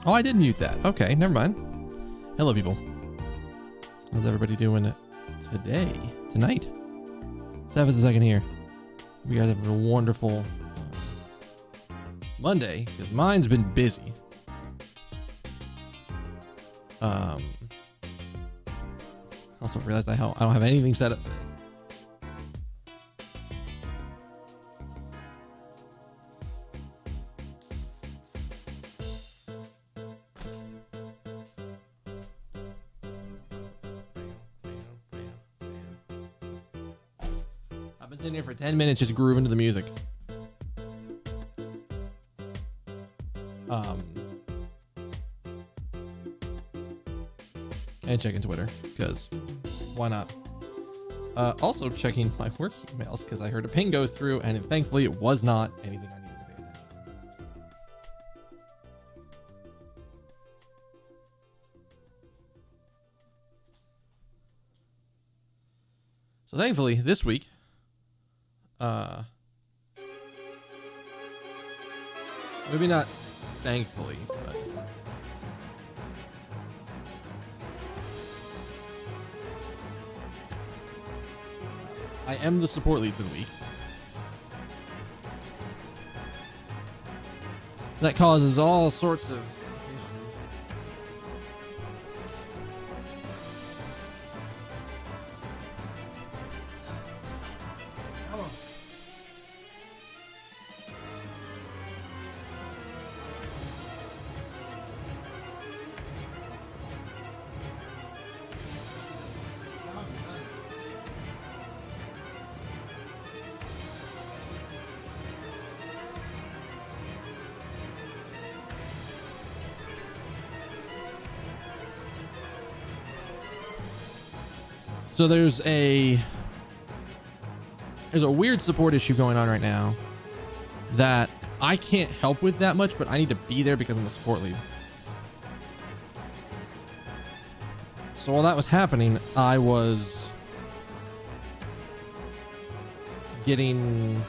Oh, I did mute that. Okay, never mind. Hello, people. How's everybody doing today? Tonight? 7th second here. Hope you guys have a wonderful Monday, because mine's been busy. Also realized I don't have anything set up for this. I've been sitting here for 10 minutes just grooving to the music. And checking Twitter, because why not? Also checking my work emails, because I heard a ping go through, and thankfully it was not anything I needed to pay attention to. So thankfully, this week, maybe not thankfully, but I am the support lead for the week. That causes all sorts of issues. So there's a weird support issue going on right now that I can't help with that much, but I need to be there because I'm the support lead. So while that was happening, I was getting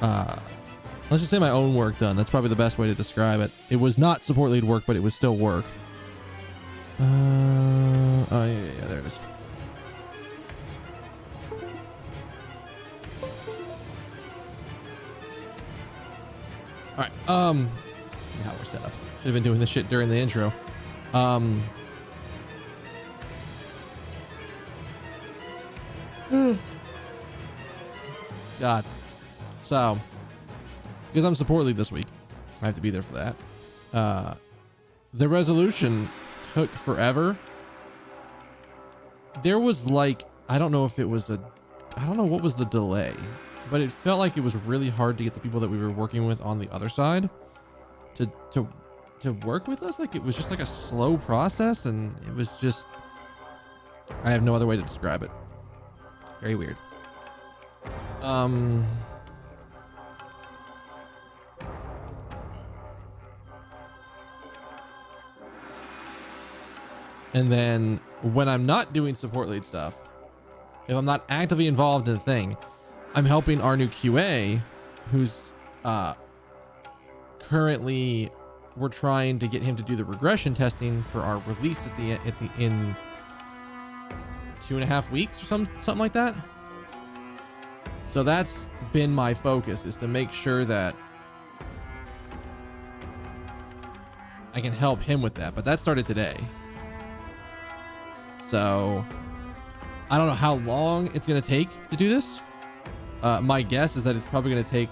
let's just say my own work done. That's probably the best way to describe it. It was not support lead work, but it was still work. Oh yeah, there it is. All right. How we're set up. Should have been doing this shit during the intro. God. So, because I'm support lead this week, I have to be there for that. The resolution took forever. There was like, I don't know if it was I don't know what was the delay, but it felt like it was really hard to get the people that we were working with on the other side to work with us. Like, it was just like a slow process, and it was just, I have no other way to describe it. Very weird. And then when I'm not doing support lead stuff, if I'm not actively involved in a thing, I'm helping our new QA, who's currently, we're trying to get him to do the regression testing for our release in 2.5 weeks or something like that. So that's been my focus, is to make sure that I can help him with that. But that started today. So I don't know how long it's going to take to do this. My guess is that it's probably going to take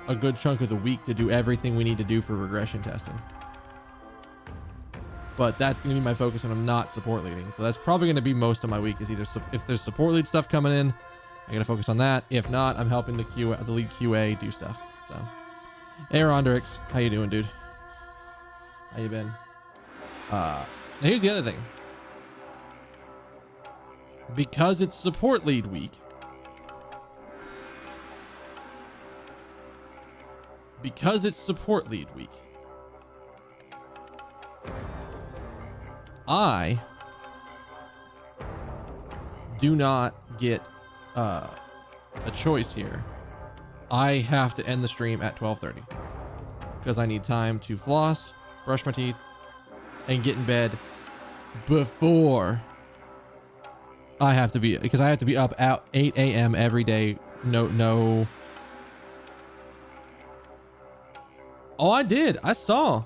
a good chunk of the week to do everything we need to do for regression testing. But that's going to be my focus when I'm not support leading. So that's probably going to be most of my week, is either if there's support lead stuff coming in, I got to focus on that. If not, I'm helping the lead QA do stuff. So, hey, Rondrix, how you doing, dude? How you been? Now here's the other thing. Because it's support lead week, I do not get a choice here. I have to end the stream at 12:30. because I need time to floss, brush my teeth, and get in bed before I have to be, because I have to be up at 8 a.m. every day. No. Oh, I did. I saw.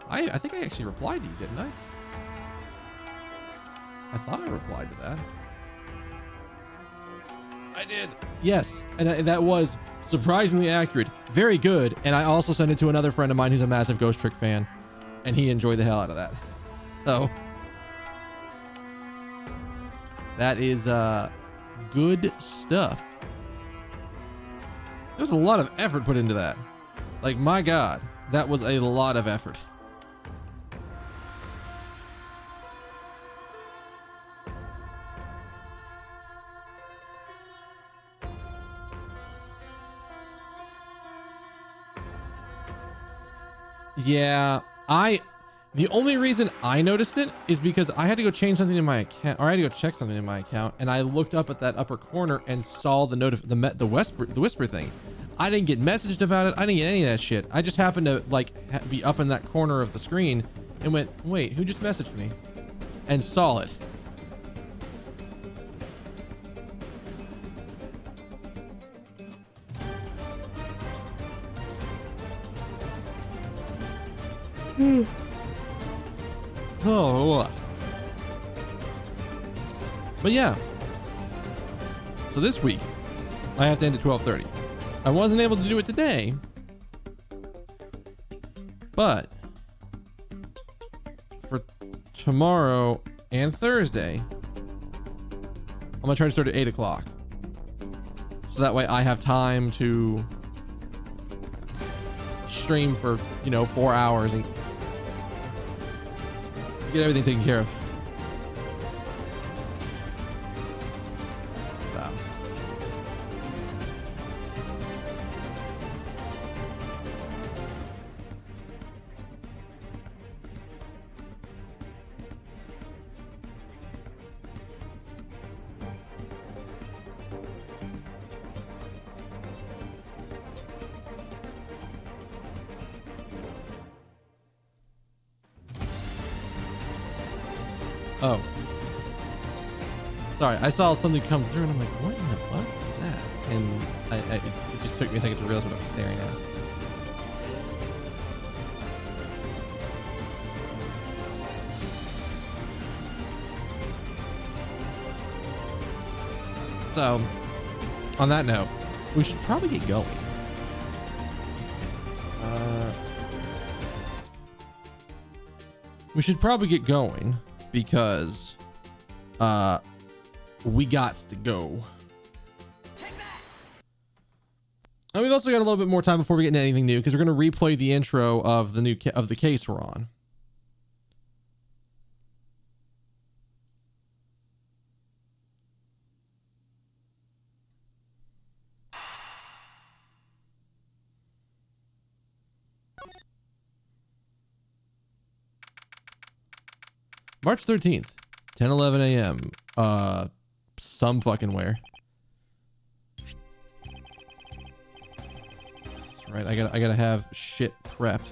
I think I actually replied to you, didn't I? I thought I replied to that. I did. Yes. And that was surprisingly accurate. Very good. And I also sent it to another friend of mine who's a massive Ghost Trick fan, and he enjoyed the hell out of that. So that is good stuff. There's a lot of effort put into that. Like, my God, that was a lot of effort. Yeah, the only reason I noticed it is because I had to go change something in my account, or I had to go check something in my account, and I looked up at that upper corner and saw the whisper thing. I didn't get messaged about it. I didn't get any of that shit. I just happened to like be up in that corner of the screen and went, wait, who just messaged me? And saw it. Oh, but yeah, so this week I have to end at 12:30. I wasn't able to do it today, but for tomorrow and Thursday I'm gonna try to start at 8 o'clock, so that way I have time to stream for 4 hours and get everything taken care of. So. Oh, sorry. I saw something come through and I'm like, what in the fuck is that? And it just took me a second to realize what I was staring at. So, on that note, we should probably get going. We should probably get going. Because we got to go. And we've also got a little bit more time before we get into anything new, because we're going to replay the intro of the the case we're on. March 13th, 10:11 a.m. Some fucking where. That's right. I gotta have shit prepped.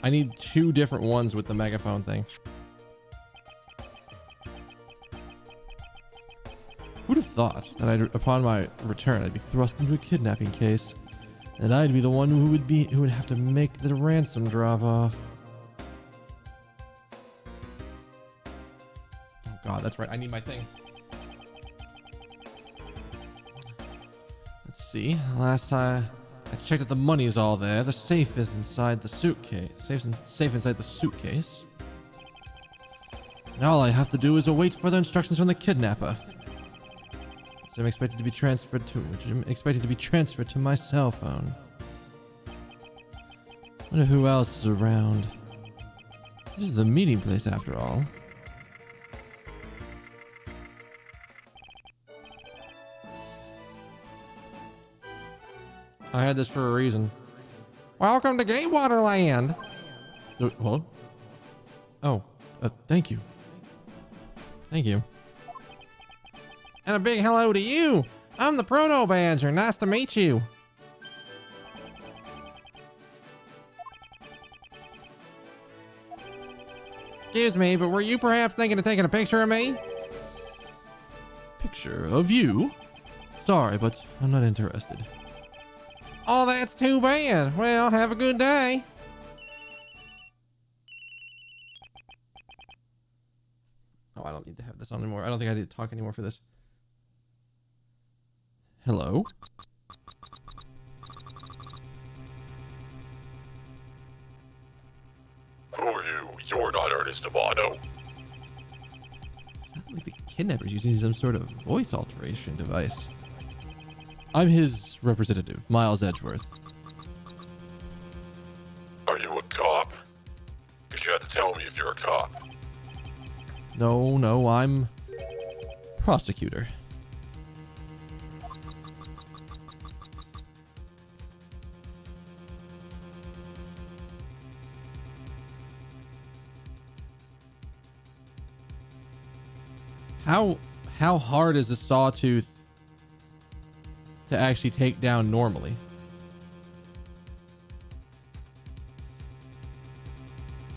I need 2 different ones with the megaphone thing. Who'd have thought that upon my return, I'd be thrust into a kidnapping case, and I'd be the one who would have to make the ransom drop off. Oh God, that's right. I need my thing. Let's see. Last time I checked that the money's all there. The safe is inside the suitcase. Safe inside the suitcase. Now all I have to do is await further instructions from the kidnapper. I'm expected to be transferred to my cell phone. Wonder who else is around. This is the meeting place after all. I had this for a reason. Welcome to Gatewater Land. What? Oh, thank you. Thank you. And a big hello to you. I'm the Proto Badger. Nice to meet you. Excuse me, but were you perhaps thinking of taking a picture of me? Picture of you? Sorry, but I'm not interested. Oh, that's too bad. Well, have a good day. Oh, I don't need to have this on anymore. I don't think I need to talk anymore for this. Hello? Who are you? You're not Ernest Amano. It's not like the kidnapper's using some sort of voice alteration device. I'm his representative, Miles Edgeworth. Are you a cop? Because you have to tell me if you're a cop. No, I'm prosecutor. How hard is a sawtooth to actually take down normally?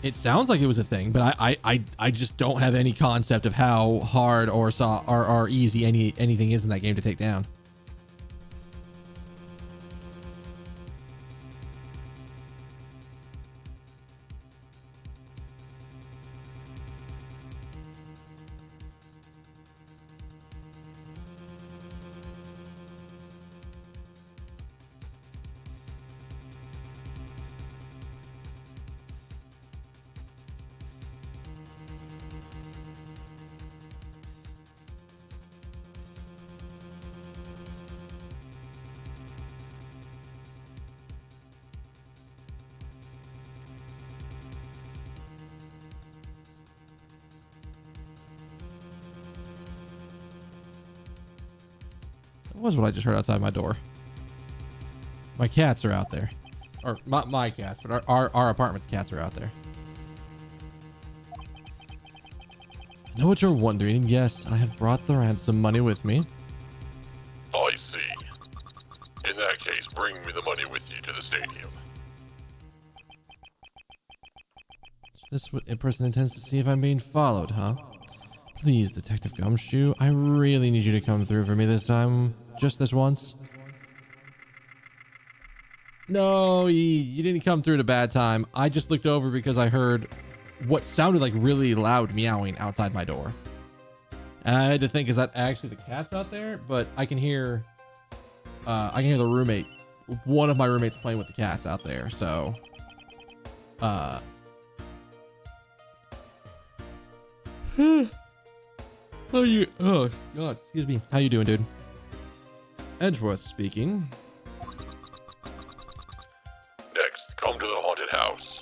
It sounds like it was a thing, but I just don't have any concept of how hard or easy anything is in that game to take down. That was what I just heard outside my door. My cats are out there. Or my cats, but our apartment's cats are out there. I know what you're wondering. Yes, I have brought the ransom money with me. I see. In that case, bring me the money with you to the stadium. This person intends to see if I'm being followed, huh? Please, Detective Gumshoe, I really need you to come through for me this time. Just this once. No, you didn't come through at a bad time. I just looked over because I heard what sounded like really loud meowing outside my door. And I had to think, is that actually the cats out there? But I can hear the roommate, one of my roommates playing with the cats out there. So, oh God, excuse me. How you doing, dude? Edgeworth speaking. Next, come to the haunted house.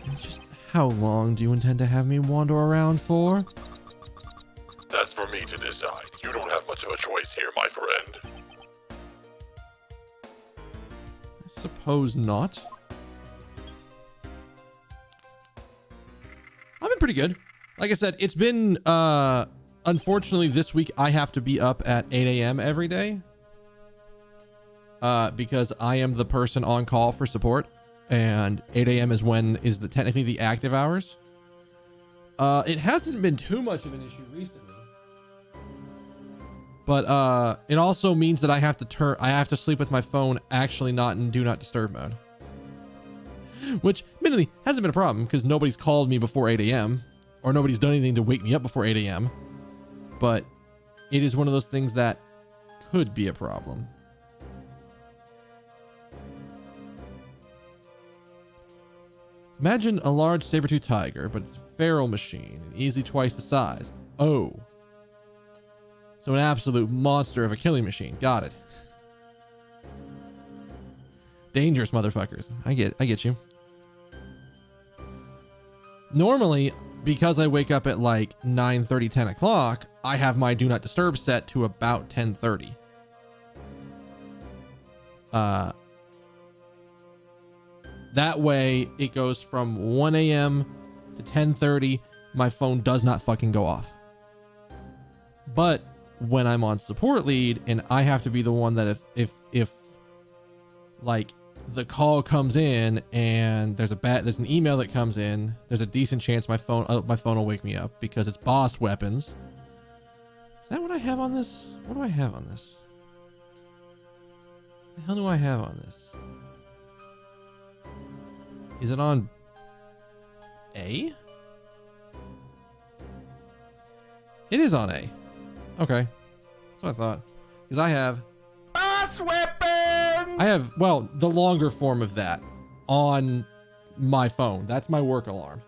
And just how long do you intend to have me wander around for? That's for me to decide. You don't have much of a choice here, my friend. I suppose not. I've been pretty good. Like I said, it's been, unfortunately this week I have to be up at 8 a.m. every day. Because I am the person on call for support. And 8 a.m. is technically the active hours. It hasn't been too much of an issue recently. But, it also means that I have to sleep with my phone actually not in do not disturb mode. Which, admittedly, hasn't been a problem because nobody's called me before 8 a.m. or nobody's done anything to wake me up before 8 a.m. But it is one of those things that could be a problem. Imagine a large saber-toothed tiger, but it's a feral machine and easily twice the size. Oh. So an absolute monster of a killing machine. Got it. Dangerous motherfuckers. I get you. Normally, because I wake up at like 9:30, 10 o'clock, I have my do not disturb set to about 10:30. That way it goes from 1 a.m. to 10:30. My phone does not fucking go off. But when I'm on support lead and I have to be the one that if like the call comes in and there's an email that comes in, there's a decent chance my phone will wake me up because it's boss weapons. Is that what I have on this? What do I have on this? What the hell do I have on this? Is it on A? It is on A. Okay. That's what I thought. Because I have boss weapons! I have, well, the longer form of that on my phone. That's my work alarm.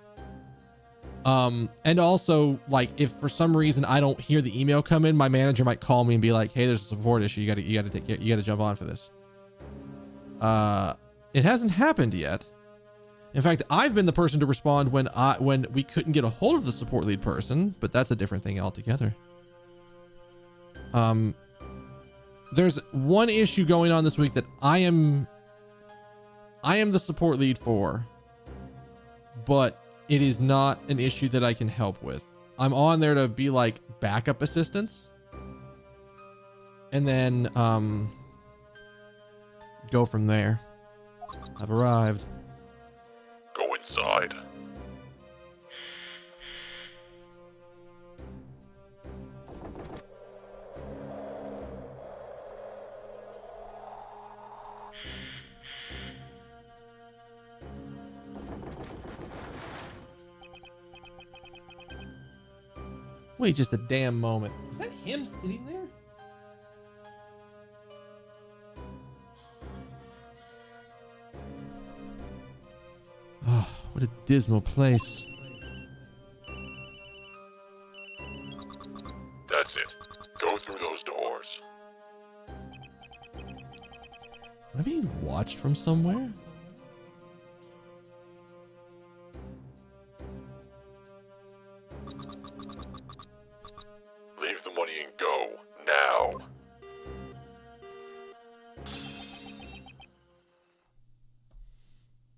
And also, like, if for some reason I don't hear the email come in, my manager might call me and be like, "Hey, there's a support issue. You gotta jump on for this." It hasn't happened yet. In fact, I've been the person to respond when we couldn't get a hold of the support lead person, but that's a different thing altogether. There's one issue going on this week that I am the support lead for, but it is not an issue that I can help with. I'm on there to be like backup assistance and then go from there. I've arrived. Go inside. Wait just a damn moment. Is that him sitting there? Oh, what a dismal place. That's it. Go through those doors. Am I being watched from somewhere? Leave the money and go. Now.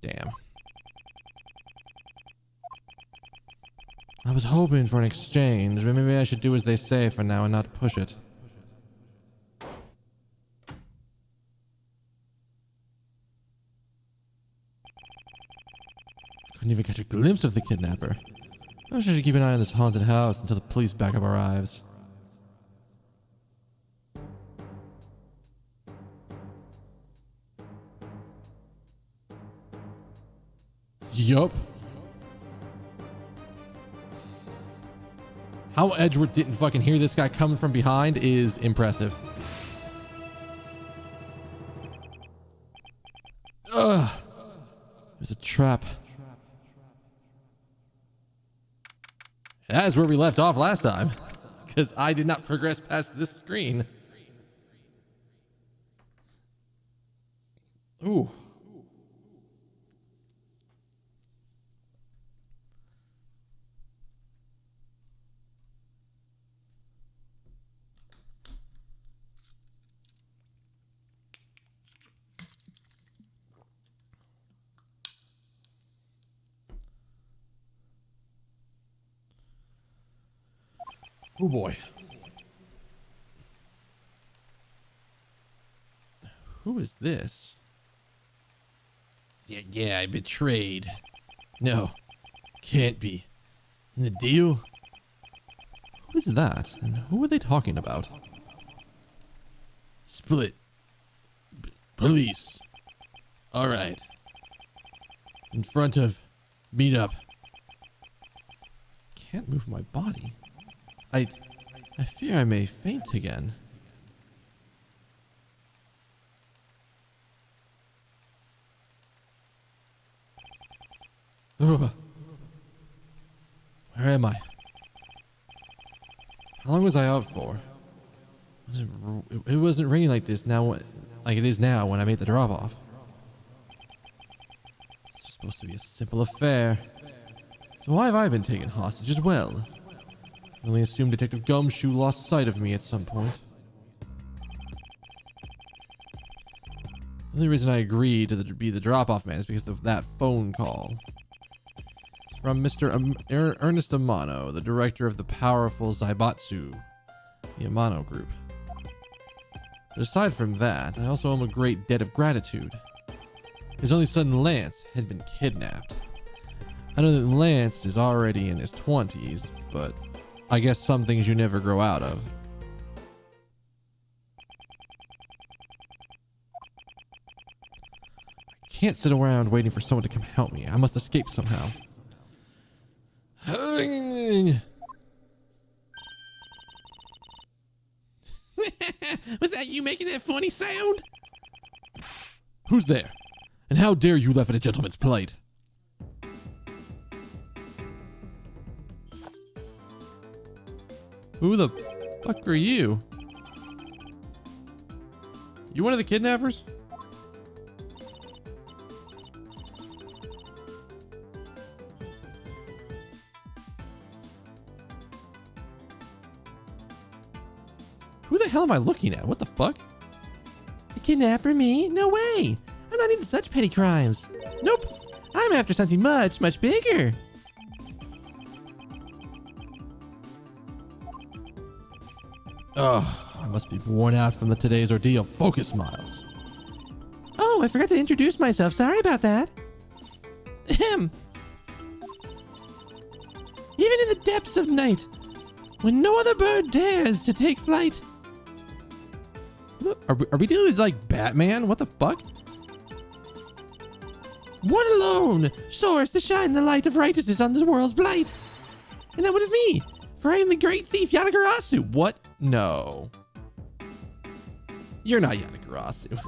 Damn. I was hoping for an exchange, but maybe I should do as they say for now and not push it. Couldn't even catch a glimpse of the kidnapper. I wish I should keep an eye on this haunted house until the police backup arrives. Yup. How Edgeworth didn't fucking hear this guy coming from behind is impressive. Ugh. There's a trap. That is where we left off last time, because I did not progress past this screen. Ooh. Oh boy. Who is this? Yeah, I betrayed. No, can't be. And the deal? Who is that? And who are they talking about? Split. Police. All right. In front of. Meet up. Can't move my body. I fear I may faint again. Where am I? How long was I out for? It wasn't raining like this now, like it is now when I made the drop off. It's supposed to be a simple affair. So why have I been taken hostage as well? I only assume Detective Gumshoe lost sight of me at some point. The only reason I agreed to be the drop-off man is because of that phone call. From Mr. Ernest Amano, the director of the powerful Zaibatsu. the Amano group. But aside from that, I also owe him a great debt of gratitude. His only son, Lance, had been kidnapped. I know that Lance is already in his 20s, but I guess some things you never grow out of. I can't sit around waiting for someone to come help me. I must escape somehow. Was that you making that funny sound? Who's there? And how dare you laugh at a gentleman's plight? Who the fuck are you? You one of the kidnappers? Who the hell am I looking at? What the fuck? A kidnapper, me? No way! I'm not into such petty crimes. Nope. I'm after something much, much bigger. Oh, I must be worn out from today's ordeal. Focus, Miles. Oh, I forgot to introduce myself. Sorry about that. Ahem. Even in the depths of night, when no other bird dares to take flight. Are we doing like Batman? What the fuck? One alone soars to shine the light of righteousness on this world's blight. And that one is me, for I am the great thief Yatagarasu. What? No. You're not Yatagarasu.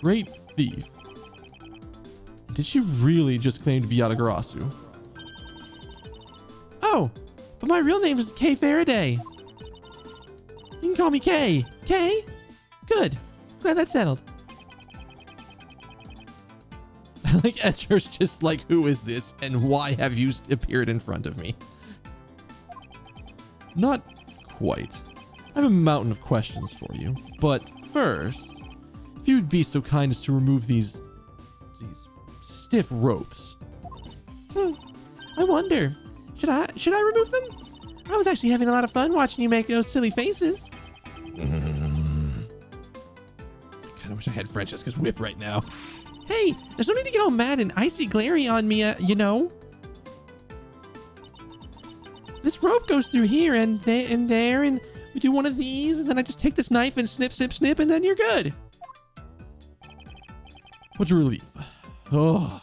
Great thief. Did she really just claim to be Yatagarasu? Oh, but my real name is Kay Faraday. You can call me Kay. Kay? Good. Glad that's settled. I like Etcher's just like, who is this and why have you appeared in front of me? Not quite. I have a mountain of questions for you, but first, if you'd be so kind as to remove these stiff ropes. I wonder, should I remove them? I was actually having a lot of fun watching you make those silly faces. I kind of wish I had Francesca's whip right now. Hey, there's no need to get all mad and icy glary on me, you know. This rope goes through here and there, and we do one of these, and then I just take this knife and snip, snip, snip, and then you're good. What a relief. Oh,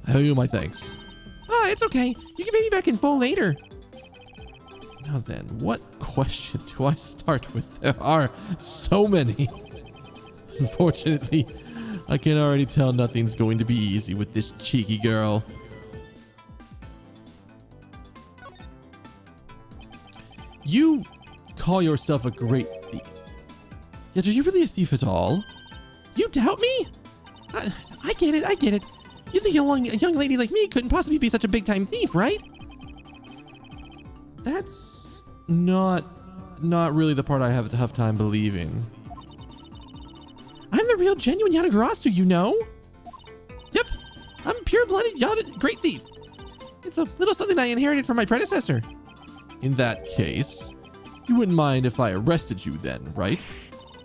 I owe you my thanks. Ah, it's okay. You can pay me back in full later. Now then, what question do I start with? There are so many. Unfortunately, I can already tell nothing's going to be easy with this cheeky girl. You call yourself a great thief. Yet are you really a thief at all? You doubt me? I get it. You think a young lady like me couldn't possibly be such a big-time thief, right? That's not really the part I have a tough time believing. I'm the real genuine Yatagarasu, you know? Yep, I'm pure-blooded great thief. It's a little something I inherited from my predecessor. In that case, you wouldn't mind if I arrested you then, right?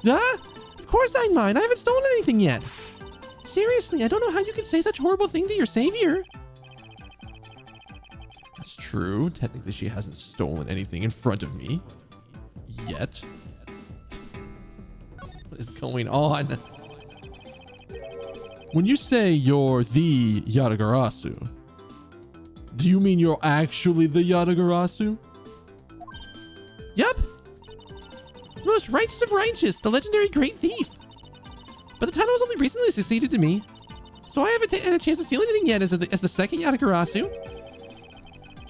Of course I'd mind. I haven't stolen anything yet. Seriously, I don't know how you could say such a horrible thing to your savior. That's true. Technically, she hasn't stolen anything in front of me. Yet. What is going on? When you say you're the Yatagarasu, do you mean you're actually the Yatagarasu? Yep. Most righteous of righteous, the legendary great thief. But the title was only recently succeeded to me, so I haven't had a chance to steal anything yet as the second Yatagarasu.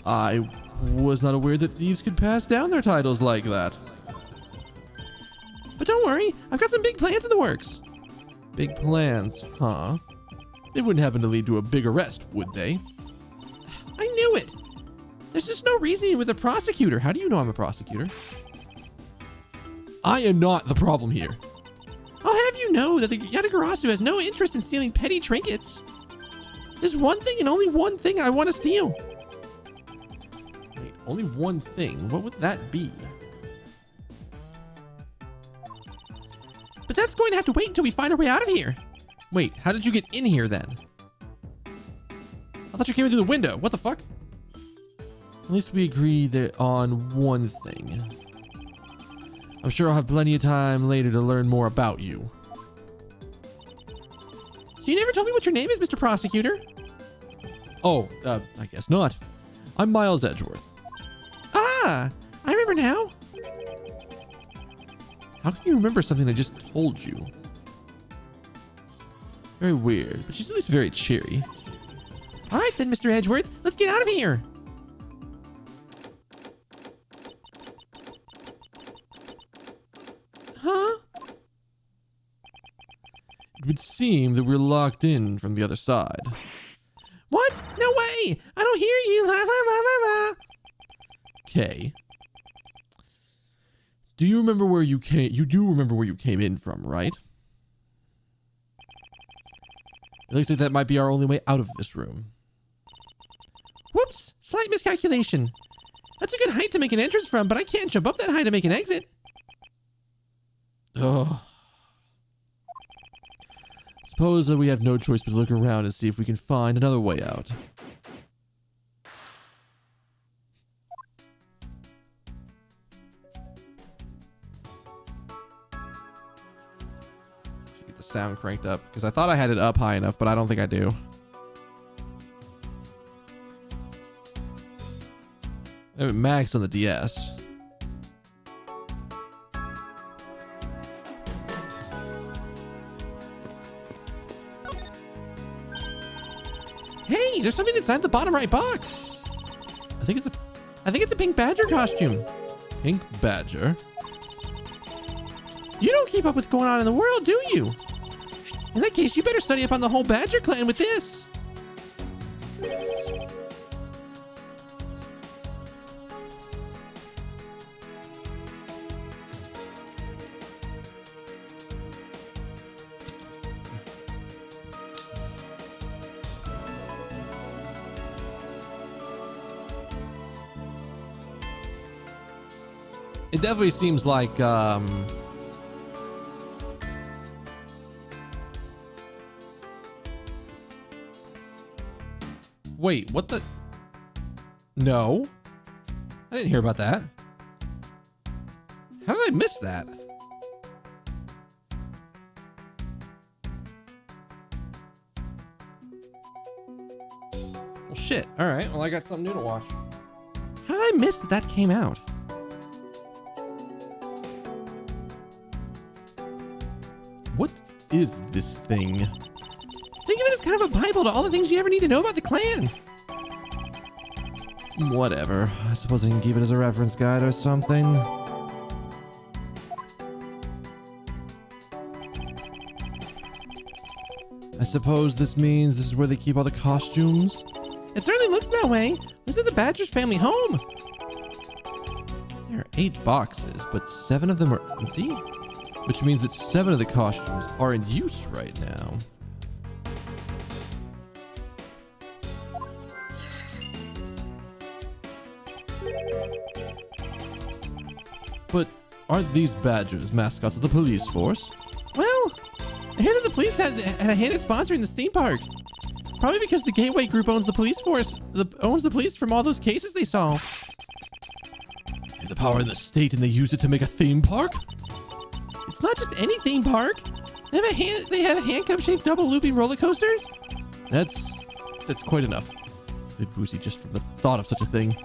I was not aware that thieves could pass down their titles like that. But don't worry, I've got some big plans in the works. Big plans, huh? They wouldn't happen to lead to a big arrest, would they? I knew it. There's just no reasoning with a prosecutor. How do you know I'm a prosecutor? I am not the problem here. I'll have you know that the Yatagarasu has no interest in stealing petty trinkets. There's one thing and only one thing I want to steal. Wait, Only one thing. What would that be? But that's going to have to wait until we find our way out of here. Wait, how did you get in here then? I thought you came in through the window. What the fuck? At least we agree that on one thing. I'm sure I'll have plenty of time later to learn more about you. So you never told me what your name is, Mr. Prosecutor? Oh, I guess not. I'm Miles Edgeworth. Ah, I remember now. How can you remember something I just told you? Very weird, but she's at least very cheery. All right then, Mr. Edgeworth, let's get out of here. Huh? It would seem that we're locked in from the other side. What? No way! I don't hear you. La la la la la. Okay. Do you remember where you came? You do remember where you came in from, right? It looks like that might be our only way out of this room. Whoops! Slight miscalculation. That's a good height to make an entrance from, but I can't jump up that high to make an exit. Ugh. Suppose that we have no choice but to look around and see if we can find another way out. Should get the sound cranked up because I thought I had it up high enough, but I don't think I do. I have it maxed on the DS. Hey, there's something inside the bottom right box. I think it's a pink badger costume. Pink badger. You don't keep up with what's going on in the world, do you? In that case, you better study up on the whole badger clan with this. It definitely seems like wait, what the? No. I didn't hear about that. How did I miss that? Well, shit. All right. Well, I got something new to watch. How did I miss that that came out? What is this thing? Think of it as kind of a Bible to all the things you ever need to know about the clan. Whatever. I suppose I can keep it as a reference guide or something. I suppose this means this is where they keep all the costumes. It certainly looks that way. This is the Badger's family home. There are 8 boxes, but 7 of them are empty, which means that 7 of the costumes are in use right now. But aren't these badgers mascots of the police force? Well, I hear that the police had a hand in sponsoring this theme park. Probably because the Gateway Group owns the police force, owns the police from all those cases they saw. They have the power in the state and they used it to make a theme park? It's not just any theme park. They have handcuff-shaped double looping roller coasters. That's quite enough. Good boozy just from the thought of such a thing.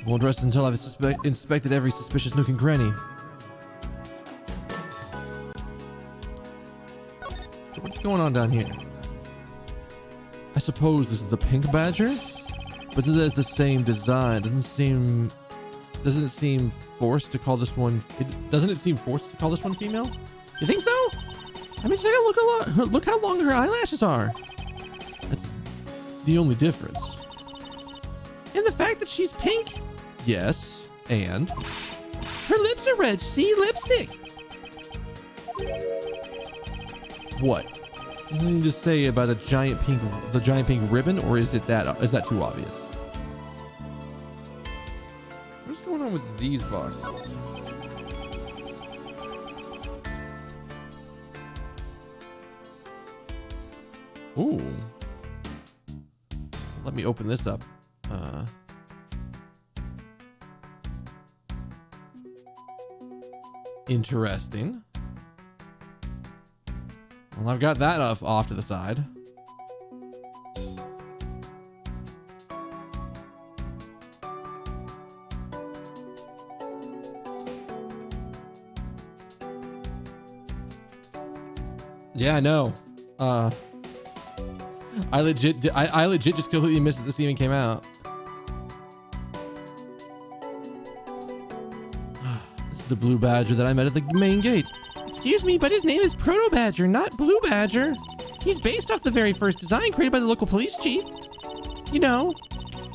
Won't rest until I've inspected every suspicious nook and cranny. So what's going on down here? I suppose this is the pink badger? But this has the same design. Doesn't it seem forced to call this one... Doesn't it seem forced to call this one female? You think so? I mean, look how long her eyelashes are. That's the only difference. And the fact that she's pink. Yes, and? Her lips are red. See, lipstick. What? Anything you just say about the giant pink ribbon, or is that too obvious? these boxes. Ooh. Let me open this up. Interesting. Well, I've got that off to the side. Yeah, I know. I legit just completely missed that this even came out. This is the blue badger that I met at the main gate. Excuse me, but his name is Proto Badger, not Blue Badger. He's based off the very first design created by the local police chief. You know,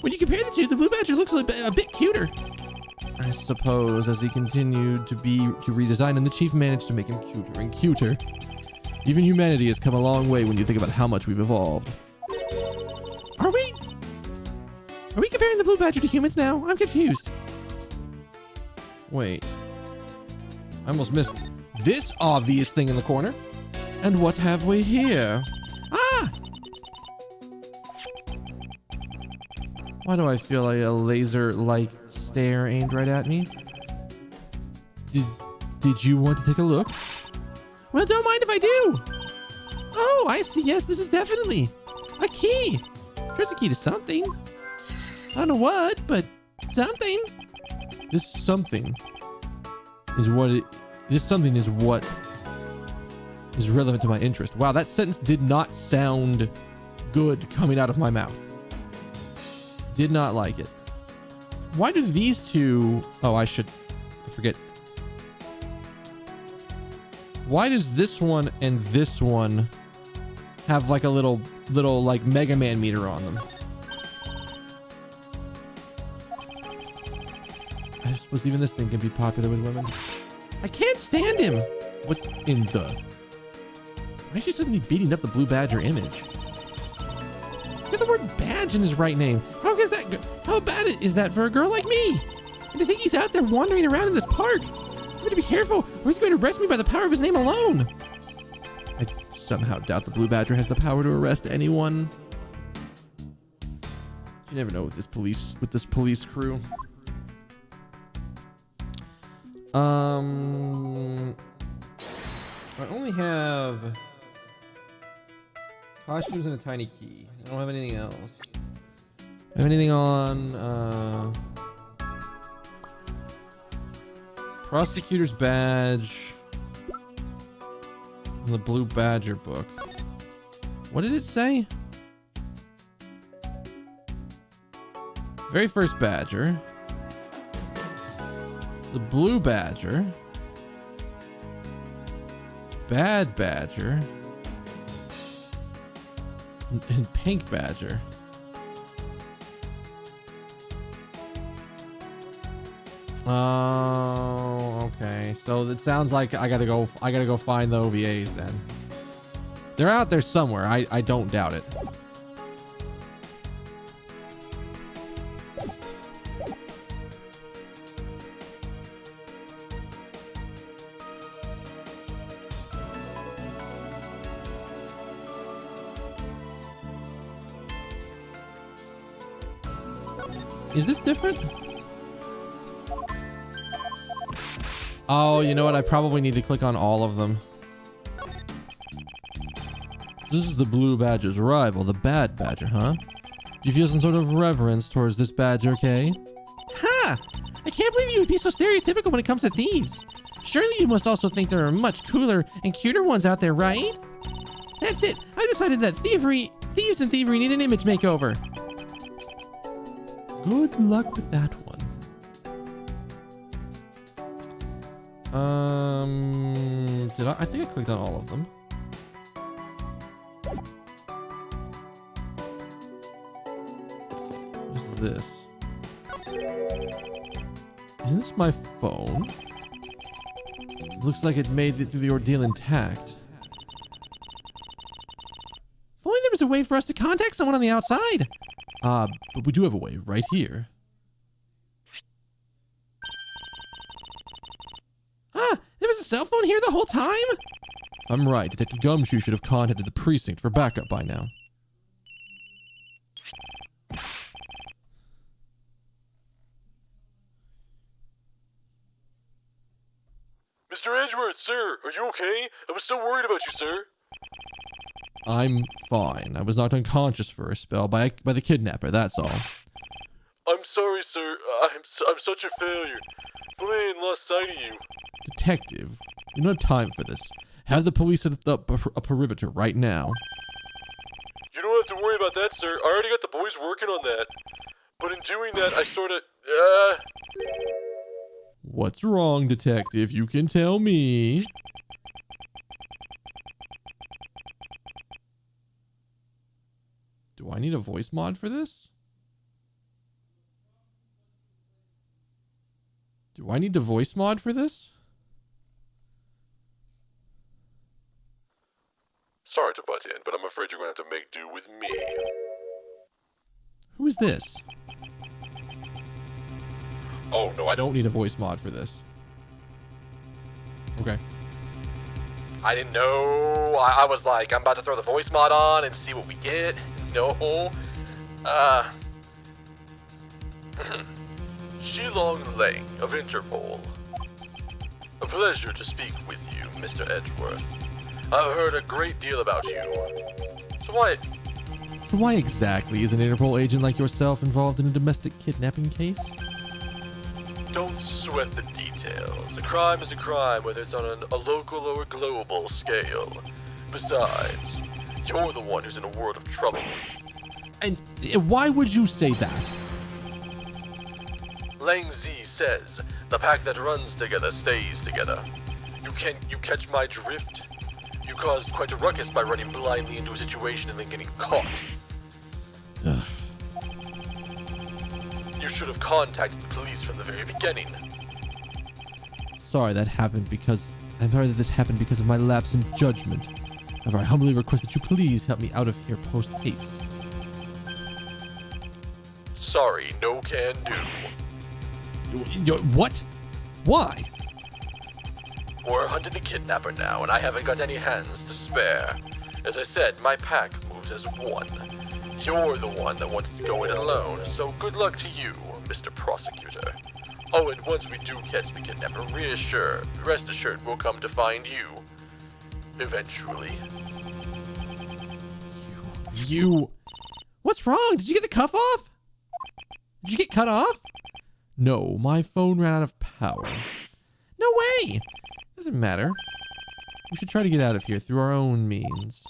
when you compare the two, the Blue Badger looks a bit cuter. I suppose as he continued to redesign, and the chief managed to make him cuter and cuter. Even humanity has come a long way when you think about how much we've evolved. Are we comparing the Blue Badger to humans now? I'm confused. Wait. I almost missed this obvious thing in the corner. And what have we here? Ah! Why do I feel like a laser-like stare aimed right at me? Did you want to take a look? Well, don't mind if I do. Oh, I see. Yes, this is definitely a key. There's a key to something. I don't know what, but something. This something is what is relevant to my interest. Wow, that sentence did not sound good coming out of my mouth. Did not like it. Why do these two... Oh, I forget. Why does this one and this one have like a little like Mega Man meter on them? I suppose even this thing can be popular with women. I can't stand him. What in the... Why is she suddenly beating up the Blue Badger image? Get the word badge in his right name. How bad is that for a girl like me? And to think he's out there wandering around in this park. I'm going to be careful, or he's going to arrest me by the power of his name alone. I somehow doubt the Blue Badger has the power to arrest anyone. You never know with this police crew. I only have costumes and a tiny key. I don't have anything else. I have anything on prosecutor's badge and the Blue Badger book. What did it say? Very first badger. The Blue Badger. Bad Badger. And Pink Badger. Oh, okay. So it sounds like I gotta go find the OVAs then. They're out there somewhere. I don't doubt it. Is this different? Oh, you know what? I probably need to click on all of them. This is the Blue Badger's rival, the Bad Badger, huh? You feel some sort of reverence towards this badger, Kay? Ha! I can't believe you would be so stereotypical when it comes to thieves. Surely you must also think there are much cooler and cuter ones out there, right? That's it. I decided that thieves and thievery need an image makeover. Good luck with that one. I think I clicked on all of them. What's this? Isn't this my phone? Looks like it made it through the ordeal intact. If only there was a way for us to contact someone on the outside. But we do have a way right here. a cell phone here the whole time? I'm right. Detective Gumshoe should have contacted the precinct for backup by now. Mr. Edgeworth, sir, are you okay? I was so worried about you, sir. I'm fine. I was knocked unconscious for a spell by the kidnapper, that's all. I'm sorry, sir. I'm such a failure. If only I hadn't lost sight of you. Detective, you don't have time for this. Have the police set up a perimeter right now. You don't have to worry about that, sir. I already got the boys working on that. But in doing that, I sorta, What's wrong, detective? You can tell me. Do I need a voice mod for this? Do I need a voice mod for this? Sorry to butt in, but I'm afraid you're gonna have to make do with me. Who is this? Oh, no, I don't need a voice mod for this. Okay. I didn't know. I was like, I'm about to throw the voice mod on and see what we get. No. Shi-Long Lang of Interpol. A pleasure to speak with you, Mr. Edgeworth. I've heard a great deal about you. So Why exactly is an Interpol agent like yourself involved in a domestic kidnapping case? don't sweat the details. A crime is a crime, whether it's on a local or a global scale. Besides, you're the one who's in a world of trouble. And why would you say that? Lang Z says, the pack that runs together stays together. You catch my drift? You caused quite a ruckus by running blindly into a situation and then getting caught. Ugh. You should have contacted the police from the very beginning. Sorry that happened because... I'm sorry that this happened because of my lapse in judgment. However, I humbly request that you please help me out of here post-haste. Sorry, no can do. What? Why? We're hunting the kidnapper now, and I haven't got any hands to spare. As I said, my pack moves as one. You're the one that wanted to go in alone, so good luck to you, Mr. Prosecutor. Oh, and once we do catch the kidnapper, rest assured we'll come to find you. Eventually. You... What's wrong? Did you get the cuff off? Did you get cut off? No, my phone ran out of power. No way. Doesn't matter. We should try to get out of here through our own means.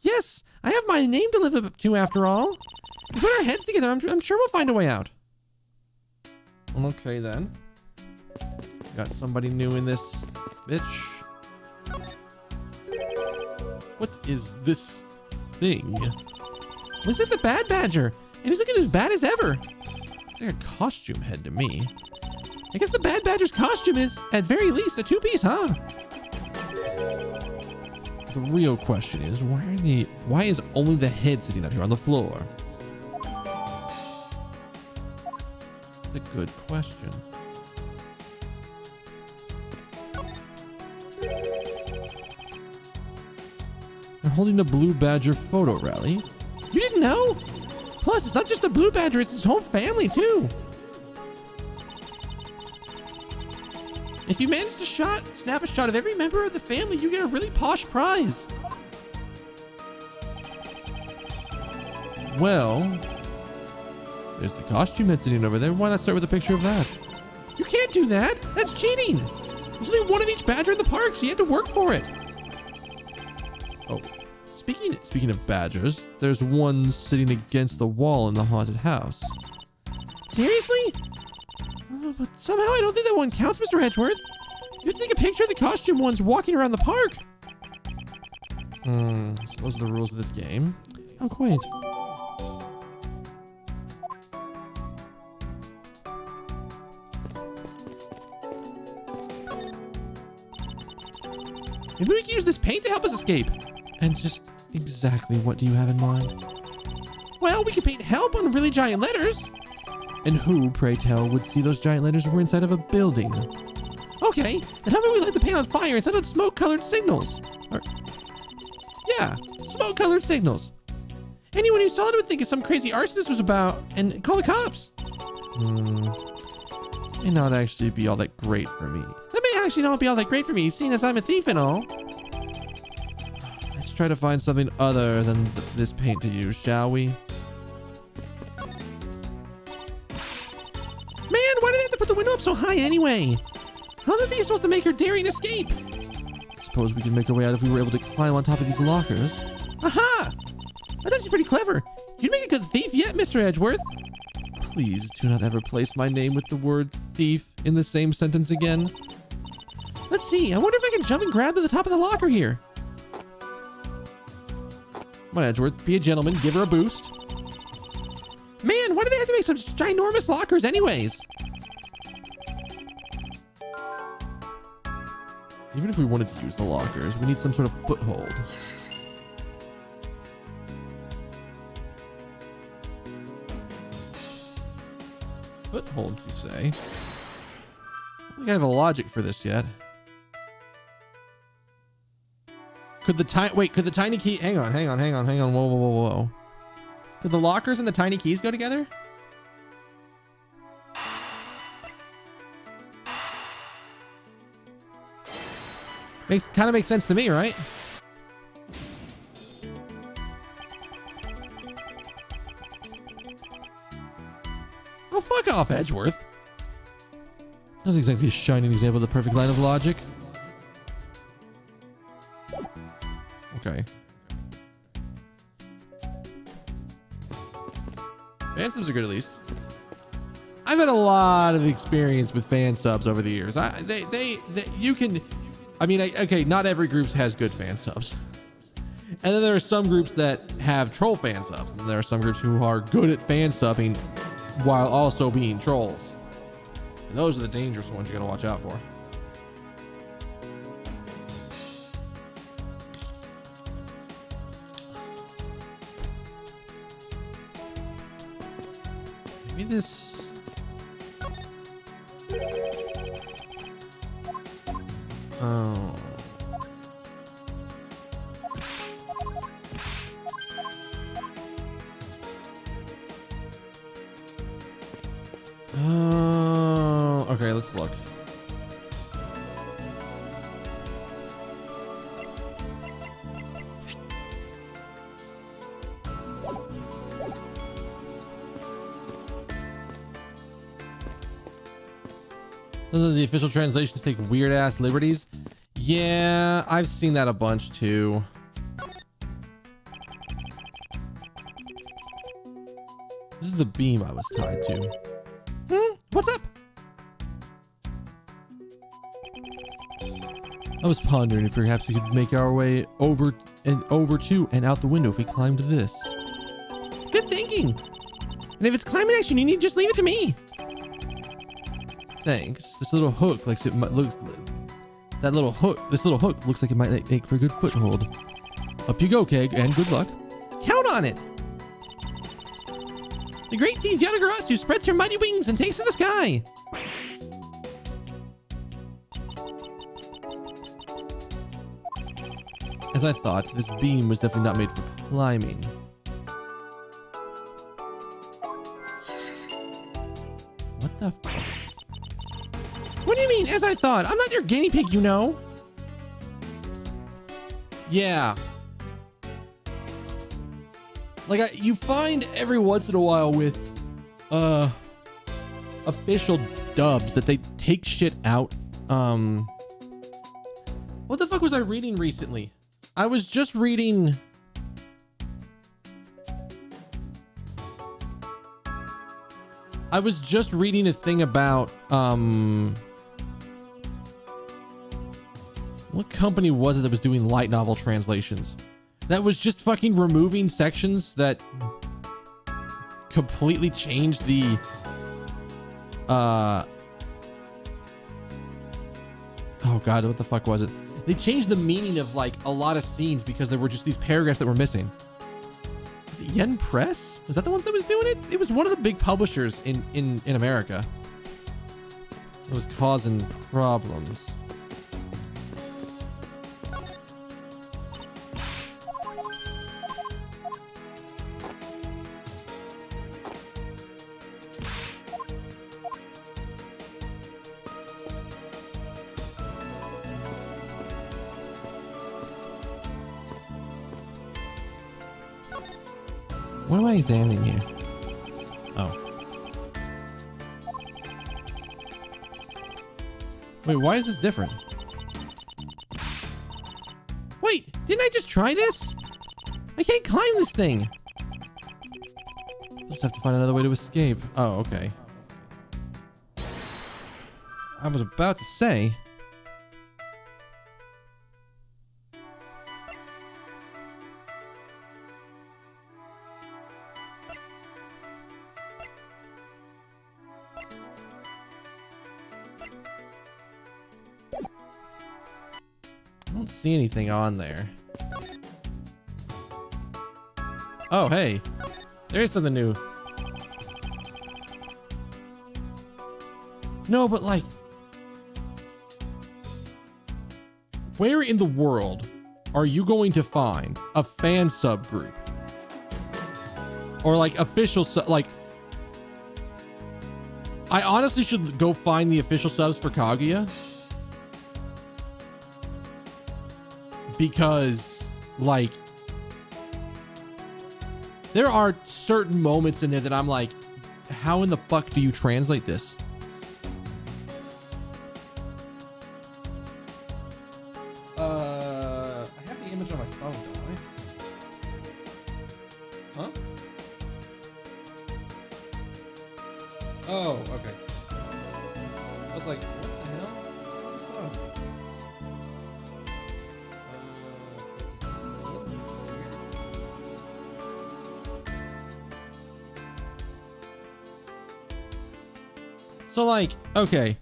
Yes, I have my name to live up to after all. We put our heads together. I'm sure we'll find a way out. Okay then. Got somebody new in this bitch. What is this thing? Looks like the Bad Badger, and he's looking as bad as ever. It's like a costume head to me. I guess the Bad Badger's costume is, at very least, a two-piece, huh? The real question is, why is only the head sitting out here on the floor? That's a good question. They're holding the Blue Badger photo rally. You didn't know? Plus, it's not just the Blue Badger, it's his whole family, too. If you manage to snap a shot of every member of the family, you get a really posh prize. Well, there's the costume head sitting over there. Why not start with a picture of that? You can't do that. That's cheating. There's only one of each badger in the park, so you have to work for it. Oh, speaking of badgers, there's one sitting against the wall in the haunted house. Seriously? Oh, but somehow I don't think that one counts, Mr. Edgeworth. You have to take a picture of the costume ones walking around the park. So those are the rules of this game. How quaint. Maybe we can use this paint to help us escape. And just exactly what do you have in mind? Well, we can paint help on really giant letters. And who, pray tell, would see those giant letters were inside of a building? Okay, Okay, then how about we light the paint on fire and send out smoke-colored signals? Or, yeah, smoke-colored signals. Anyone who saw it would think it's some crazy arsonist was about and call the cops. May not actually be all that great for me. That may actually not be all that great for me, seeing as I'm a thief and all. Let's try to find something other than this paint to use, shall we? Man, why did they have to put the window up so high anyway? How's a thief supposed to make her daring escape? I suppose we can make our way out if we were able to climb on top of these lockers. Aha! That's actually pretty clever. You'd make a good thief yet, Mr. Edgeworth. Please do not ever place my name with the word thief in the same sentence again. Let's see. I wonder if I can jump and grab to the top of the locker here. Come on, Edgeworth. Be a gentleman. Give her a boost. Man, why do they have to make such ginormous lockers anyways? Even if we wanted to use the lockers, we need some sort of foothold. Foothold, you say? I don't think I have a logic for this yet. Could the tiny key... Hang on. Whoa. Could the lockers and the tiny keys go together? Kind of makes sense to me, right? Oh, fuck off, Edgeworth. That's exactly a shining example of the perfect line of logic. Okay. Fan subs are good at least. I've had a lot of experience with fan subs over the years. You can... I mean, okay, not every group has good fan subs. And then there are some groups that have troll fan subs. And there are some groups who are good at fan subbing while also being trolls. And those are the dangerous ones you gotta watch out for. Maybe this... Oh. Okay, let's look. The official translations take weird ass liberties. Yeah, I've seen that a bunch too. This is the beam I was tied to. What's up? I was pondering if perhaps we could make our way over to and out the window if we climbed this. Good thinking. And if it's climbing action, you need to just leave it to me. Thanks. This little hook this little hook looks like it might make for a good foothold. Up you go, Keg, and good luck. Count on it. The great thief Yadagarasu spreads her mighty wings and takes to the sky. As I thought, this beam was definitely not made for climbing. What the fuck? What do you mean, as I thought? I'm not your guinea pig, you know. Yeah. Like, you find every once in a while with official dubs that they take shit out. What the fuck was I reading recently? I was just reading... a thing about, what company was it that was doing light novel translations? That was just fucking removing sections that completely changed the, oh god, what the fuck was it? They changed the meaning of like a lot of scenes because there were just these paragraphs that were missing. Was it Yen Press? Was that the one that was doing it? It was one of the big publishers in America. It was causing problems. What am I examining here? Oh. Wait, why is this different? Wait, didn't I just try this? I can't climb this thing. I'll just have to find another way to escape. Oh, okay. I was about to say. I don't see anything on there. Oh, hey. There's something new. No, but like, where in the world are you going to find a fan subgroup? Or like official like, I honestly should go find the official subs for Kaguya. Because, like, there are certain moments in there that I'm like, how in the fuck do you translate this? I have the image on my phone, don't I? Huh? Oh, okay. I was like, what the hell? What's going on? So like, okay.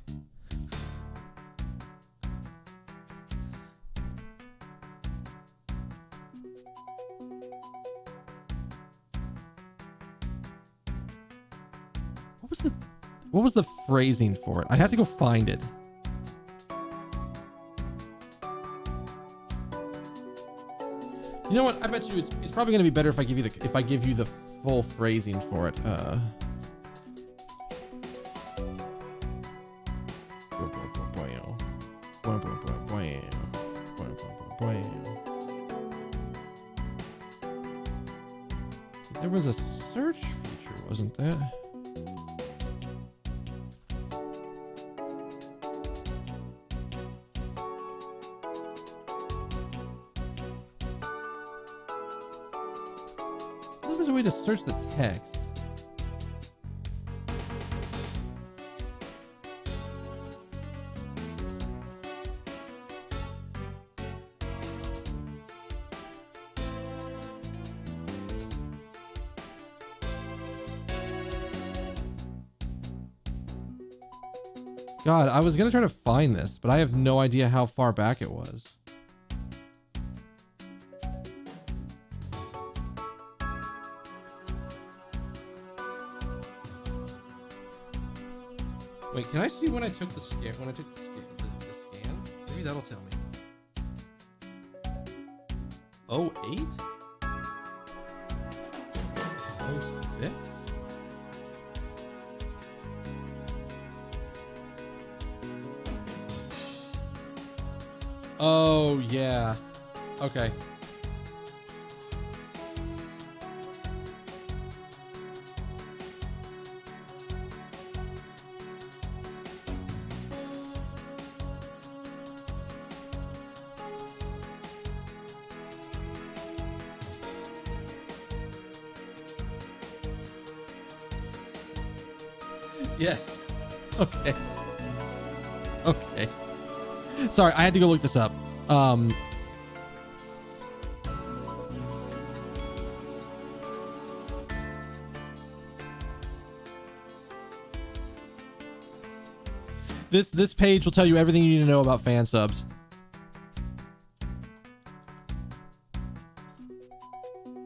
What was the phrasing for it? I'd have to go find it. You know what? I bet you it's probably gonna be better if I give you the full phrasing for it. There was a search feature, wasn't there? There was a way to search the text. God, I was gonna try to find this, but I have no idea how far back it was. Wait, can I see when I took the scan? When I took the scan? Maybe that'll tell me. 08? 06? Oh, yeah. Okay. Yes. Okay. Okay. Sorry, I had to go look this up. This page will tell you everything you need to know about fan subs.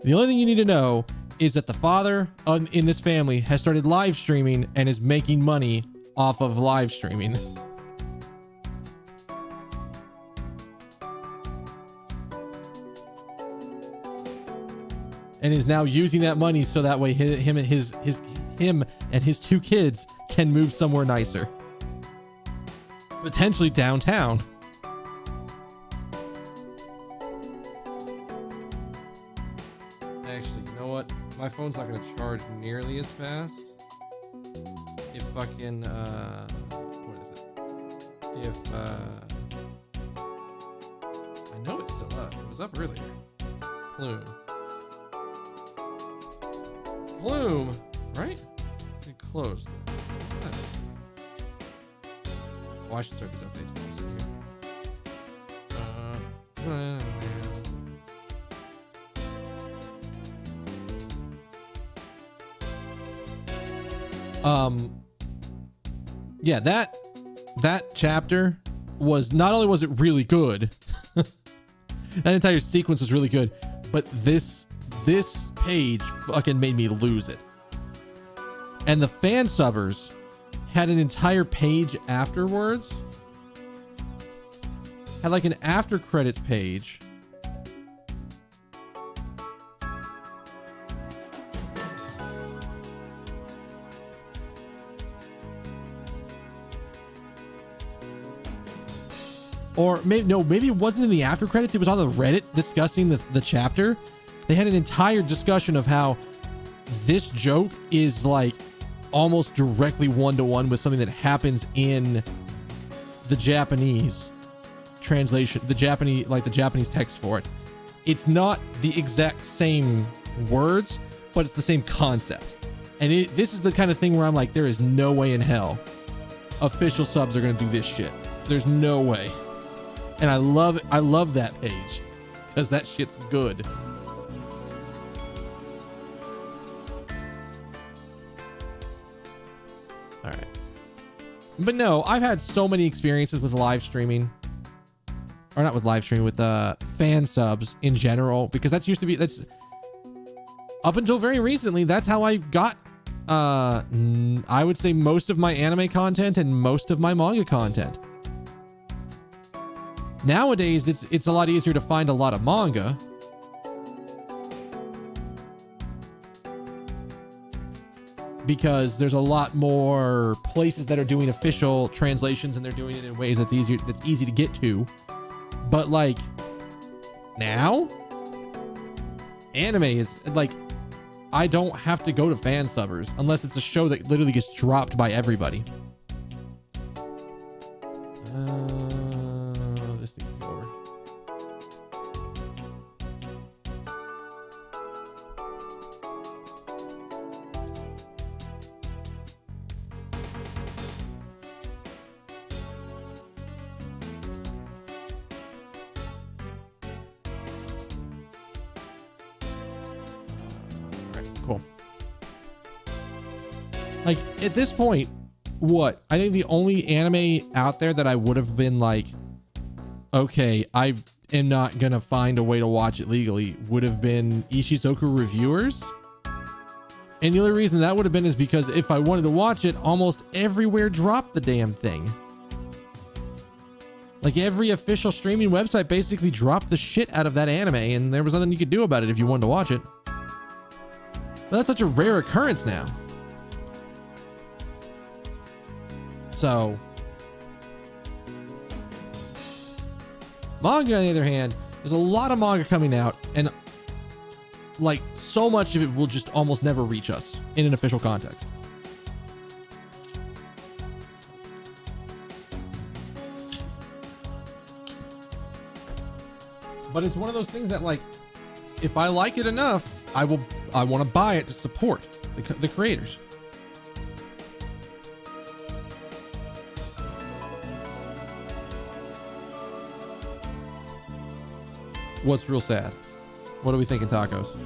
The only thing you need to know is that the father in this family has started live streaming and is making money off of live streaming. And is now using that money so that way him and his 2 kids can move somewhere nicer. Potentially downtown. Actually, you know what? My phone's not going to charge nearly as fast. If fucking, what is it? If, I know it's still up. It was up earlier. Plume, right? It closed. Oh, I should start these updates. Yeah, that chapter was, not only was it really good, that entire sequence was really good, but this page fucking made me lose it. And the fan subbers had an entire page afterwards. Had like an after credits page. Or maybe it wasn't in the after credits. It was on the Reddit discussing the chapter. They had an entire discussion of how this joke is like almost directly one-to-one with something that happens in the Japanese translation, the Japanese text for it. It's not the exact same words, but it's the same concept. And this is the kind of thing where I'm like, there is no way in hell official subs are going to do this shit. There's no way. And I love that page because that shit's good. All right. But no, I've had so many experiences with live streaming, or not with live streaming, with fan subs in general, because that's up until very recently, that's how I got, I would say, most of my anime content and most of my manga content. Nowadays, it's a lot easier to find a lot of manga. Because there's a lot more places that are doing official translations, and they're doing it in ways that's easy to get to. But like now, anime is like, I don't have to go to fan subbers unless it's a show that literally gets dropped by everybody. This needs to go over. Cool. Like at this point, what? I think the only anime out there that I would have been like, okay, I am not gonna find a way to watch it legally, would have been Ishizoku Reviewers. And the only reason that would have been is because if I wanted to watch it, almost everywhere dropped the damn thing. Like every official streaming website basically dropped the shit out of that anime, and there was nothing you could do about it if you wanted to watch it. But that's such a rare occurrence now. So, manga on the other hand, there's a lot of manga coming out, and like so much of it will just almost never reach us in an official context. But it's one of those things that, like, if I like it enough, I want to buy it to support the creators. What's real sad? What are we thinking, tacos?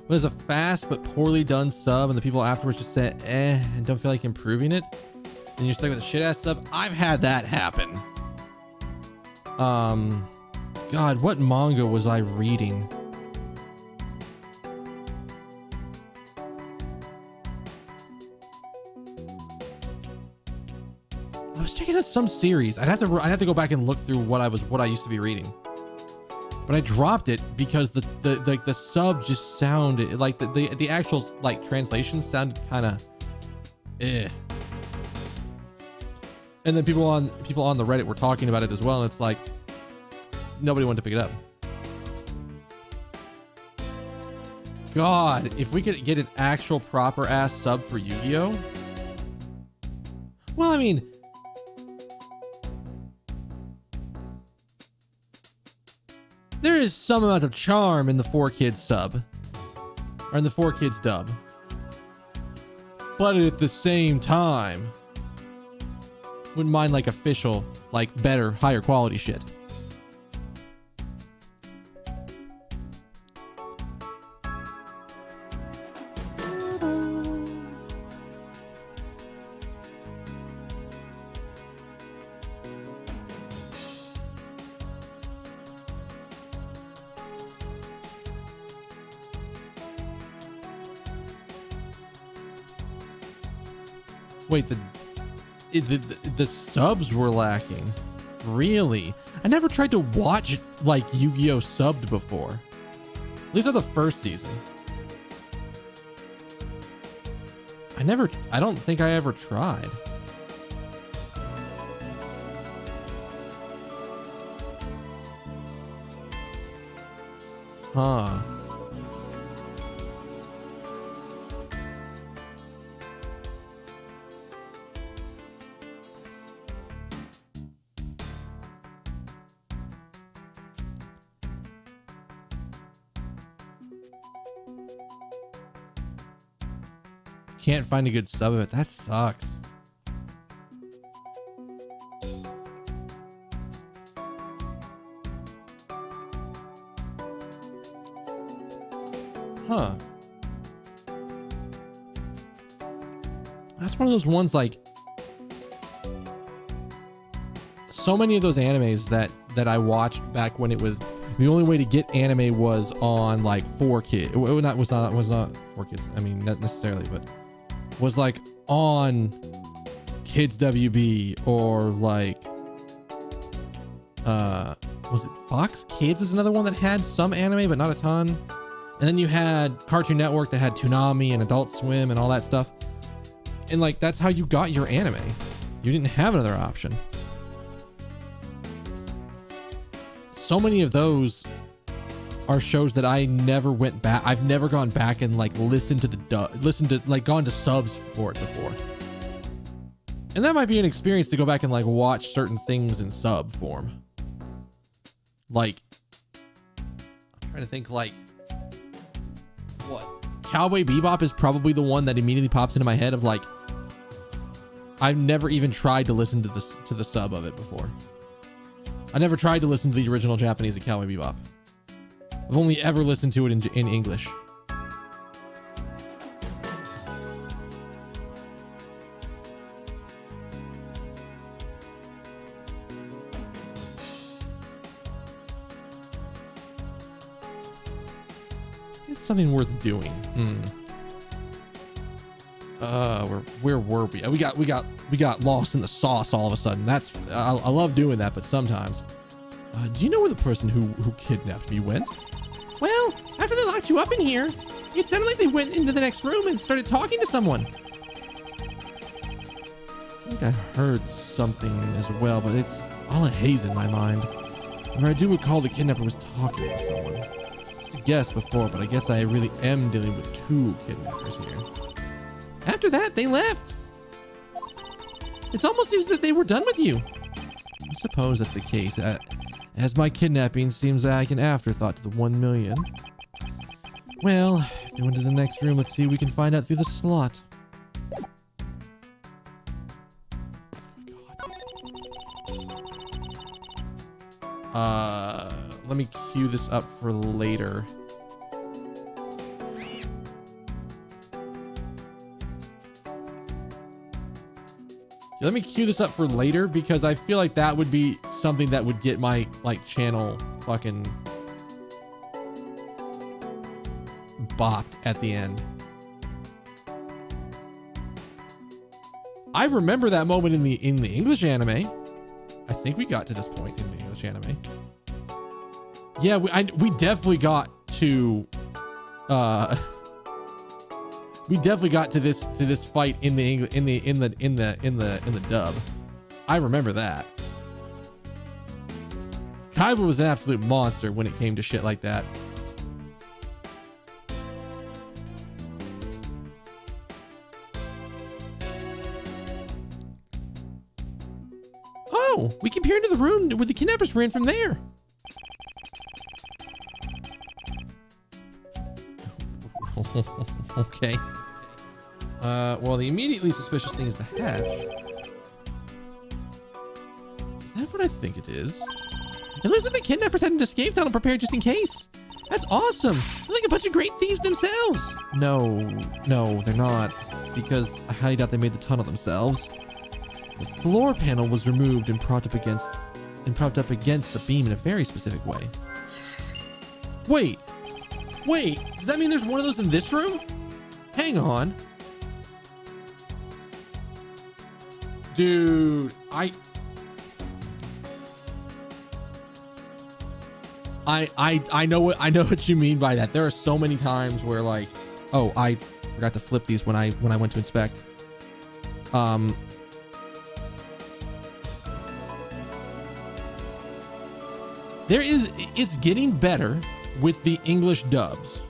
What is a fast but poorly done sub and the people afterwards just say eh and don't feel like improving it? And you're stuck with a shit ass sub? I've had that happen. God, what manga was I reading? I was checking out some series. I'd have to go back and look through what I used to be reading. But I dropped it because the sub just sounded like the actual like translation sounded kind of eh. And then people on the Reddit were talking about it as well, and it's like nobody wanted to pick it up. God, if we could get an actual proper ass sub for Yu-Gi-Oh! Well, I mean, there is some amount of charm in the 4Kids sub. Or in the 4Kids dub. But at the same time, wouldn't mind like official, like better, higher quality shit. Wait, the subs were lacking. Really? I never tried to watch like Yu-Gi-Oh! Subbed before. At least on the first season. I don't think I ever tried. Huh. Can't find a good sub of it. That sucks. Huh. That's one of those ones like so many of those animes that I watched back when it was the only way to get anime was on like 4Kids. It was not 4Kids. I mean, not necessarily, but was like on Kids WB or like was it Fox Kids is another one that had some anime but not a ton. And then you had Cartoon Network that had Toonami and Adult Swim and all that stuff. And like that's how you got your anime. You didn't have another option. So many of those are shows that I never went back. I've never gone back and like gone to subs for it before. And that might be an experience to go back and like watch certain things in sub form. Like, I'm trying to think like what? Cowboy Bebop is probably the one that immediately pops into my head of like, I've never even tried to listen to the sub of it before. I never tried to listen to the original Japanese of Cowboy Bebop. I've only ever listened to it in English. It's something worth doing. Where were we? We got lost in the sauce all of a sudden. I love doing that, but sometimes. Do you know where the person who kidnapped me went? Well, after they locked you up in here, it sounded like they went into the next room and started talking to someone. I think I heard something as well, but it's all a haze in my mind. And I do recall the kidnapper was talking to someone. Just a guess before, but I guess I really am dealing with two kidnappers here. After that, they left. It almost seems that they were done with you. I suppose that's the case. As my kidnapping seems like an afterthought to the 1 million. Well, if they went to the next room, let's see if we can find out through the slot. Oh my God. let me cue this up for later. Let me cue this up for later because I feel like that would be something that would get my like channel fucking bopped at the end. I remember that moment in the English anime. I think we got to this point in the English anime. Yeah, we definitely got to we definitely got to this fight in the dub. I remember that. Kaiba was an absolute monster when it came to shit like that. Oh, we can peer into the room where the kidnappers ran from there. Okay. Well, the immediately suspicious thing is the hatch. Is that what I think it is? It looks like the kidnappers had an escape tunnel prepared just in case. That's awesome. They're like a bunch of great thieves themselves. No, they're not. Because I highly doubt they made the tunnel themselves. The floor panel was removed and propped up against the beam in a very specific way. Wait, does that mean there's one of those in this room? Hang on. Dude, I know what you mean by that. There are so many times where like, oh, I forgot to flip these when I went to inspect. It's getting better with the English dubs.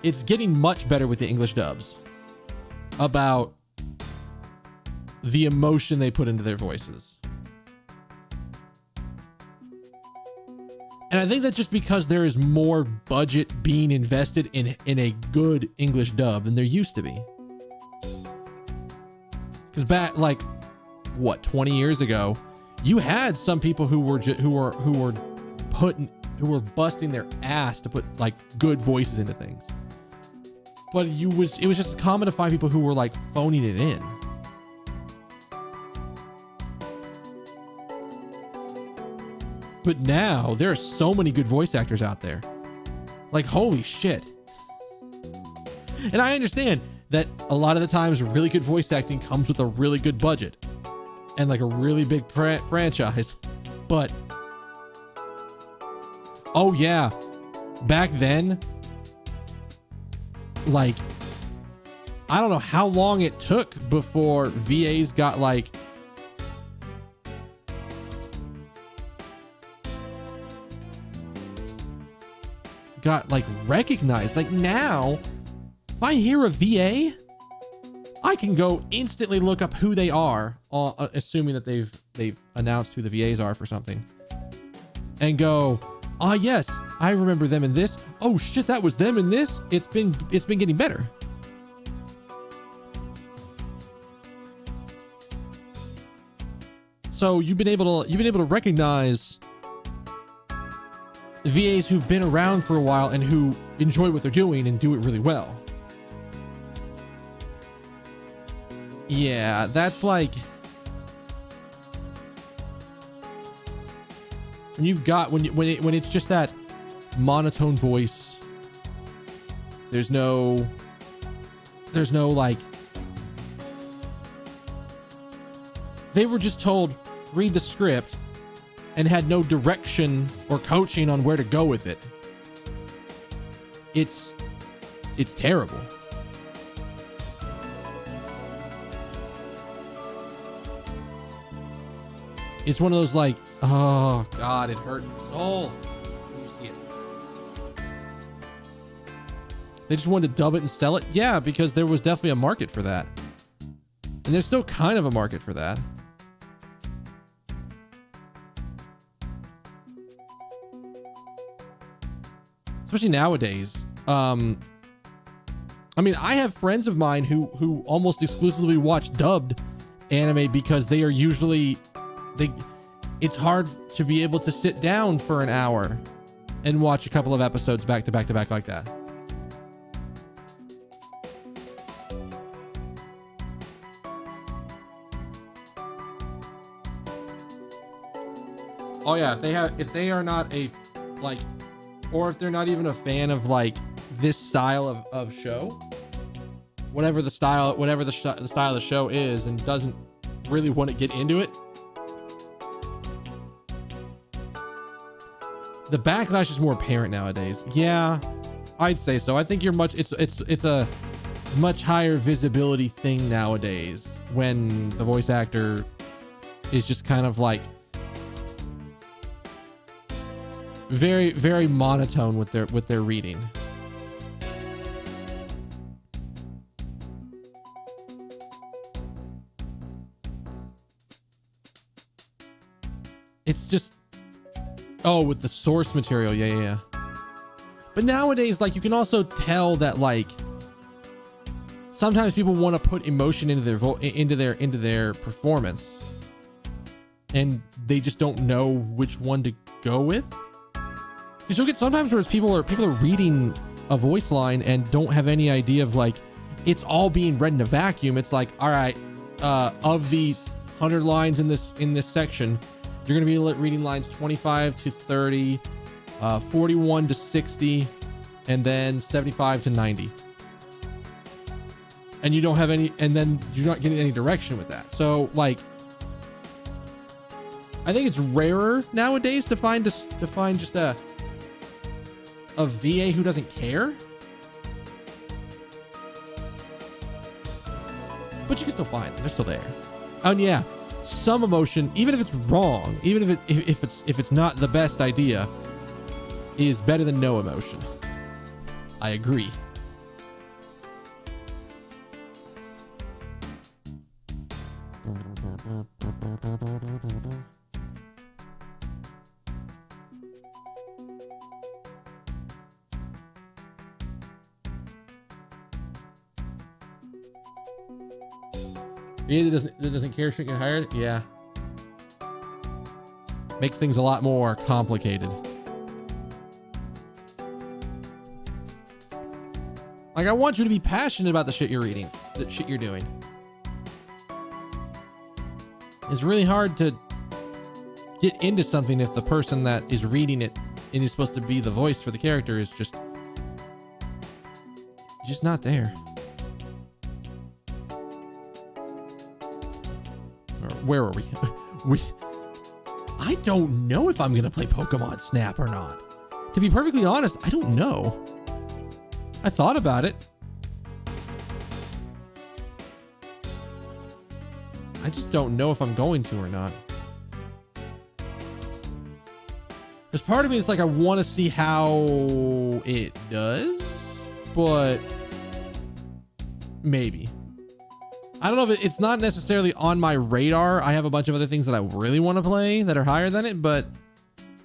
It's getting much better with the English dubs about the emotion they put into their voices. And I think that's just because there is more budget being invested in a good English dub than there used to be. Because back like what 20 years ago, you had some people who were busting their ass to put like good voices into things. But it was just common to find people who were like phoning it in. But now there are so many good voice actors out there. Like, holy shit. And I understand that a lot of the times really good voice acting comes with a really good budget and like a really big franchise. But oh yeah, back then, like, I don't know how long it took before VAs got like recognized. Like now, if I hear a VA, I can go instantly look up who they are, assuming that they've announced who the VAs are for something, and go, ah, yes, I remember them in this. Oh shit, that was them in this. It's been getting better. So you've been able to recognize VAs who've been around for a while and who enjoy what they're doing and do it really well. Yeah, that's like when you've got when it's just that monotone voice. There's no like, they were just told read the script and had no direction or coaching on where to go with it. It's terrible. It's one of those like, oh God, it hurts the soul. Let me see it. They just wanted to dub it and sell it? Yeah, because there was definitely a market for that. And there's still kind of a market for that. Especially nowadays. I mean, I have friends of mine who almost exclusively watch dubbed anime because they are usually it's hard to be able to sit down for an hour and watch a couple of episodes back to back to back like that. Oh yeah, if they are not a like, or if they're not even a fan of like this style of show, whatever the style of the show is, and doesn't really want to get into it, the backlash is more apparent nowadays. Yeah, I'd say so. I think it's a much higher visibility thing nowadays when the voice actor is just kind of like very, very monotone with their reading. It's just, oh, with the source material. Yeah. But nowadays, like, you can also tell that, like, sometimes people want to put emotion into their performance, and they just don't know which one to go with. Because you'll get sometimes where people are reading a voice line and don't have any idea of, like, it's all being read in a vacuum. It's like, all right, of the 100 lines in this section, you're going to be reading lines 25 to 30, 41 to 60, and then 75 to 90. And you don't have any, and then you're not getting any direction with that. So, like, I think it's rarer nowadays to find just a VA who doesn't care. But you can still find them. They're still there. And yeah, some emotion, even if it's wrong, even if it's not the best idea, is better than no emotion. I agree. It doesn't care should get hired. Yeah, makes things a lot more complicated. Like, I want you to be passionate about the shit you're reading, the shit you're doing. It's really hard to get into something if the person that is reading it and is supposed to be the voice for the character is just not there. Where are we? I don't know if I'm gonna play Pokemon Snap or not. To be perfectly honest, I don't know. I thought about it. I just don't know if I'm going to or not. There's part of me that's like, I want to see how it does, but maybe. I don't know if it's not necessarily on my radar. I have a bunch of other things that I really want to play that are higher than it, but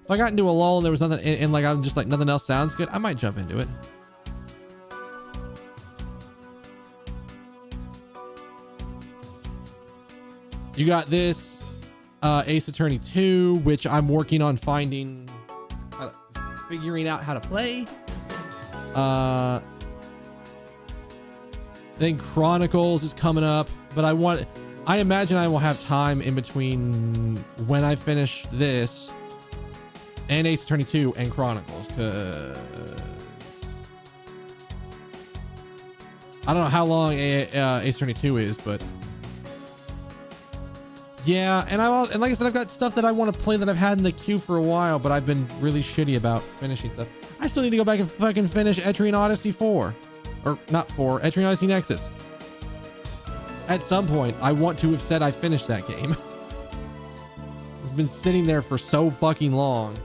if I got into a lull and there was nothing, and like, I'm just like, nothing else sounds good, I might jump into it. You got Ace Attorney 2, which I'm working on figuring out how to play. Then Chronicles is coming up, but I imagine I will have time in between when I finish this and Ace Attorney 2 and Chronicles, because I don't know how long Ace Attorney 2 is, but yeah, and like I said, I've got stuff that I want to play that I've had in the queue for a while, but I've been really shitty about finishing stuff. I still need to go back and fucking finish Etrian Odyssey 4. Or not 4, Etrian Odyssey Nexus. At some point, I want to have said I finished that game. It's been sitting there for so fucking long.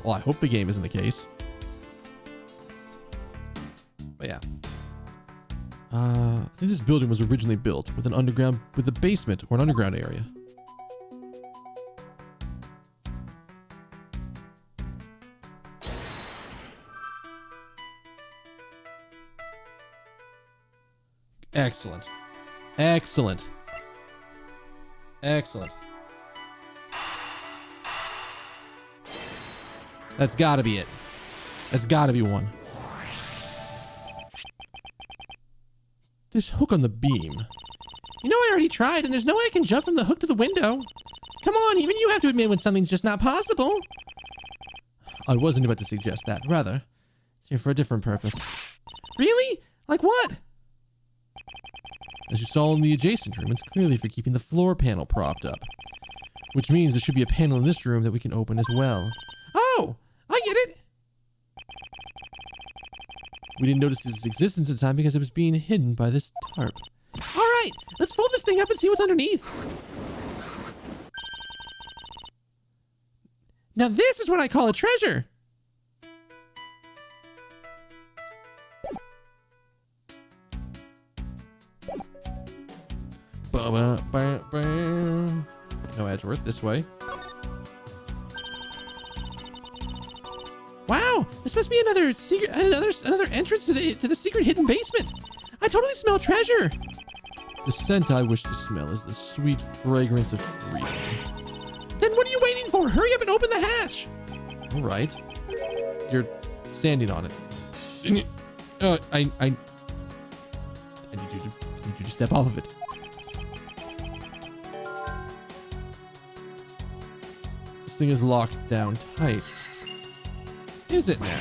Well, I hope the game isn't the case. But yeah. I think this building was originally built with a basement or an underground area. Excellent. Excellent. Excellent. That's gotta be it. That's gotta be one. This hook on the beam. You know I already tried, and there's no way I can jump from the hook to the window. Come on, even you have to admit when something's just not possible. I wasn't about to suggest that. Rather, it's here for a different purpose. Really? Like what? As you saw in the adjacent room, it's clearly for keeping the floor panel propped up. Which means there should be a panel in this room that we can open as well. Oh, I get it. We didn't notice its existence at the time because it was being hidden by this tarp. All right, let's fold this thing up and see what's underneath. Now this is what I call a treasure. No Edgeworth, this way. Wow, this must be another secret, another entrance to the secret hidden basement. I totally smell treasure. The scent I wish to smell is the sweet fragrance of freedom. Then what are you waiting for? Hurry up and open the hatch. All right. You're standing on it. I need you to step off of it. This thing is locked down tight. Is it now?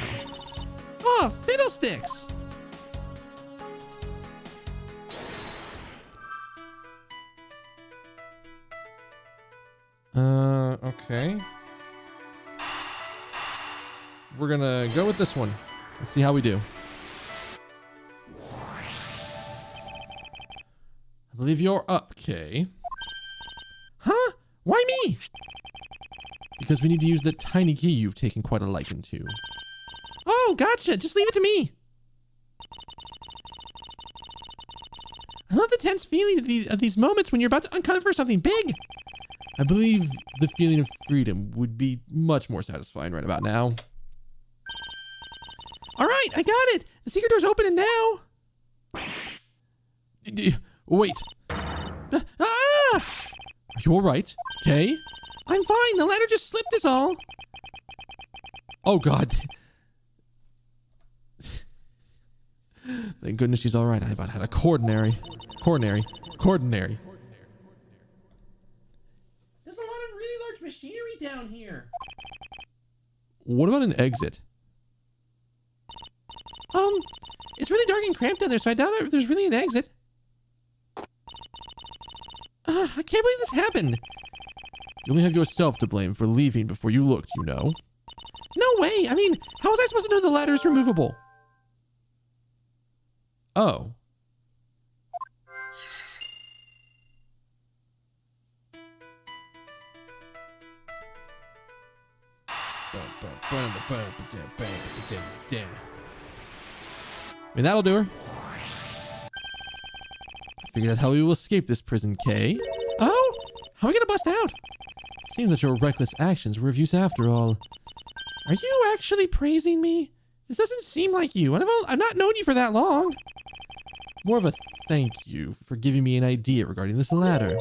Oh, fiddlesticks. Okay. We're gonna go with this one. Let's see how we do. I believe you're up, Kay. Huh? Why me? Because we need to use the tiny key you've taken quite a liking to. Oh, gotcha. Just leave it to me. I love the tense feeling of these moments when you're about to uncover something big. I believe the feeling of freedom would be much more satisfying right about now. All right, I got it. The secret door's opening now. Wait. Ah! Are you all right, Kay? I'm fine. The ladder just slipped is all. Oh, God. Thank goodness she's all right. I about had a coronary. There's a lot of really large machinery down here. What about an exit? It's really dark and cramped down there, so I doubt if there's really an exit. I can't believe this happened. You only have yourself to blame for leaving before you looked, you know. No way. I mean, how was I supposed to know the ladder is removable? Oh. I mean, that'll do her. I figured out how we will escape this prison, Kay. Oh? How are we gonna bust out? Seems that your reckless actions were of use after all. Are you actually praising me? This doesn't seem like you. I've not known you for that long. More of a thank you for giving me an idea regarding this ladder.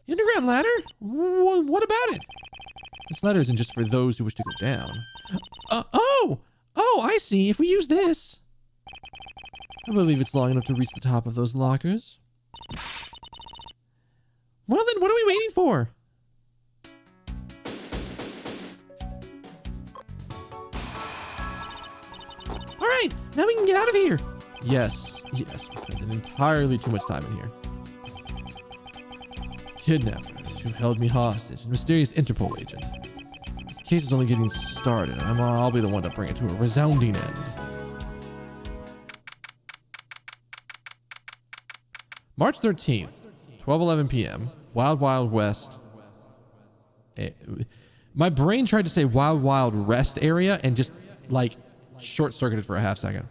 The underground ladder? What about it? This ladder isn't just for those who wish to go down. Oh, I see. If we use this. I believe it's long enough to reach the top of those lockers. Well then, what are we waiting for? All right, now we can get out of here. Yes, we spent entirely too much time in here. Kidnappers who held me hostage and mysterious Interpol agent. This case is only getting started, and I'll be the one to bring it to a resounding end. March 13th, 12:11 p.m. Wild Wild West. My brain tried to say Wild Wild Rest area and just like short-circuited for a half second.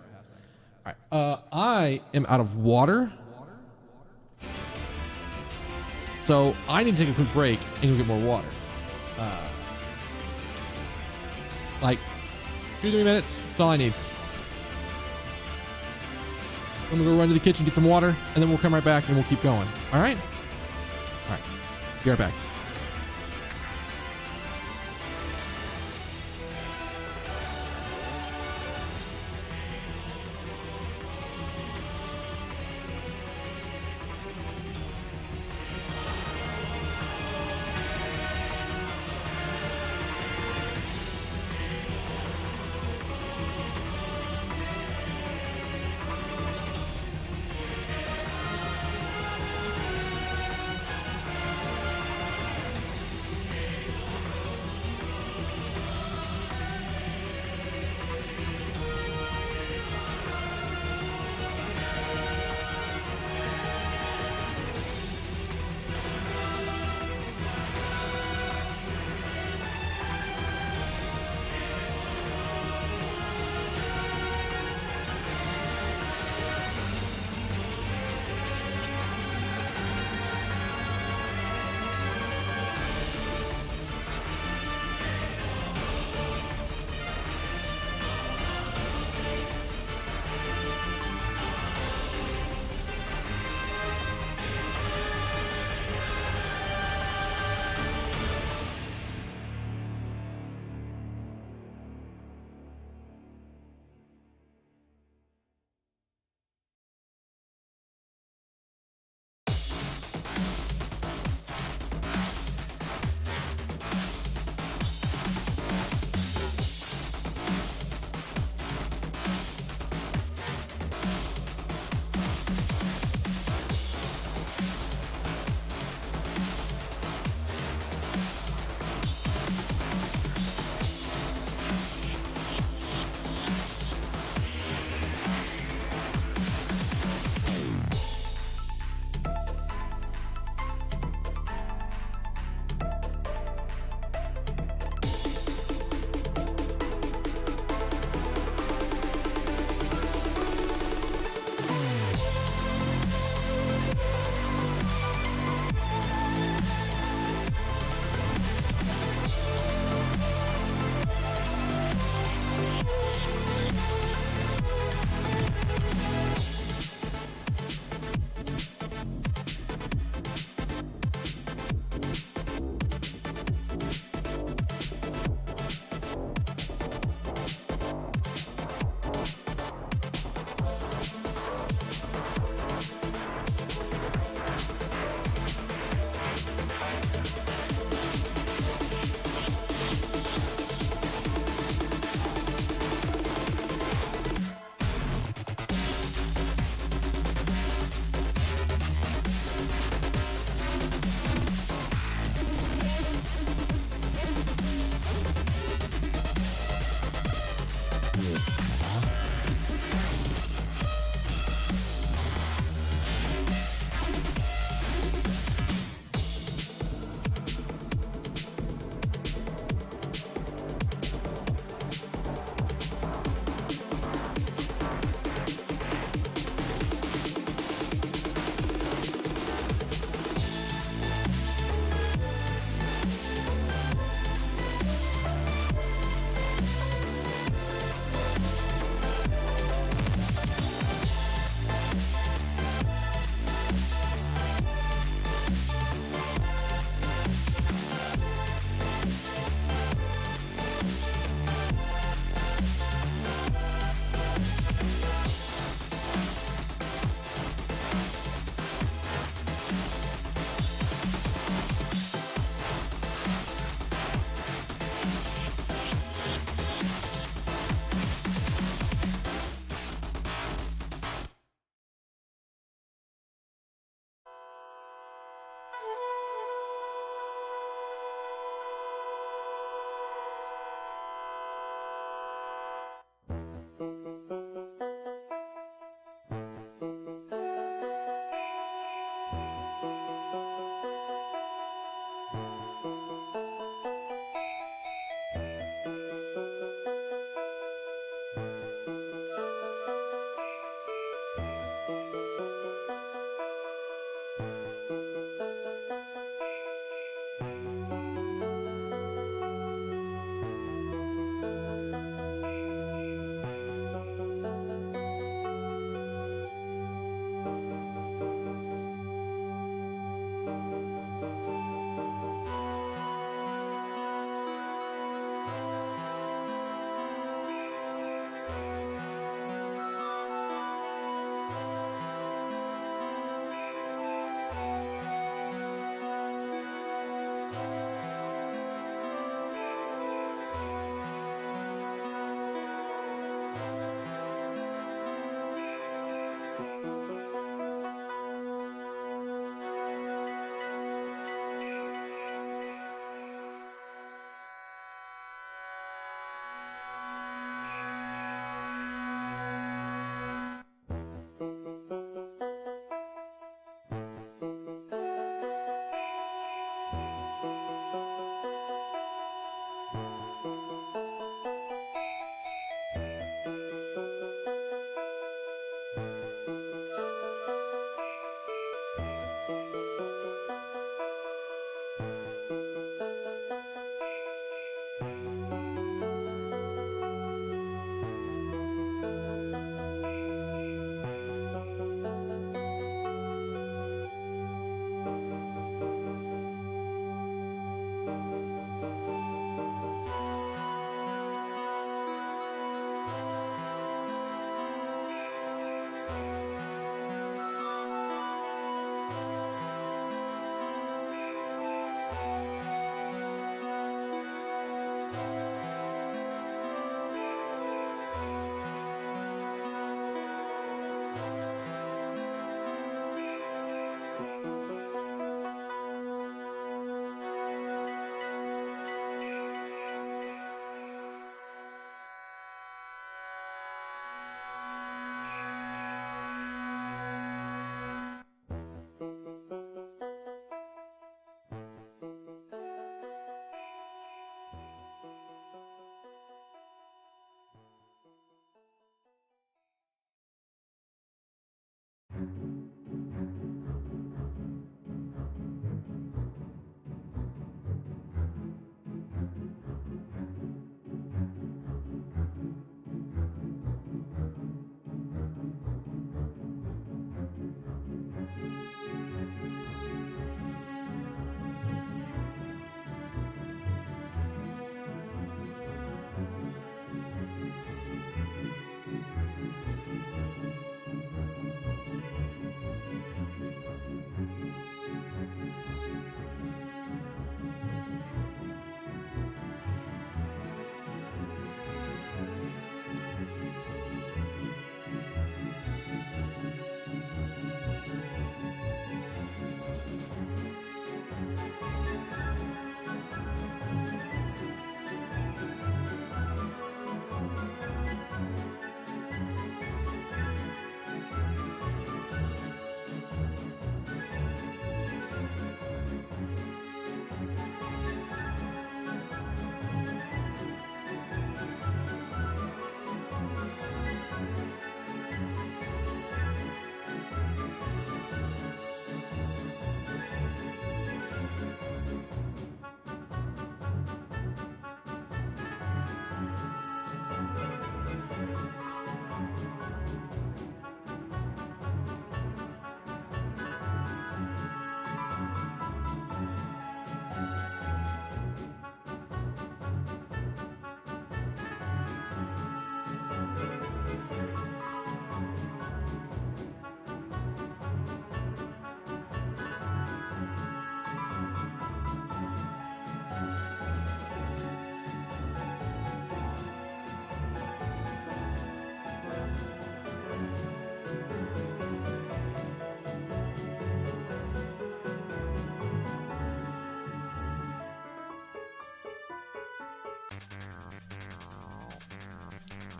All right. I am out of water. So I need to take a quick break and go get more water. Like 2-3 minutes. That's all I need. I'm gonna go run to the kitchen, get some water, and then we'll come right back and we'll keep going. All right? All right. Be right back.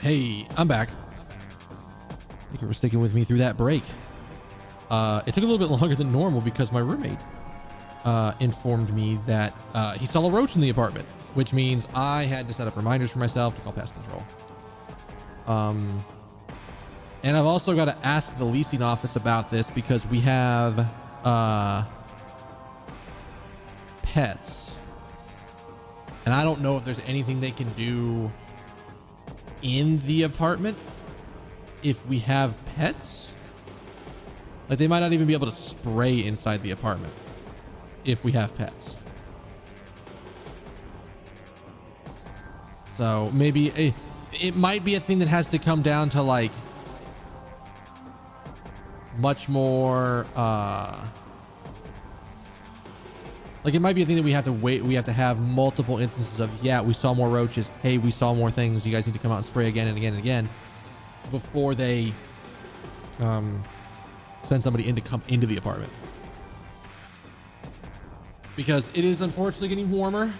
Hey, I'm back. Thank you for sticking with me through that break. It took a little bit longer than normal because my roommate informed me that he saw a roach in the apartment, which means I had to set up reminders for myself to call pest control. And I've also got to ask the leasing office about this because we have pets. And I don't know if there's anything they can do in the apartment if we have pets. Like they might not even be able to spray inside the apartment if we have pets. So maybe it might be a thing that has to come down to like much more like it might be a thing that we have to wait. We have to have multiple instances of, yeah, we saw more roaches. Hey, we saw more things. You guys need to come out and spray again and again and again before they send somebody in to come into the apartment. Because it is unfortunately getting warmer.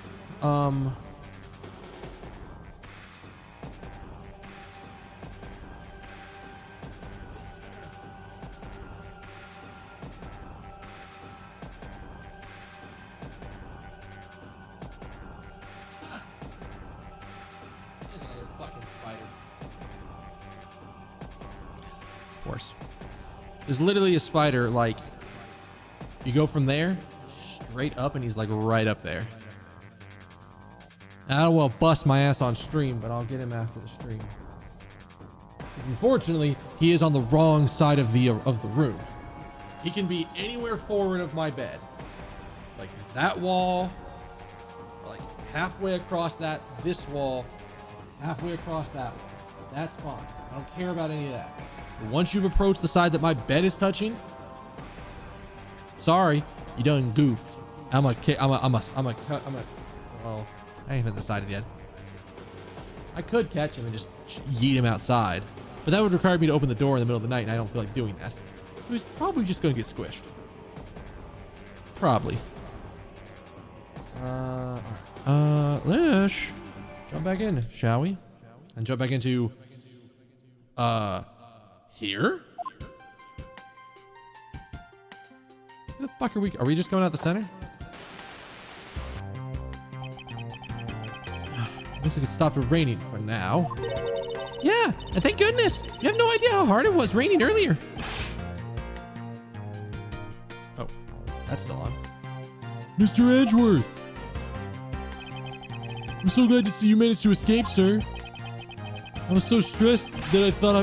There's literally a spider, like, you go from there straight up and he's like right up there. I don't want to bust my ass on stream, but I'll get him after the stream. Unfortunately, he is on the wrong side of the room. He can be anywhere forward of my bed. Like that wall, or like halfway across this wall, halfway across that wall. That's fine. I don't care about any of that. But once you've approached the side that my bed is touching, sorry, you done goofed. Well, I haven't decided yet. I could catch him and just yeet him outside, but that would require me to open the door in the middle of the night, and I don't feel like doing that. So he's probably just gonna get squished. Probably. Let's jump back in, shall we? And jump back into, here? Where the fuck are we? Are we just going out the center? Looks like it stopped raining for now. Yeah, and thank goodness. You have no idea how hard it was raining earlier. Oh, that's still on. Mr. Edgeworth! I'm so glad to see you managed to escape, sir. I was so stressed that I thought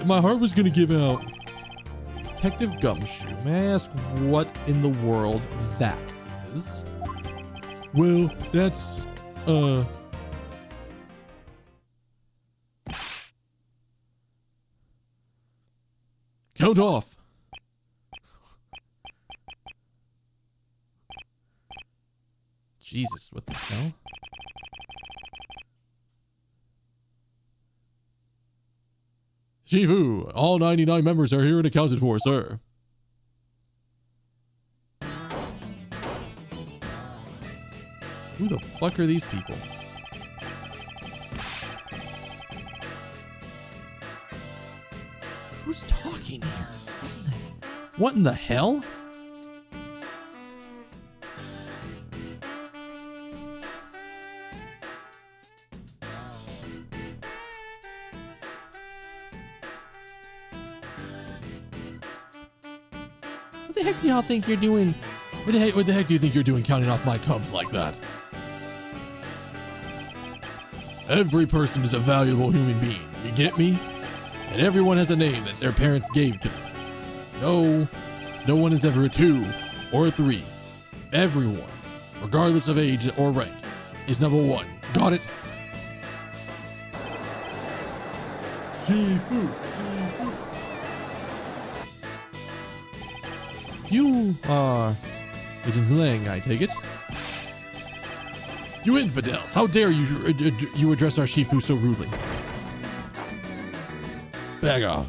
my heart was gonna give out. Detective Gumshoe, may I ask what in the world that is? Well, that's, count off. Jesus, what the hell? Shifu, all 99 members are here and accounted for, sir. Who the fuck are these people? Who's talking here? What in the hell? What the heck do y'all think you're doing? What the heck do you think you're doing counting off my cubs like that? Every person is a valuable human being, you get me? And everyone has a name that their parents gave to them. No one is ever a 2 or a 3. Everyone, regardless of age or rank, is number 1. Got it? Shifu. You are Agent Lang, I take it. You infidel! How dare you address our Shifu so rudely? Back off.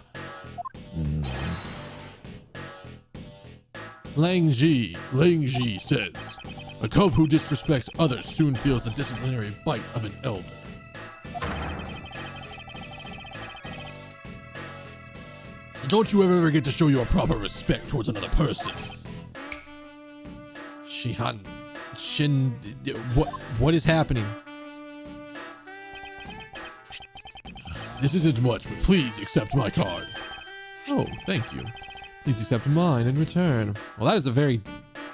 Lang Ji says, A cub who disrespects others soon feels the disciplinary bite of an elder. So don't you ever get to show your proper respect towards another person. What is happening? This isn't much, but please accept my card. Oh, thank you. Please accept mine in return. Well, that is a very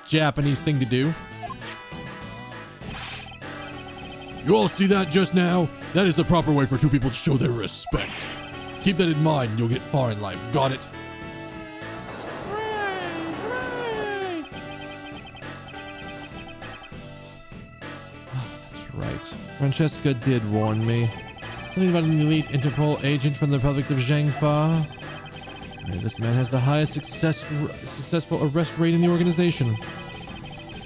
Japanese thing to do. You all see that just now? That is the proper way for two people to show their respect. Keep that in mind and you'll get far in life. Got it? That's right. Francesca did warn me. Something about an elite Interpol agent from the Republic of Zhangfa. This man has the highest successful arrest rate in the organization.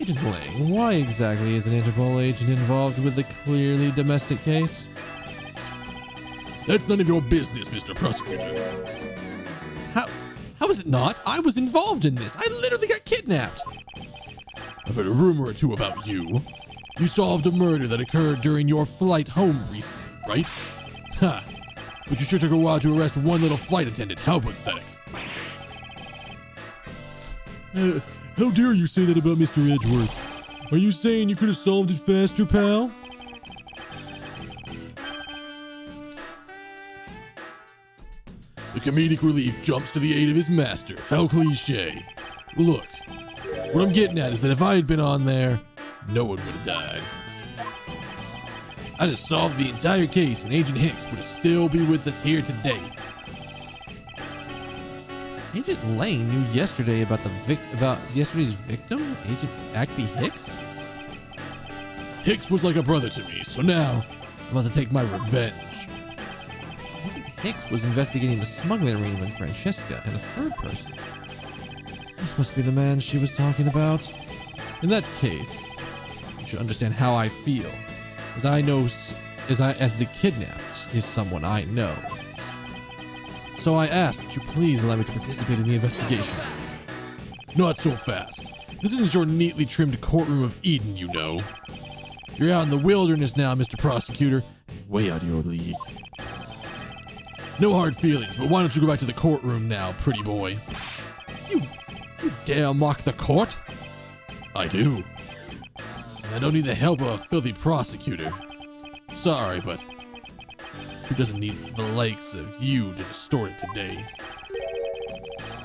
Agent Lang, why exactly is an Interpol agent involved with the clearly domestic case? That's none of your business, Mr. Prosecutor. How is it not? I was involved in this. I literally got kidnapped. I've heard a rumor or two about you. You solved a murder that occurred during your flight home recently, right? Ha! But you sure took a while to arrest one little flight attendant. How pathetic. How dare you say that about Mr. Edgeworth? Are you saying you could have solved it faster, pal? The comedic relief jumps to the aid of his master. How cliche. Look, what I'm getting at is that if I had been on there, no one would have died. I'd have solved the entire case and Agent Hicks would still be with us here today. Agent Lane knew yesterday about yesterday's victim, Agent Acme Hicks? Hicks was like a brother to me, so now I'm about to take my revenge. Hicks was investigating the smuggling ring with Francesca and a third person. This must be the man she was talking about. In that case, you should understand how I feel, as the kidnapped is someone I know. So I ask that you please allow me to participate in the investigation. Not so fast. This isn't your neatly trimmed courtroom of Eden, you know. You're out in the wilderness now, Mr. Prosecutor. Way out of your league. No hard feelings, but why don't you go back to the courtroom now, pretty boy? You dare mock the court? I do. And I don't need the help of a filthy prosecutor. Sorry, but who doesn't need the likes of you to distort it today?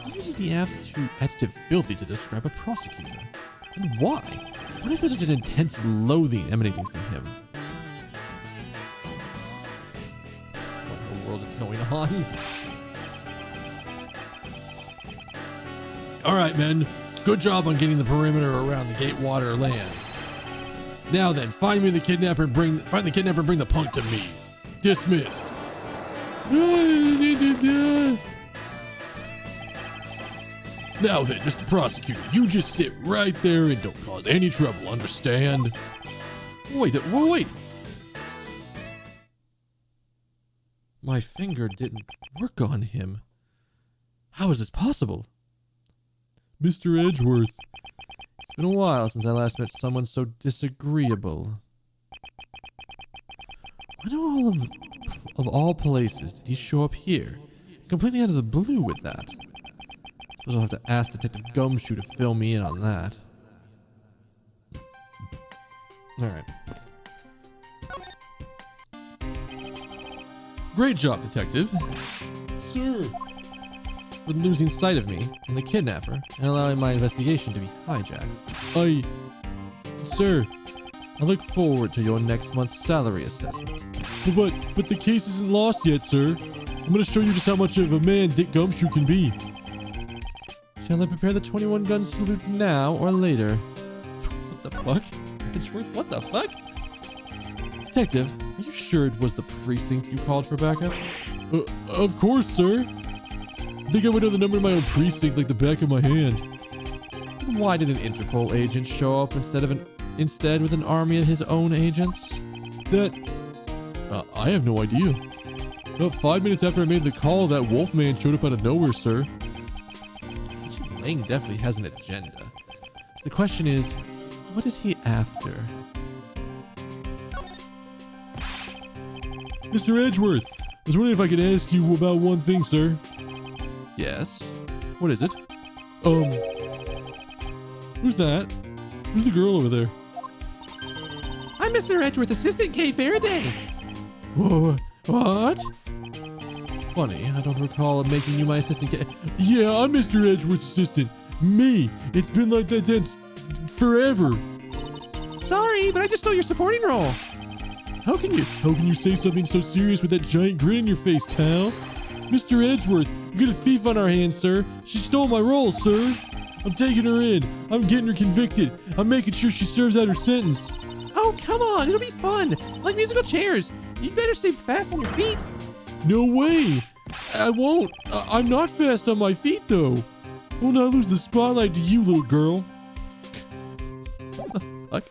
Who uses the adjective filthy to describe a prosecutor? And why? What if there's such an intense loathing emanating from him? What in the world is going on? Alright, men. Good job on getting the perimeter around the Gatewater land. Now then, find the kidnapper and bring the punk to me. Dismissed. Now then, Mr. Prosecutor, you just sit right there and don't cause any trouble, understand? Wait. My finger didn't work on him. How is this possible? Mr. Edgeworth. It's been a while since I last met someone so disagreeable. Why do of all places did he show up here? Completely out of the blue with that. Suppose I'll have to ask Detective Gumshoe to fill me in on that. Alright. Great job, Detective. Sir. For losing sight of me and the kidnapper and allowing my investigation to be hijacked. Sir, I look forward to your next month's salary assessment. But the case isn't lost yet, sir. I'm gonna show you just how much of a man Dick Gumshoe can be. Shall I prepare the 21-gun salute now or later? What the fuck? Edgeworth, what the fuck? Detective, are you sure it was the precinct you called for backup? Of course, sir. I think I would know the number of my own precinct like the back of my hand. Why did an Interpol agent show up instead with an army of his own agents? I have no idea. About 5 minutes after I made the call, that Wolfman showed up out of nowhere, sir. Lang definitely has an agenda. The question is, What is he after? Mr. Edgeworth, I was wondering if I could ask you about one thing, sir. Yes. What is it? Who's that? Who's the girl over there? I'm Mr. Edgeworth, Assistant Kay Faraday. Whoa, what? Funny, I don't recall making you my assistant. Yeah, I'm Mr. Edgeworth's assistant. Me. It's been like that since forever. Sorry, but I just stole your supporting role. How can you say something so serious with that giant grin on your face, pal? Mr. Edgeworth, we got a thief on our hands, sir. She stole my role, sir. I'm taking her in. I'm getting her convicted. I'm making sure she serves out her sentence. Oh, come on. It'll be fun. Like musical chairs. You'd better stay fast on your feet. No way. I won't. I'm not fast on my feet, though. I will not lose the spotlight to you, little girl. What the fuck?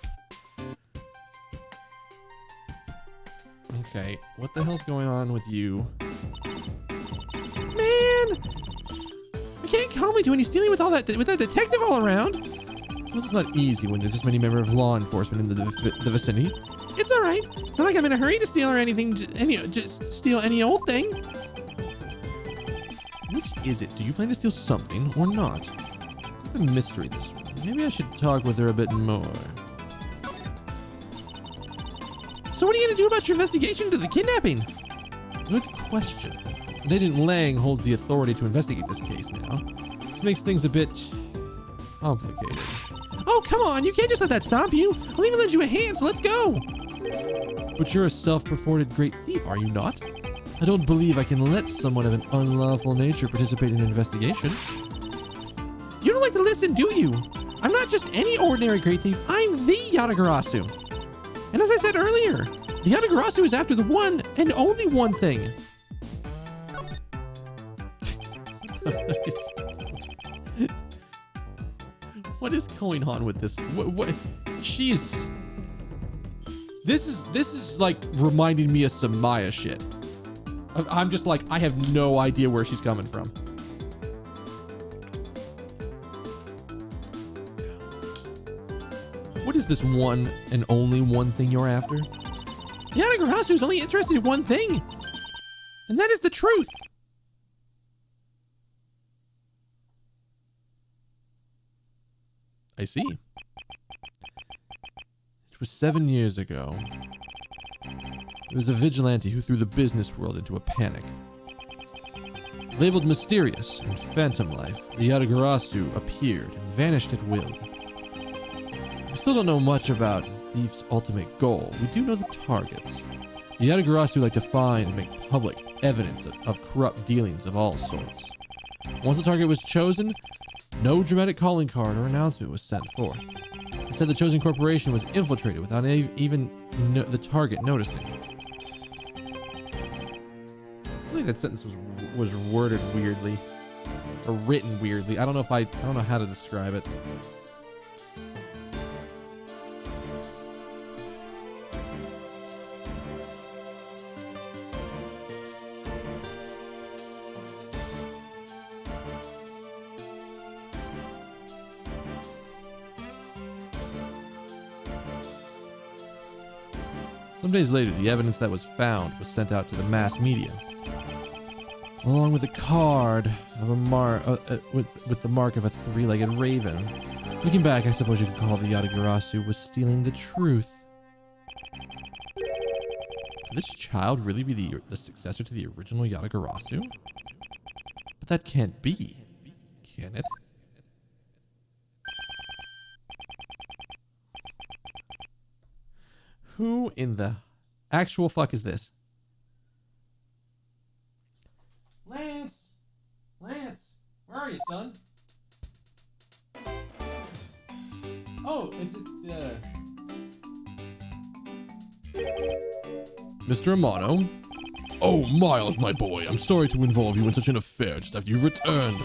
Okay, what the hell's going on with you? Man! I can't calmly do any stealing with that detective all around. Suppose it's not easy when there's this many members of law enforcement in the vicinity. It's all right. It's not like I'm in a hurry to steal or anything. Just steal any old thing. Which is it? Do you plan to steal something or not? What's the mystery this one? Maybe I should talk with her a bit more. So what are you going to do about your investigation into the kidnapping? Good question. Agent Lang holds the authority to investigate this case now. This makes things a bit complicated. Oh, come on. You can't just let that stop you. I'll even lend you a hand, so let's go. But you're a self-purported great thief, are you not? I don't believe I can let someone of an unlawful nature participate in an investigation. You don't like to listen, do you? I'm not just any ordinary great thief. I'm the Yatagarasu. And as I said earlier, the Yatagarasu is after the one and only one thing. What is going on with this? What? She's. This is like reminding me of some Maya shit. I'm just like, I have no idea where she's coming from. What is this one and only one thing you're after? The Yatagarasu is only interested in one thing, and that is the truth. I see. It was 7 years ago. It was a vigilante who threw the business world into a panic. Labeled mysterious and phantom-life, the Yatagarasu appeared and vanished at will. We still don't know much about the thief's ultimate goal. We do know the targets. The Yatagarasu like to find and make public evidence of corrupt dealings of all sorts. Once the target was chosen, no dramatic calling card or announcement was sent forth. Instead, the chosen corporation was infiltrated without even the target noticing. I think that sentence was worded weirdly, or written weirdly. I don't know how to describe it. Some days later, the evidence that was found was sent out to the mass media, along with a card of a with the mark of a three-legged raven. Looking back, I suppose you could call the Yatagarasu was stealing the truth. Could this child really be the successor to the original Yatagarasu? But that can't be, can it? Who in the actual fuck is this? Lance! Lance! Where are you, son? Oh, is it, Mr. Amano? Oh, Miles, my boy, I'm sorry to involve you in such an affair just after you've returned.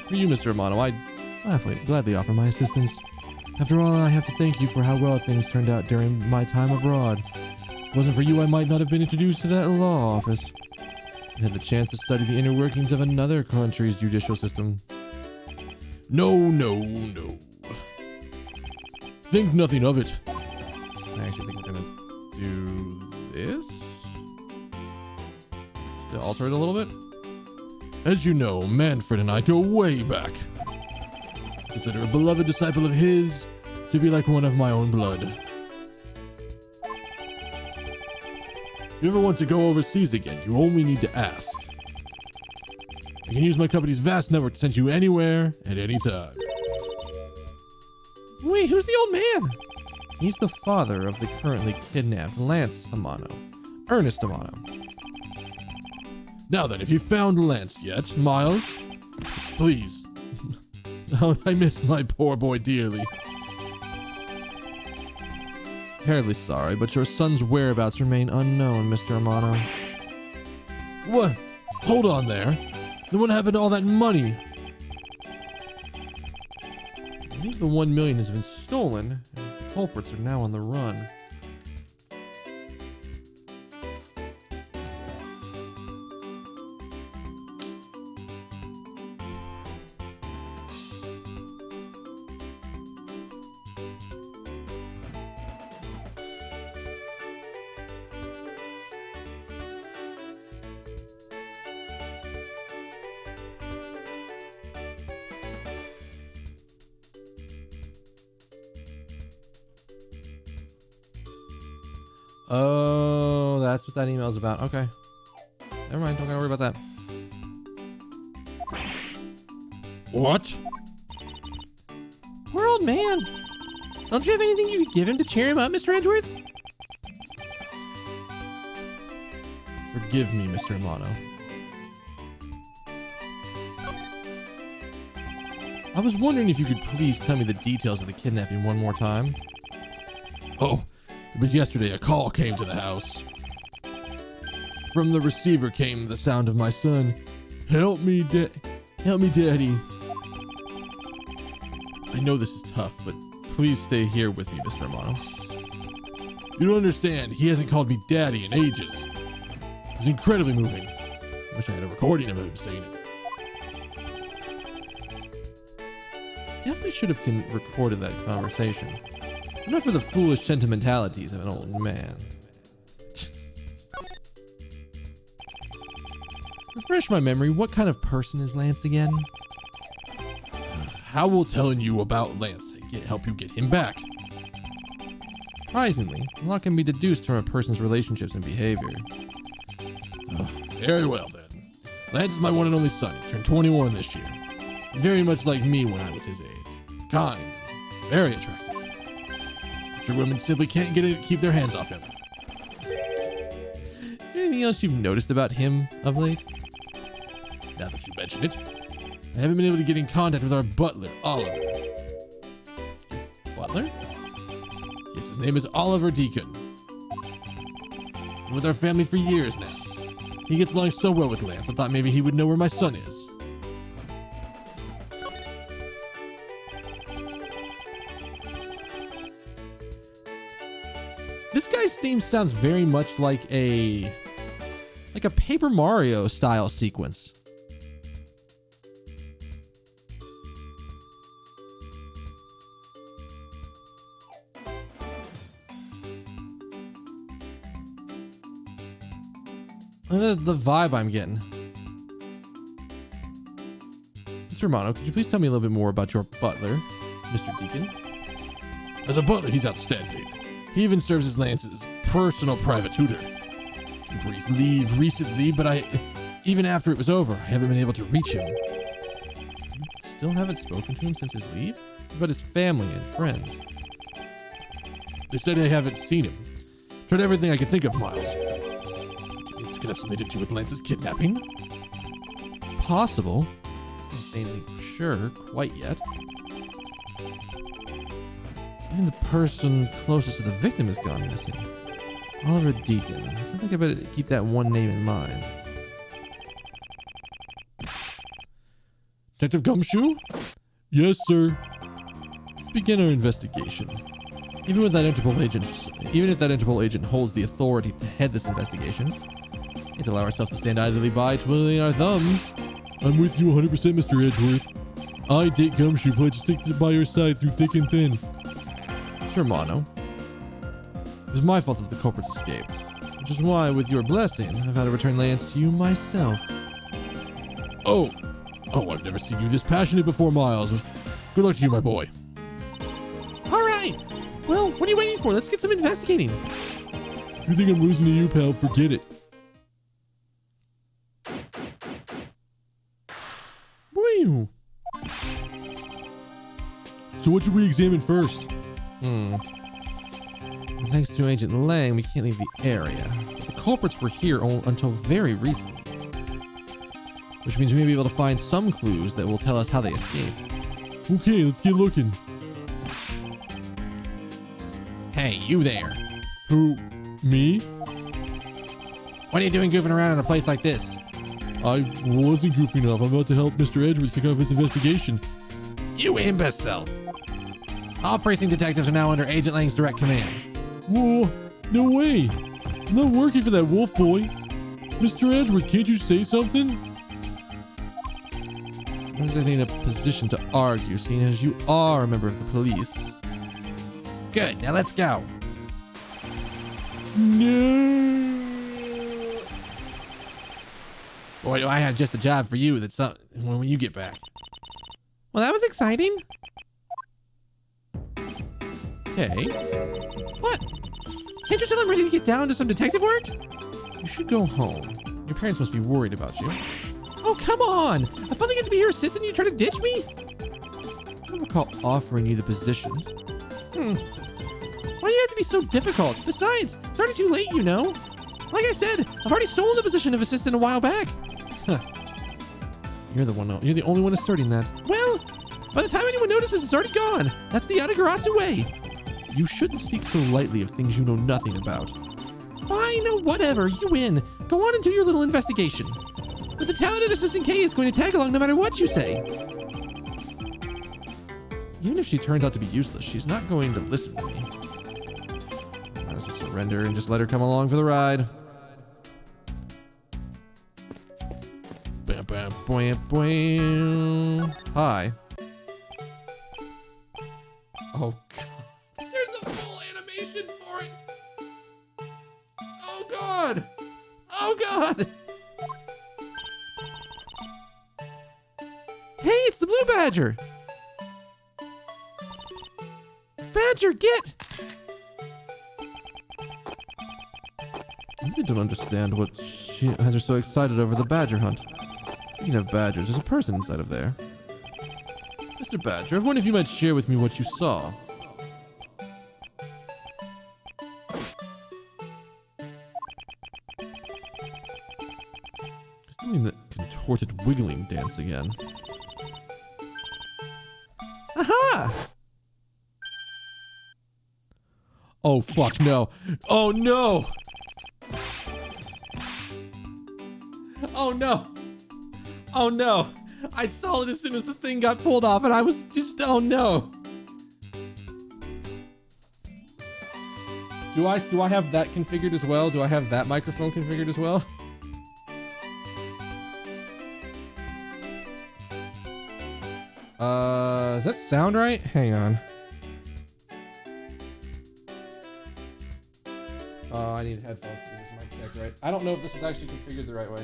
For you, Mr. Amano, I'd gladly offer my assistance. After all, I have to thank you for how well things turned out during my time abroad. If it wasn't for you, I might not have been introduced to that law office and had the chance to study the inner workings of another country's judicial system. No. Think nothing of it. I actually think we're gonna do this. Just to alter it a little bit. As you know, Manfred and I go way back. Consider a beloved disciple of his to be like one of my own blood. If you ever want to go overseas again, you only need to ask. I can use my company's vast network to send you anywhere at any time. Wait, who's the old man? He's the father of the currently kidnapped Lance Amano. Ernest Amano. Now then, if you found Lance yet, Miles, please. I miss my poor boy dearly. Terribly sorry, but your son's whereabouts remain unknown, Mr. Amano. What? Hold on there. Then what happened to all that money? I think the 1 million has been stolen, and the culprits are now on the run. Oh, that's what that email's about. Okay. Never mind. Don't gotta worry about that. What? Poor old man. Don't you have anything you could give him to cheer him up, Mr. Edgeworth? Forgive me, Mr. Amano. I was wondering if you could please tell me the details of the kidnapping one more time. Oh, it was yesterday. A call came to the house. From the receiver came the sound of my son. Help me, help me, Daddy. I know this is tough, but please stay here with me, Mr. Amano. You don't understand. He hasn't called me Daddy in ages. It's incredibly moving. Wish I had a recording of him saying it. Definitely should have recorded that conversation. Enough for the foolish sentimentalities of an old man. Refresh my memory, what kind of person is Lance again? How will telling you about Lance help you get him back? Surprisingly, a lot can be deduced from a person's relationships and behavior. Very well then. Lance is my one and only son. He turned 21 this year. He's very much like me when I was his age. Kind, very attractive. But your women simply can't keep their hands off him. Is there anything else you've noticed about him of late? Now that you mention it, I haven't been able to get in contact with our butler, Oliver. Butler? Yes, his name is Oliver Deacon. Been with our family for years now. He gets along so well with Lance, I thought maybe he would know where my son is. This guy's theme sounds very much like a Paper Mario style sequence. The vibe I'm getting. Mr. Romano, could you please tell me a little bit more about your butler, Mr. Deacon? As a butler, he's outstanding. He even serves as Lance's personal private tutor. Took a brief leave recently, but even after it was over, I haven't been able to reach him. You still haven't spoken to him since his leave? What about his family and friends? They said I haven't seen him. Tried everything I could think of, Miles. This could have something to do with Lance's kidnapping. It's possible. Can't say anything for sure quite yet. Even the person closest to the victim has gone missing. Oliver Deacon. I think I better keep that one name in mind. Detective Gumshoe? Yes, sir. Let's begin our investigation. Even if that Interpol agent holds the authority to head this investigation, we can't allow ourselves to stand idly by twiddling our thumbs. I'm with you 100%, Mr. Edgeworth. I, Dick Gumshoe, pledge to stick by your side through thick and thin. Mr. Amano. It was my fault that the culprits escaped, which is why, with your blessing, I've had to return Lance to you myself. Oh, I've never seen you this passionate before, Miles. Good luck to you, my boy. All right. Well, what are you waiting for? Let's get some investigating. If you think I'm losing to you, pal, forget it. Woo! So what should we examine first? Thanks to Agent Lang, we can't leave the area. The culprits were here until very recently, which means we may be able to find some clues that will tell us how they escaped. Okay, let's get looking. Hey, you there. Who? Me? What are you doing goofing around in a place like this? I wasn't goofing off. I'm about to help Mr. Edwards kick off his investigation. You imbecile. All precinct detectives are now under Agent Lang's direct command. Whoa, no way. I'm not working for that wolf boy. Mr. Edwards, can't you say something? I'm not exactly in a position to argue, seeing as you are a member of the police. Good, now let's go. No. Boy, do I have just the job for you that's when you get back. Well, that was exciting. Okay, What? Can't you tell I'm ready to get down to some detective work? you should go home. Your parents must be worried about you. Oh, come on. I finally get to be your assistant and you try to ditch me? I don't recall offering you the position. Why do you have to be so difficult? Besides, it's already too late, you know. Like I said, I've already stolen the position of assistant a while back. You're the only one asserting that. Well, by the time anyone notices, it's already gone. That's the Adagarasu way. You shouldn't speak so lightly of things you know nothing about. Fine, whatever. You win. Go on and do your little investigation. But the talented assistant K is going to tag along no matter what you say. Even if she turns out to be useless, she's not going to listen to me. Might as well surrender and just let her come along for the ride. Bam, bam, bam, bam. Hi. Oh, God. There's a full animation for it. Oh, God. Oh, God. Hey, it's the Blue Badger. Badger, get. I really don't understand what she has her so excited over the badger hunt. Speaking of badgers, there's a person inside of there. Mr. Badger, I wonder if you might share with me what you saw. He's doing the contorted wiggling dance again. Aha! Oh, fuck, no. Oh, no! Oh, no. Oh, no. I saw it as soon as the thing got pulled off, and I was just, oh, no. Do I have that configured as well? Do I have that microphone configured as well? Does that sound right? Hang on. Oh, I need headphones to do this mic check right. I don't know if this is actually configured the right way.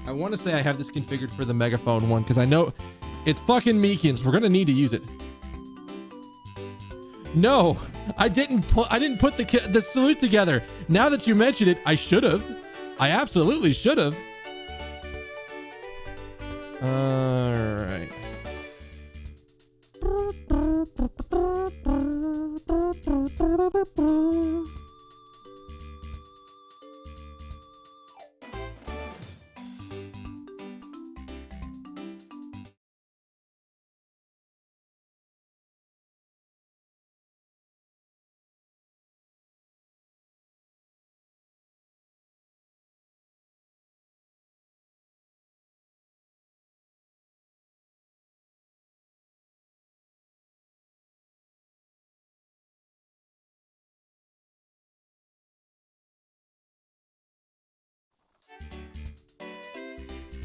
I want to say I have this configured for the megaphone one because I know it's fucking Meekins. We're gonna need to use it. No, I didn't put the salute together. Now that you mention it, I should have. I absolutely should have. All right.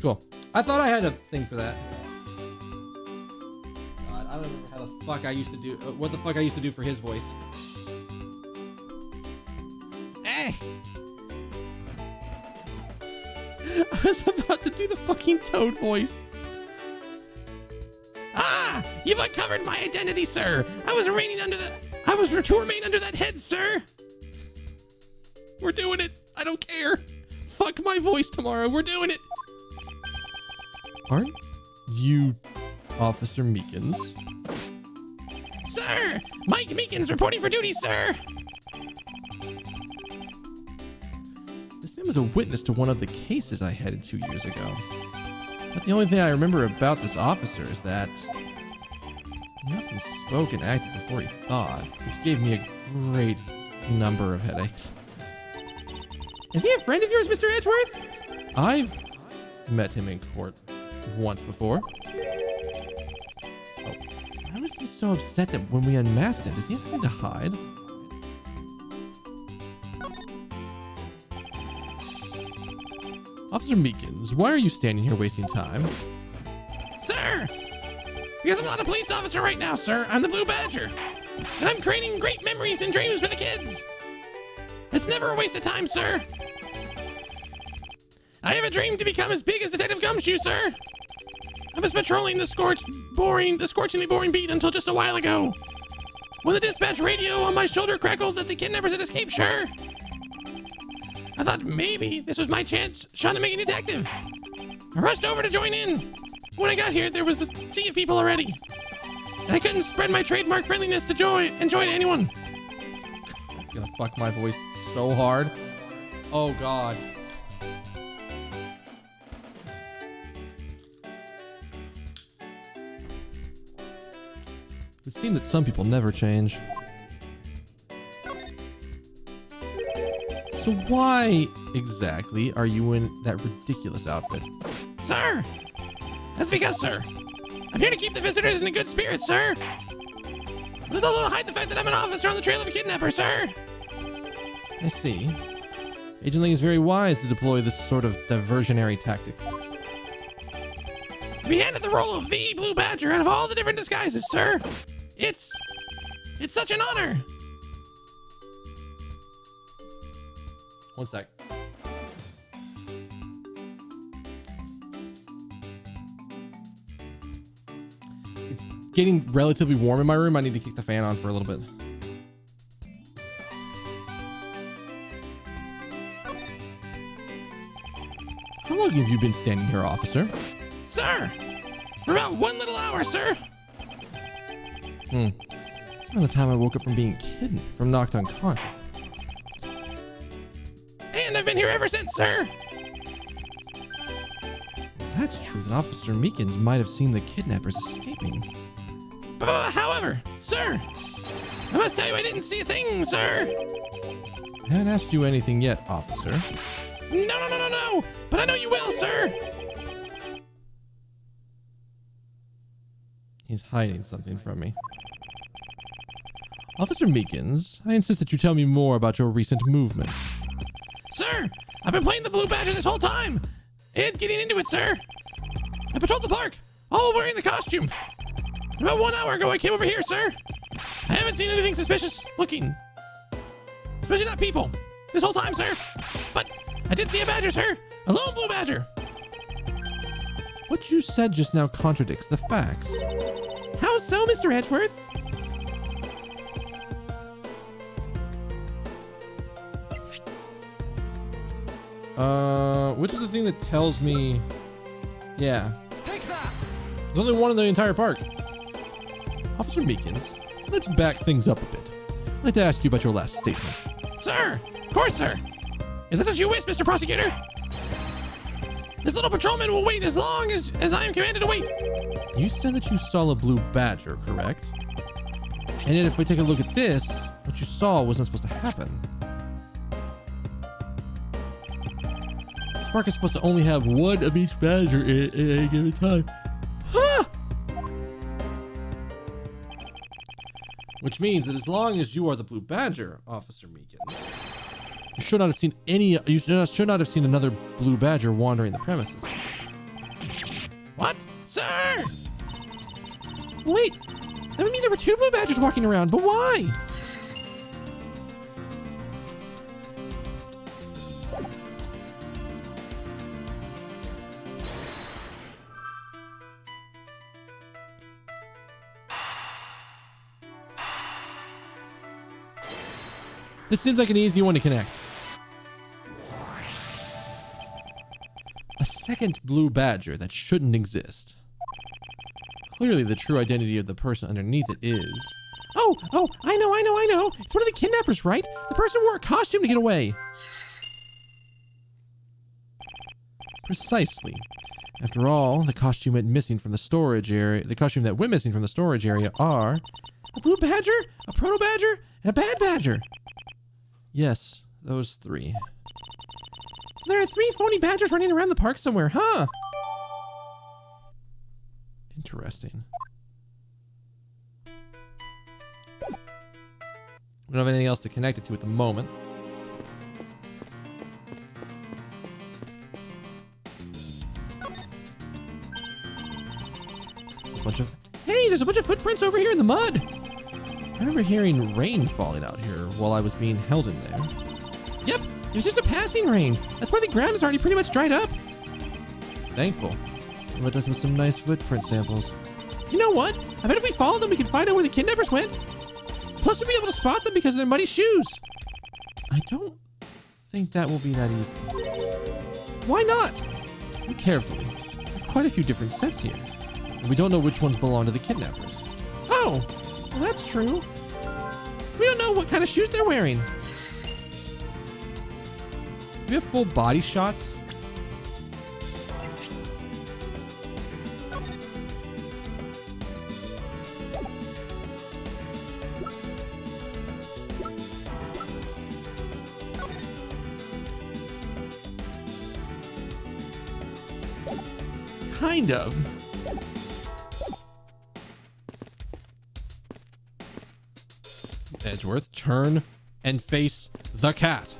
Cool. I thought I had a thing for that. God, I don't remember how the fuck I used to do. What the fuck I used to do for his voice. Hey! I was about to do the fucking Toad voice. Ah! You've uncovered my identity, sir. I was to remain under that head, sir. We're doing it. I don't care. Fuck my voice tomorrow. We're doing it. Aren't you Officer Meekins? Sir! Mike Meekins reporting for duty, sir. This man was a witness to one of the cases I headed 2 years ago. But the only thing I remember about this officer is that he often spoke and acted before he thought, which gave me a great number of headaches. Is he a friend of yours, Mr. Edgeworth? I've met him in court once before. Oh, why was he so upset that when we unmasked him? Does he have something to hide? Officer Meekins, why are you standing here wasting time? Sir! Because I'm not a police officer right now, sir. I'm the Blue Badger. And I'm creating great memories and dreams for the kids. It's never a waste of time, sir. I have a dream to become as big as Detective Gumshoe, sir. I was patrolling the scorchingly boring beat until just a while ago. When the dispatch radio on my shoulder crackled that the kidnappers had escaped, sure. I thought maybe this was my shot at making a detective. I rushed over to join in. When I got here, there was a sea of people already. And I couldn't spread my trademark friendliness to enjoy to anyone. It's gonna fuck my voice so hard. Oh God. It would seem that some people never change. So why exactly are you in that ridiculous outfit? Sir! That's because, sir, I'm here to keep the visitors in a good spirit, sir. But it's also to hide the fact that I'm an officer on the trail of a kidnapper, sir. I see. Agent Ling is very wise to deploy this sort of diversionary tactic. To be handed the role of the Blue Badger out of all the different disguises, sir. It's such an honor. One sec. It's getting relatively warm in my room. I need to kick the fan on for a little bit. How long have you been standing here, officer? Sir, for about 1 little hour, sir. It's around the time I woke up from being kidnapped, from knocked unconscious. And I've been here ever since, sir. If that's true, then Officer Meekins might have seen the kidnappers escaping. However, sir, I must tell you I didn't see a thing, sir. I haven't asked you anything yet, officer. No. But I know you will, sir. He's hiding something from me. Officer Meekins, I insist that you tell me more about your recent movements. Sir, I've been playing the Blue Badger this whole time. And getting into it, sir. I patrolled the park, all wearing the costume. About 1 hour ago, I came over here, sir. I haven't seen anything suspicious looking. Especially not people. This whole time, sir. But I did see a badger, sir. A lone Blue Badger. What you said just now contradicts the facts. How so, Mr. Edgeworth? Which is the thing that tells me... Yeah. There's only one in the entire park. Officer Meekins, let's back things up a bit. I'd like to ask you about your last statement. Sir, of course, sir. If that's what you wish, Mr. Prosecutor. This little patrolman will wait as long as I am commanded to wait. You said that you saw a blue badger, correct? And yet if we take a look at this, what you saw wasn't supposed to happen. This park is supposed to only have one of each badger at any given time. Huh! Which means that as long as you are the blue badger, Officer Meekins, you should not have seen should not have seen another blue badger wandering the premises. What? Sir! Wait, That would mean there were 2 blue badgers walking around, but why? This seems like an easy one to connect. A second blue badger that shouldn't exist. Clearly the true identity of the person underneath it is... Oh, I know. It's one of the kidnappers, right? The person wore a costume to get away. Precisely. After all, the costume went missing from the storage area. The costume that went missing from the storage area are... A blue badger, a proto badger, and a bad badger. Yes, those 3. So there are 3 phony badgers running around the park somewhere, huh? Interesting. We don't have anything else to connect it to at the moment. There's a bunch of footprints over here in the mud. I remember hearing rain falling out here while I was being held in there. Yep, it was just a passing rain. That's why the ground is already pretty much dried up. Thankful. It left us with some nice footprint samples. You know what? I bet if we followed them, we could find out where the kidnappers went. Plus, we'll be able to spot them because of their muddy shoes. I don't think that will be that easy. Why not? Look carefully. There are quite a few different sets here. And we don't know which ones belong to the kidnappers. Oh, well, that's true. We don't know what kind of shoes they're wearing. Do we have full body shots? Kind of. Edgeworth, turn and face the cat.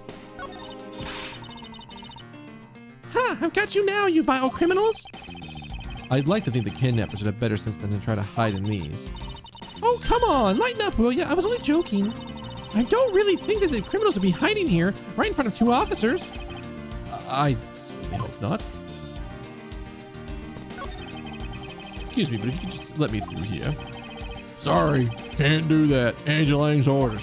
Ha! I've got you now, you vile criminals! I'd like to think the kidnappers would have better sense than to try to hide in these. Oh, come on! Lighten up, will ya? I was only joking. I don't really think that the criminals would be hiding here, right in front of 2 officers. I certainly hope not. Excuse me, but if you could just let me through here. Sorry, can't do that. Angel Lang's orders.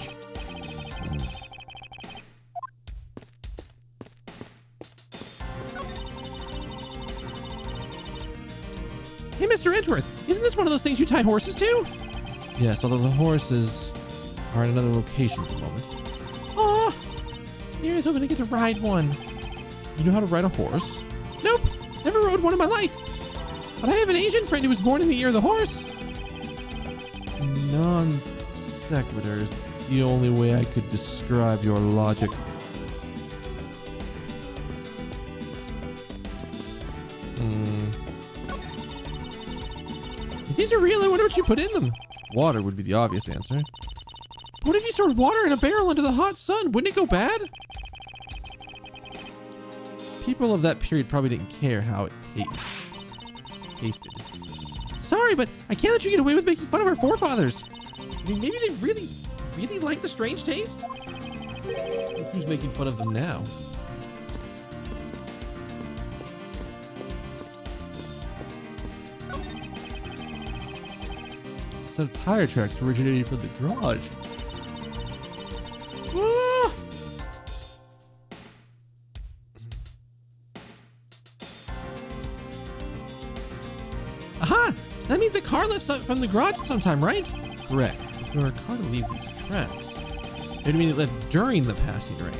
Hey, Mr. Edgeworth, isn't this one of those things you tie horses to? Yes, although the horses are in another location at the moment. Aw, I was hoping to get to ride one. You know how to ride a horse? Nope, never rode one in my life. But I have an Asian friend who was born in the year of the horse. Non sequitur is the only way I could describe your logic. If these are real, I wonder what you put in them. Water would be the obvious answer. What if you stored water in a barrel under the hot sun? Wouldn't it go bad? People of that period probably didn't care how it tasted. Sorry, but I can't let you get away with making fun of our forefathers. I mean, maybe they really like the strange taste? Who's making fun of them now? Some tire tracks originating from the garage. Ah! Aha! That means the car left from the garage at some time, right? Correct. If we were a car to leave these tracks, it would mean it left during the passing rain.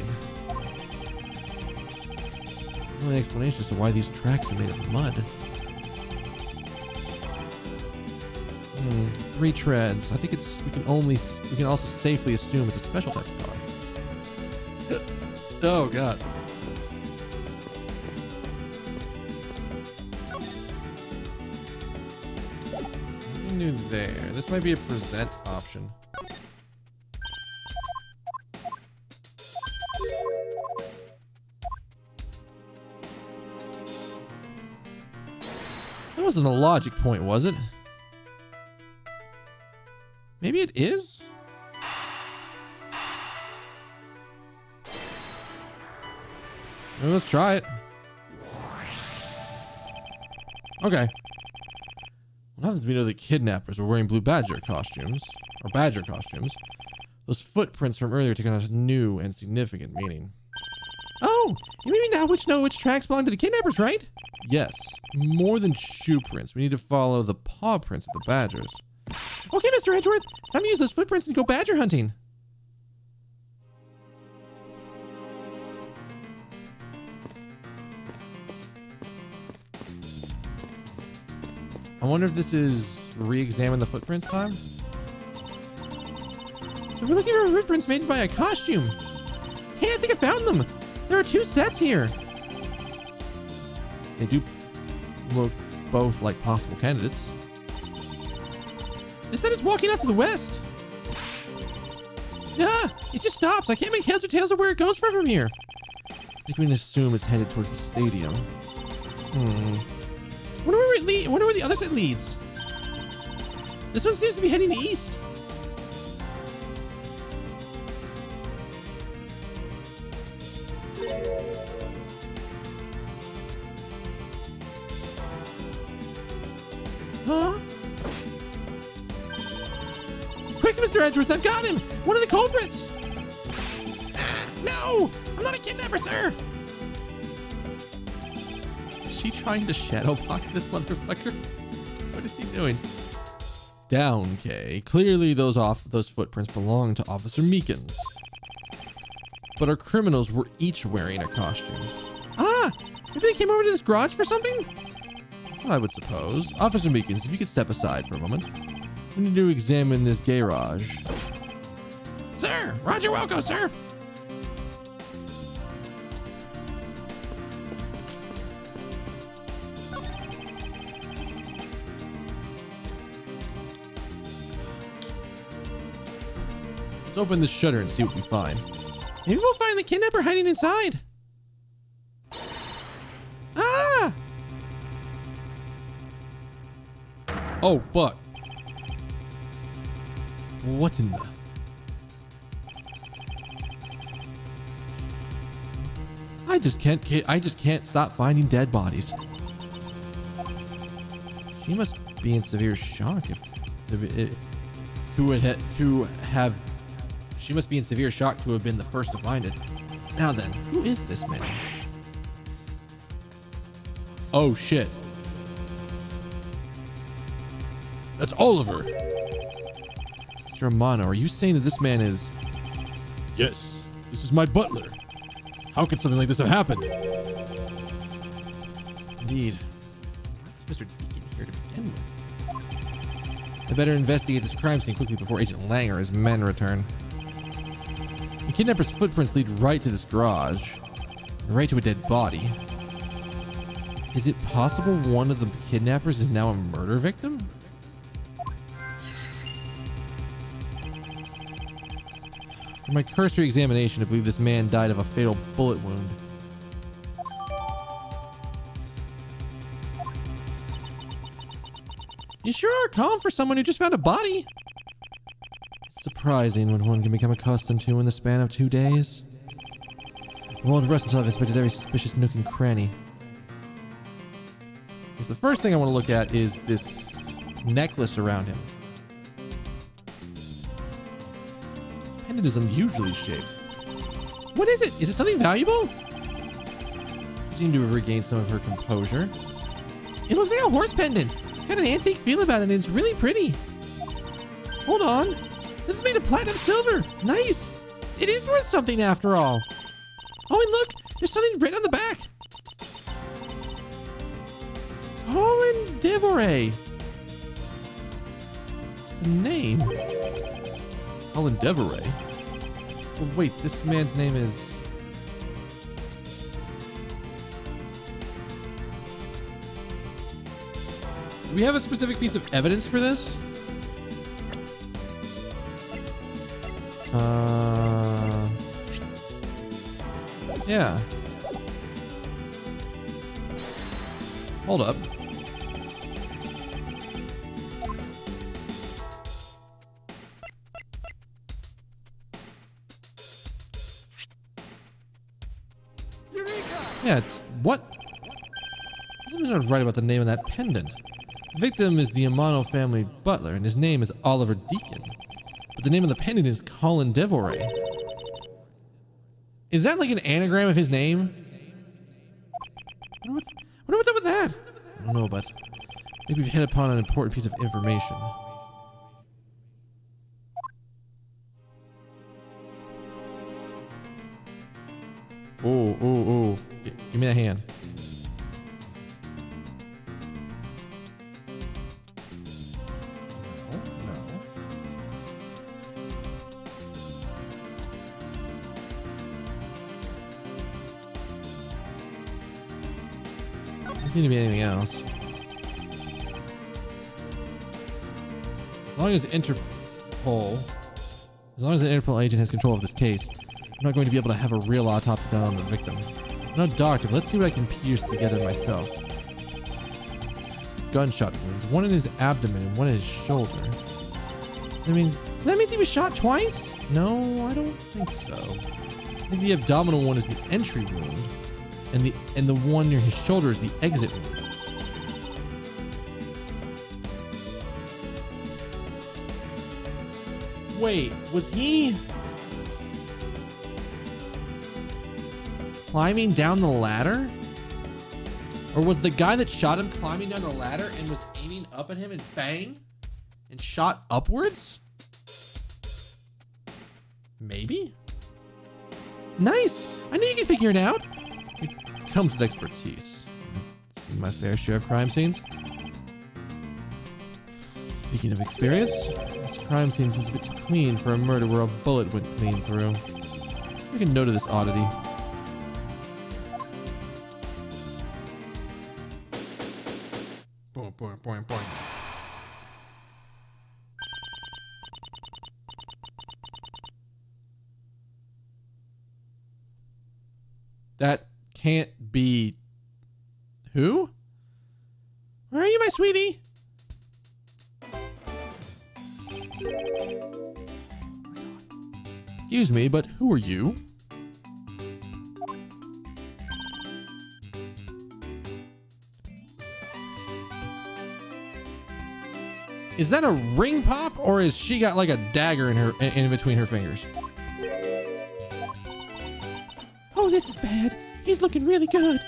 The only explanation as to why these tracks are made of mud. 3 treads. I think we can also safely assume it's a special type of car. Oh god. Nothing new there. This might be a present option. That wasn't a logic point, was it? Maybe it is? Well, let's try it. Okay. Now that we know the kidnappers were wearing blue badger costumes, those footprints from earlier take on a new and significant meaning. Oh, you mean now know which tracks belong to the kidnappers, right? Yes, more than shoe prints. We need to follow the paw prints of the badgers. Okay, Mr. Edgeworth, it's time to use those footprints and go badger hunting. I wonder if this is re-examine the footprints time? So we're looking for footprints made by a costume. Hey, I think I found them. There are 2 sets here. They do look both like possible candidates. This set is walking off to the west. Ah, it just stops. I can't make heads or tails of where it goes from here. I think we can assume it's headed towards the stadium. Wonder where the other set leads. This one seems to be heading east. Huh? Quick, Mr. Edgeworth, I've got him! One of the culprits! Ah, no! I'm not a kidnapper, sir! Is she trying to shadow box this motherfucker? What is she doing? Down, Kay. Clearly those footprints belong to Officer Meekins. But our criminals were each wearing a costume. Ah! Maybe they came over to this garage for something? That's what I would suppose. Officer Meekins, if you could step aside for a moment. We need to examine this garage. Sir! Roger Welco, sir! Let's open this shutter and see what we find. Maybe we'll find the kidnapper hiding inside. Ah! Oh, but what in the... I just can't stop finding dead bodies. She must be in severe shock she must be in severe shock to have been the first to find it. Now then, who is this man? Oh shit. That's Oliver. Mr. Amano, are you saying that this man is... Yes, this is my butler. How could something like this have happened? Indeed. Why is Mr. Deacon here to begin with? I better investigate this crime scene quickly before Agent Lang or his men return. The kidnapper's footprints lead right to this garage, right to a dead body. Is it possible one of the kidnappers is now a murder victim? From my cursory examination, I believe this man died of a fatal bullet wound. You sure are calm for someone who just found a body. Surprising what one can become accustomed to in the span of 2 days. I won't rest until I've inspected every suspicious nook and cranny. Because the first thing I want to look at is this necklace around him. This pendant is unusually shaped. What is it? Is it something valuable? She seemed to have regained some of her composure. It looks like a horse pendant. It's got an antique feel about it and it's really pretty. Hold on. This is made of platinum silver. Nice. It is worth something after all. Oh, and look, there's something written on the back. Colin Devoray. It's a name. Colin Devoray? Oh, wait, this man's name is... Do we have a specific piece of evidence for this? Yeah. Hold up. Yeah, it's what? Something's not right about the name of that pendant. The victim is the Amano family butler, and his name is Oliver Deacon. But the name of the pendant is Colin Devoray. Is that like an anagram of his name? I wonder what's up with that? I don't know, but maybe we've hit upon an important piece of information. Oh. Give me that hand. Oh, no. Doesn't seem to be anything else. As long as the Interpol agent has control of this case, I'm not going to be able to have a real autopsy done on the victim. I'm no doctor, but let's see what I can piece together myself. Gunshot wounds, one in his abdomen and one in his shoulder. Does that mean he was shot twice? No, I don't think so. I think the abdominal one is the entry wound, and the one near his shoulder is the exit wound. Wait, was he climbing down the ladder? Or was the guy that shot him climbing down the ladder and was aiming up at him and bang? And shot upwards? Maybe? Nice! I knew you could figure it out. It comes with expertise. I've seen my fair share of crime scenes. Speaking of experience, this crime scene seems a bit too clean for a murder where a bullet went clean through. Make a note of this oddity. Boing. That can't be... Who? Where are you, my sweetie? Excuse me, but who are you? Is that a ring pop, or is she got like a dagger in between her fingers? Oh, this is bad. He's looking really good.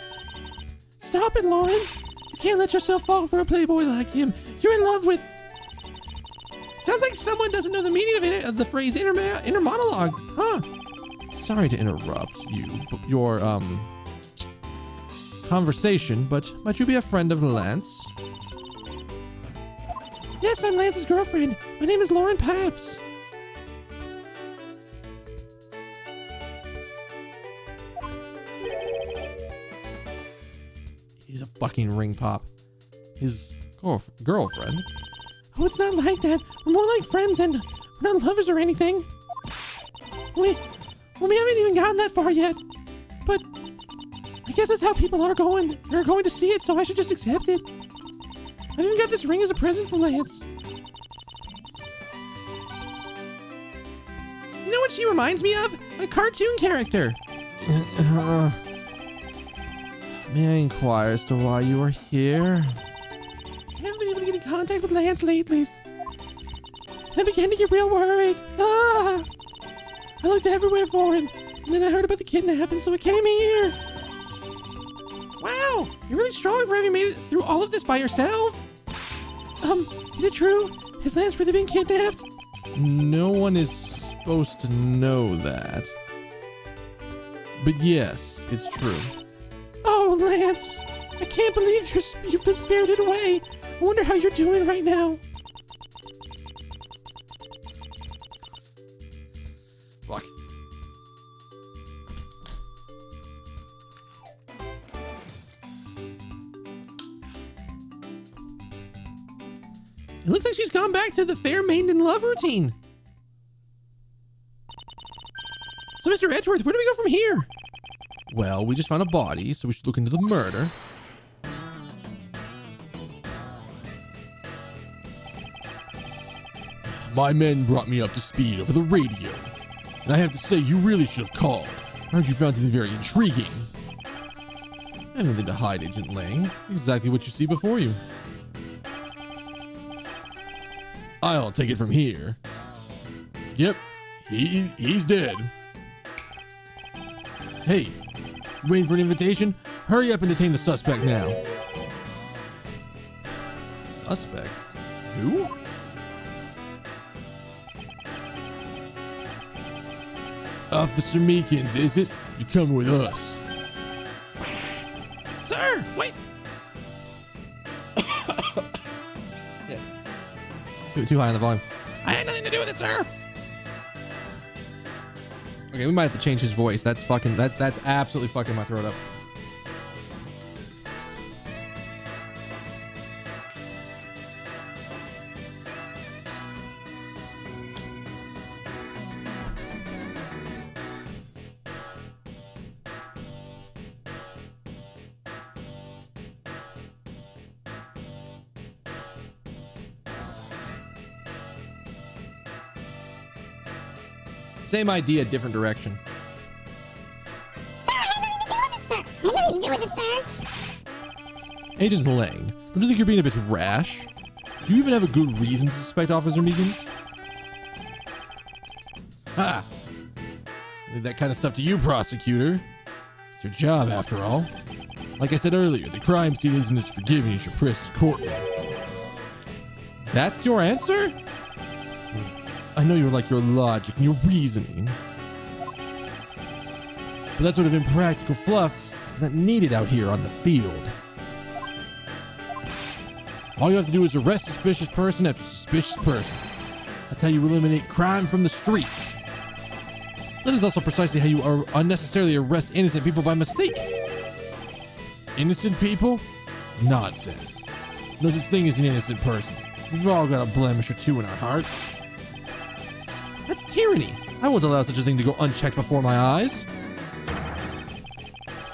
Stop it, Lauren. You can't let yourself fall for a playboy like him. You're in love with... Sounds like someone doesn't know the meaning of the phrase inner monologue, huh? Sorry to interrupt your conversation, but might you be a friend of Lance? Yes, I'm Lance's girlfriend. My name is Lauren Paps. He's a fucking ring pop. His girlfriend? Oh, it's not like that. We're more like friends, and we're not lovers or anything. We haven't even gotten that far yet. But I guess that's how people are going. They're going to see it, so I should just accept it. I even got this ring as a present from Lance. You know what she reminds me of? A cartoon character. May I inquire as to why you are here? I haven't been able to get in contact with Lance lately. And I began to get real worried. I looked everywhere for him, and then I heard about the kidnapping, so I came here. Wow, you're really strong for having made it through all of this by yourself. Is it true? Has Lance really been kidnapped? No one is supposed to know that. But yes, it's true. Oh, Lance, I can't believe you've been spirited away. I wonder how you're doing right now. Fuck. It looks like she's gone back to the fair maiden love routine. So, Mr. Edgeworth, where do we go from here? Well, we just found a body, so we should look into the murder. My men brought me up to speed over the radio, and I have to say you really should have called. I heard you found it very intriguing. I have nothing to hide, Agent Lang. Exactly what you see before you. I'll take it from here. Yep, he's dead. Hey, waiting for an invitation? Hurry up and detain the suspect now. Suspect? Who? Officer Meekins, is it? You come with us. Sir, wait. Too high on the volume. I had nothing to do with it, sir. Okay, we might have to change his voice. That's absolutely fucking my throat up. Same idea, different direction. Sir, I had nothing to do with it, sir. I had nothing to do with it, sir. Agent Lang, don't you think you're being a bit rash? Do you even have a good reason to suspect Officer Meekins? Ha! Leave that kind of stuff to you, prosecutor. It's your job, after all. Like I said earlier, the crime scene isn't as forgiving as your precious courtroom. That's your answer? I know you like your logic and your reasoning. But that sort of impractical fluff is not needed out here on the field. All you have to do is arrest suspicious person after suspicious person. That's how you eliminate crime from the streets. That is also precisely how you unnecessarily arrest innocent people by mistake. Innocent people? Nonsense. No such thing as an innocent person. We've all got a blemish or two in our hearts. That's tyranny. I won't allow such a thing to go unchecked before my eyes.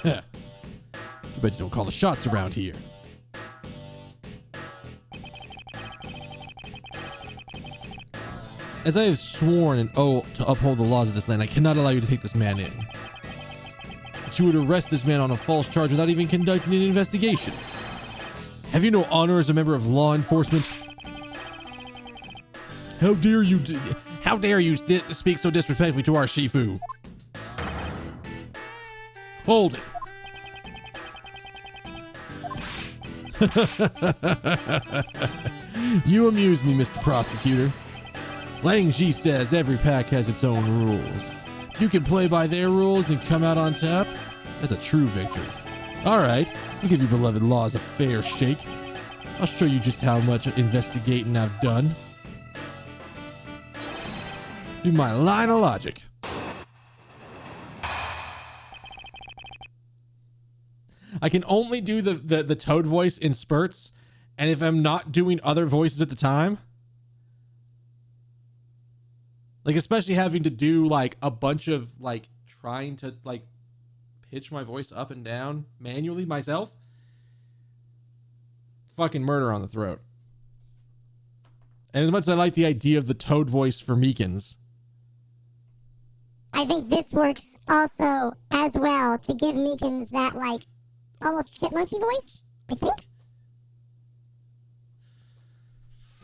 Heh. Too bad you don't call the shots around here. As I have sworn an oath to uphold the laws of this land, I cannot allow you to take this man in. But you would arrest this man on a false charge without even conducting an investigation. Have you no honor as a member of law enforcement? How dare you How dare you speak so disrespectfully to our Shifu? hold it. You amuse me, Mr. Prosecutor. Lang Ji says every pack has its own rules. If you can play by their rules and come out on top, that's a true victory. All right, I'll give your beloved laws a fair shake. I'll show you just how much investigating I've done. Do my line of logic. I can only do the Toad voice in spurts, and if I'm not doing other voices at the time, like especially having to do like a bunch of like trying to like pitch my voice up and down manually myself, fucking murder on the throat. And as much as I like the idea of the Toad voice for Meekins, I think this works also as well to give Meekins that, like, almost chipmunky voice, I think.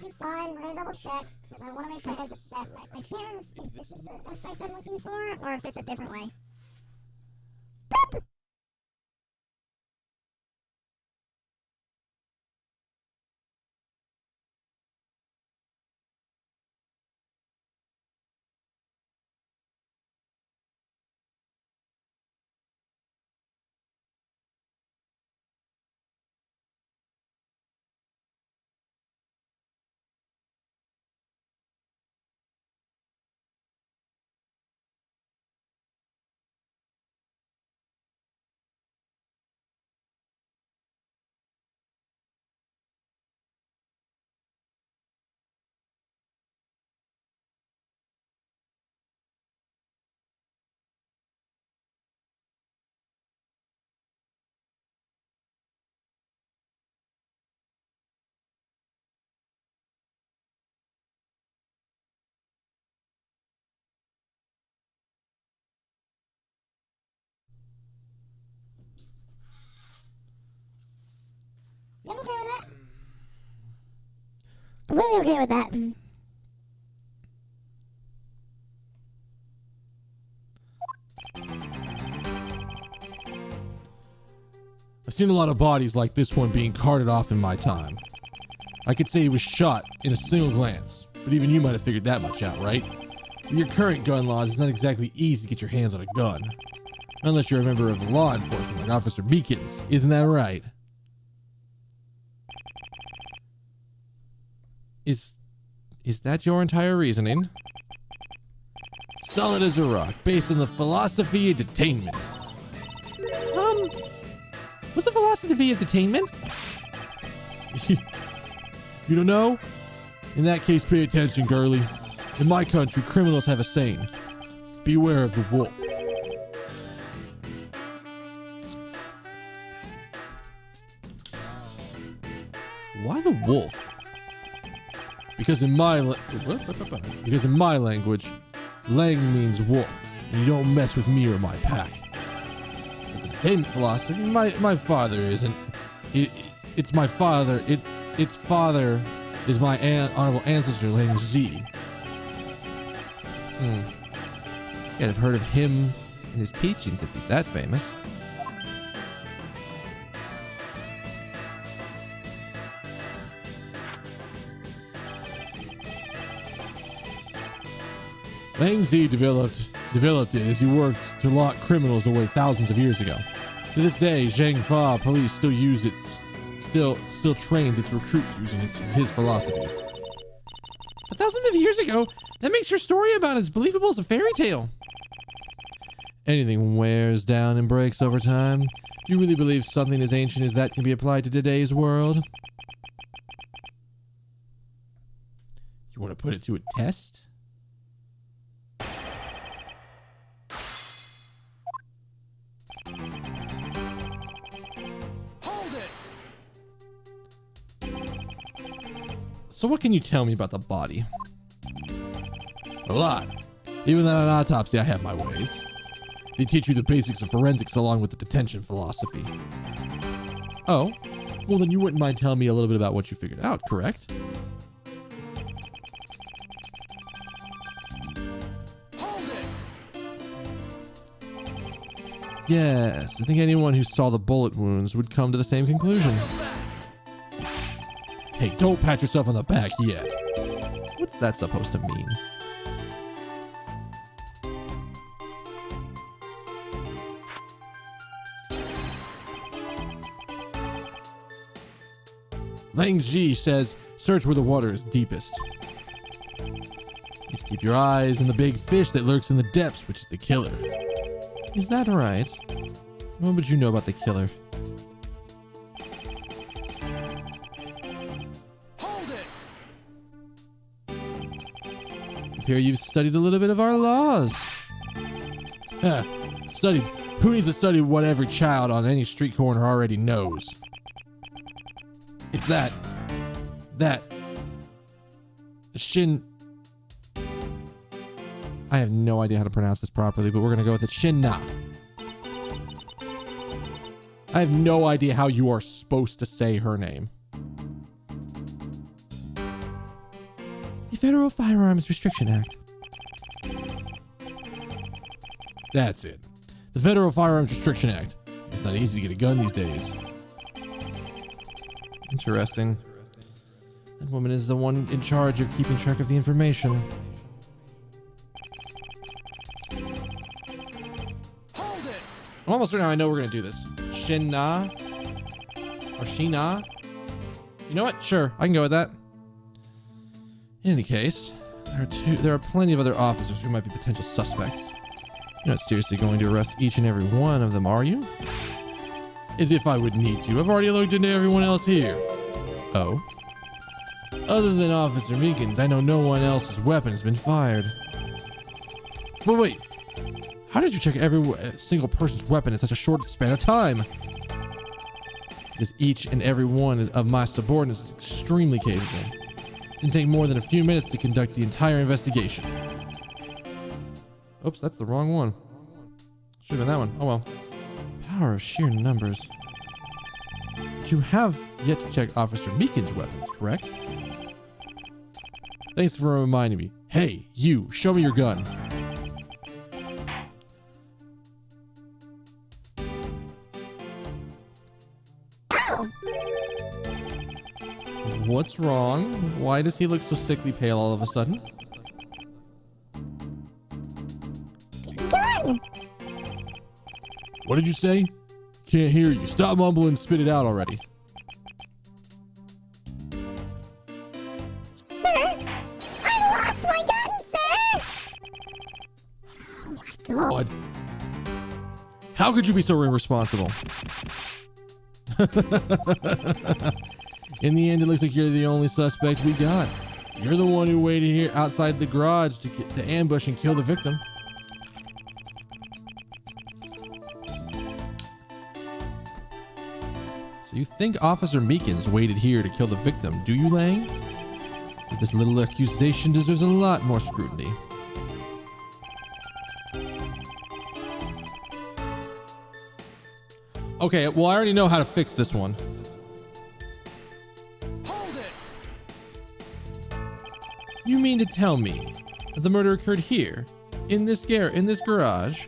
It's fine, we're gonna double check, because I want to make sure I have the set right. I can't remember if this is the effect I'm looking for, or if it's a different way. Boop! Completely okay with that. I've seen a lot of bodies like this one being carted off in my time. I could say he was shot in a single glance, but even you might have figured that much out, right? With your current gun laws, it's not exactly easy to get your hands on a gun. Unless you're a member of law enforcement like Officer Meekins, isn't that right? Is that your entire reasoning? Solid as a rock, based on the philosophy of detainment. What's the philosophy of detainment? You don't know? In that case, pay attention, girly. In my country, criminals have a saying. Beware of the wolf. Why the wolf? Because in my language, lang means wolf, and you don't mess with me or my pack. But the detainment philosophy, my father isn't. It's my father. Its father is my honorable ancestor, Lang Z. Yeah, I've heard of him and his teachings if he's that famous. Lang Z developed it as he worked to lock criminals away thousands of years ago. To this day, Zhang Fa police still use it, still trains its recruits using his philosophies. Thousands of years ago? That makes your story about as believable as a fairy tale. Anything wears down and breaks over time. Do you really believe something as ancient as that can be applied to today's world? You want to put it to a test? So what can you tell me about the body? A lot. Even at an autopsy, I have my ways. They teach you the basics of forensics along with the detention philosophy. Oh, well then you wouldn't mind telling me a little bit about what you figured out, correct? Yes, I think anyone who saw the bullet wounds would come to the same conclusion. Hey, don't pat yourself on the back yet. What's that supposed to mean? Lang Ji says, search where the water is deepest. You keep your eyes on the big fish that lurks in the depths, which is the killer. Is that right? What would you know about the killer? I hear you've studied a little bit of our laws. Studied? Who needs to study what every child on any street corner already knows? It's that Shin. I have no idea how to pronounce this properly, but we're going to go with it. Shin-na. I have no idea how you are supposed to say her name. The Federal Firearms Restriction Act. That's it. The Federal Firearms Restriction Act. It's not easy to get a gun these days. Interesting. That woman is the one in charge of keeping track of the information. I'm almost certain I know we're going to do this. Shin-na? Or Shi-na? You know what? Sure, I can go with that. In any case, there are plenty of other officers who might be potential suspects. You're not seriously going to arrest each and every one of them, are you? As if I would need to. I've already looked into everyone else here. Oh? Other than Officer Meekins, I know no one else's weapon has been fired. But wait, how did you check every single person's weapon in such a short span of time? Because each and every one of my subordinates is extremely capable. It didn't take more than a few minutes to conduct the entire investigation. Oops, that's the wrong one. Should have been that one. Oh well. Power of sheer numbers. You have yet to check Officer Meekins' weapons, correct? Thanks for reminding me. Hey, you, show me your gun. What's wrong? Why does he look so sickly pale all of a sudden? Gun! What did you say? Can't hear you. Stop mumbling and spit it out already. Sir, I lost my gun, sir! Oh my god. What? How could you be so irresponsible? In the end, it looks like you're the only suspect we got. You're the one who waited here outside the garage to ambush and kill the victim. So you think Officer Meekins waited here to kill the victim, do you, Lang? But this little accusation deserves a lot more scrutiny. Okay, well, I already know how to fix this one. You mean to tell me that the murder occurred here, in this garage?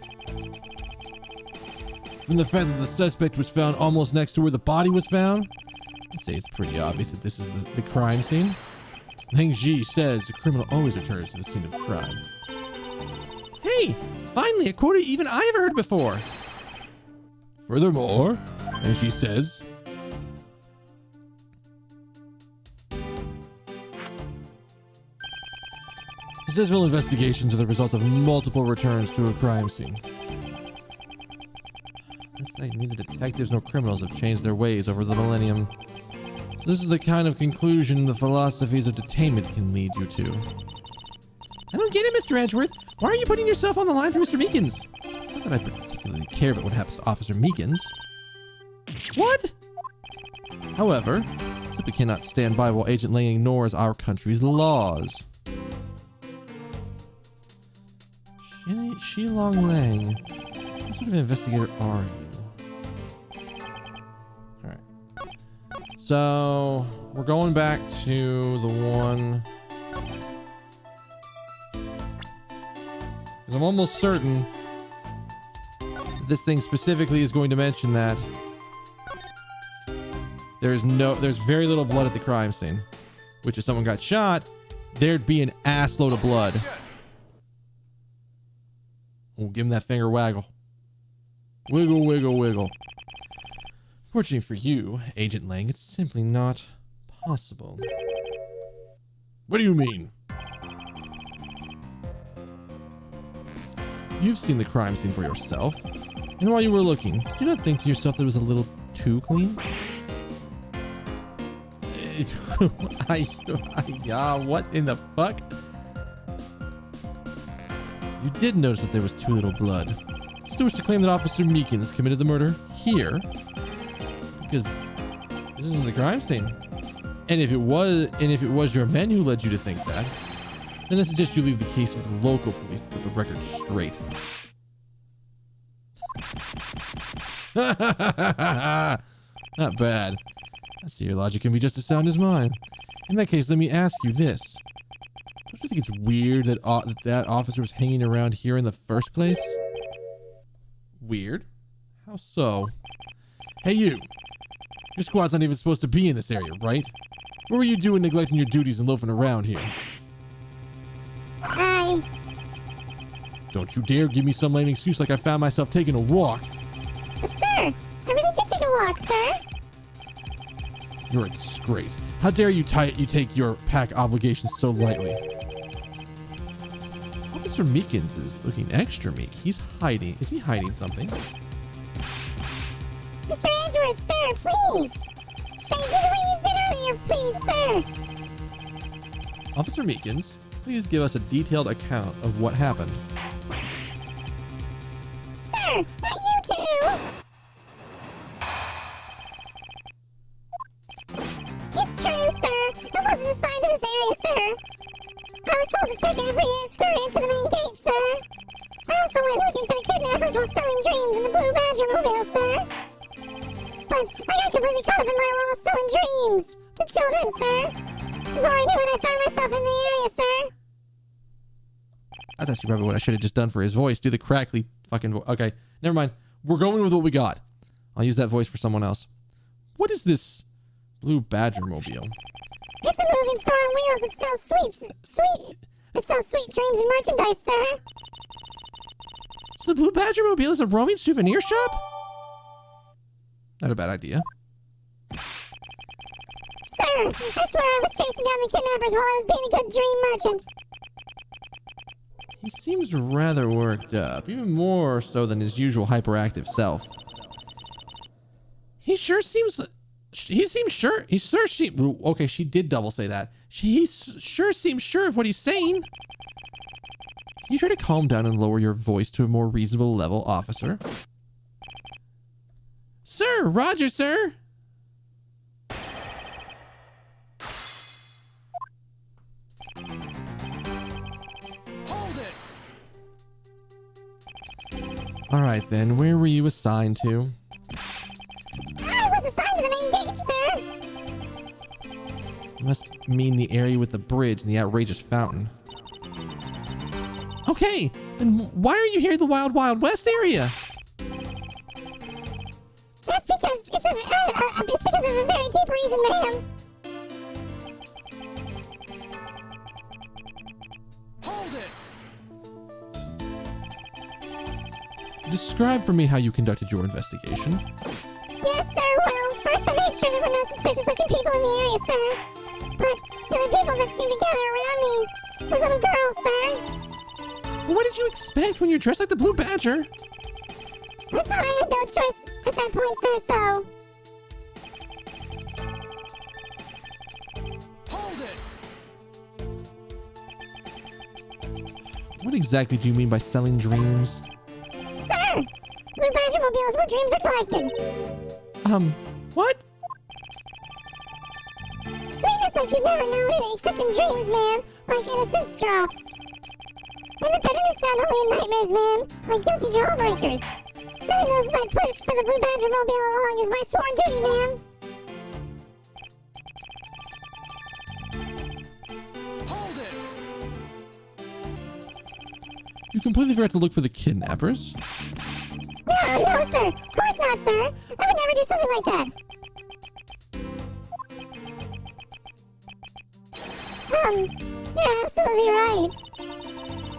From the fact that the suspect was found almost next to where the body was found, I'd say it's pretty obvious that this is the crime scene. Ling Ji says the criminal always returns to the scene of crime. Hey, finally a quote even I ever heard before. Furthermore, and she says, Successful investigations are the result of multiple returns to a crime scene. Neither detectives nor criminals have changed their ways over the millennium. So this is the kind of conclusion the philosophies of detainment can lead you to. I don't get it, Mr. Edgeworth. Why are you putting yourself on the line for Mr. Meekins? It's not that I particularly care about what happens to Officer Meekins. What? However, simply cannot stand by while Agent Lang ignores our country's laws. Shi-Long Lang. What sort of investigator are you? Alright. So, we're going back to the one... Because I'm almost certain this thing specifically is going to mention that there's very little blood at the crime scene. Which if someone got shot, there'd be an ass load of blood. We'll give him that finger waggle. Wiggle, wiggle, wiggle. Fortunately for you, Agent Lang, it's simply not possible. what do you mean? You've seen the crime scene for yourself. And while you were looking, did you not think to yourself that it was a little too clean? What in the fuck? You did notice that there was too little blood. You still wish to claim that Officer Meekins committed the murder here? Because this isn't the crime scene. And if it was your men who led you to think that, then I suggest you leave the case to the local police to set the record straight. Not bad. I see your logic can be just as sound as mine. In that case, let me ask you this. Don't you think it's weird that that officer was hanging around here in the first place? Weird? How so? Hey you! Your squad's not even supposed to be in this area, right? What were you doing neglecting your duties and loafing around here? Hi. Don't you dare give me some lame excuse like I found myself taking a walk. But sir, I really did take a walk, sir. You're a disgrace. How dare you take your pack obligations so lightly? Officer Meekins is looking extra meek. He's hiding. Is he hiding something? Mr. Edgeworth, sir, please. Say the way you did earlier, please, sir. Officer Meekins, please give us a detailed account of what happened. Sir, not you two. It's true, sir. I wasn't assigned to this area, sir. I was told to check every square inch of the main gate, sir. I also went looking for the kidnappers while selling dreams in the Blue Badger mobile, sir. But I got completely caught up in my role of selling dreams to children, sir. Before I knew it, I found myself in the area, sir. That's actually probably what I should have just done for his voice. Do the crackly fucking voice. Okay, never mind. We're going with what we got. I'll use that voice for someone else. What is this blue badger mobile? It's a moving store on wheels that sells sweet dreams and merchandise, sir. So the Blue Badger Mobile is a roaming souvenir shop? Not a bad idea. Sir, I swear I was chasing down the kidnappers while I was being a good dream merchant. He seems rather worked up, even more so than his usual hyperactive self. He sure seems sure. Okay, she did double say that. He sure seems sure of what he's saying. Can you try to calm down and lower your voice to a more reasonable level, officer? Sir, Roger, sir. All right, then. Where were you assigned to? I was assigned to the main gate, sir. Must mean the area with the bridge and the outrageous fountain. Okay, then why are you here in the Wild Wild West area? That's because it's because of a very deep reason, ma'am. Describe for me how you conducted your investigation. Yes, sir. Well, first I made sure there were no suspicious-looking people in the area, sir. But the only people that seemed to gather around me were little girls, sir. Well, what did you expect when you're dressed like the Blue Badger? I thought I had no choice at that point, sir, so... What exactly do you mean by selling dreams? Sir! Blue Badger Mobile is where dreams are collected. What? Sweetness like you've never known it except in dreams, ma'am. Like innocence drops. And the bitterness found only in nightmares, ma'am. Like guilty jawbreakers. Selling those as I pushed for the Blue Badger Mobile along is my sworn duty, ma'am. You completely forgot to look for the kidnappers. No, sir. Of course not, sir. I would never do something like that. You're absolutely right.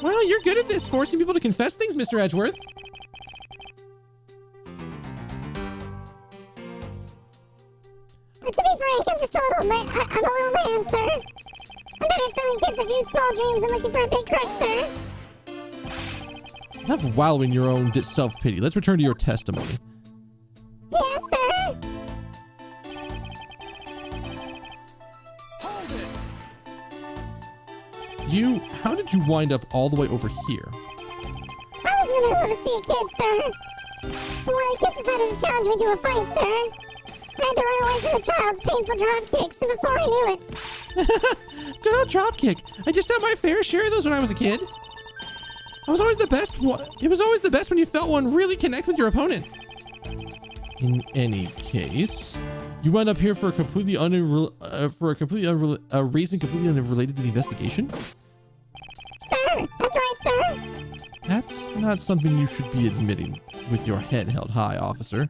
Well, you're good at this, forcing people to confess things, Mr. Edgeworth. To be frank, I'm just a little man. I'm a little man, sir. I'm better at selling kids a few small dreams than looking for a big crook, sir. Enough wallowing your own self-pity. Let's return to your testimony. Yes, sir. How did you wind up all the way over here? I was in the middle of a sea of kids, sir. But one of the kids decided to challenge me to a fight, sir. I had to run away from the child's painful drop kicks, and before I knew it... Good old dropkick. I just had my fair share of those when I was a kid. It was always the best when you felt one really connect with your opponent. In any case, you wound up here for a reason completely unrelated to the investigation? Sir, that's right, sir. That's not something you should be admitting with your head held high, officer.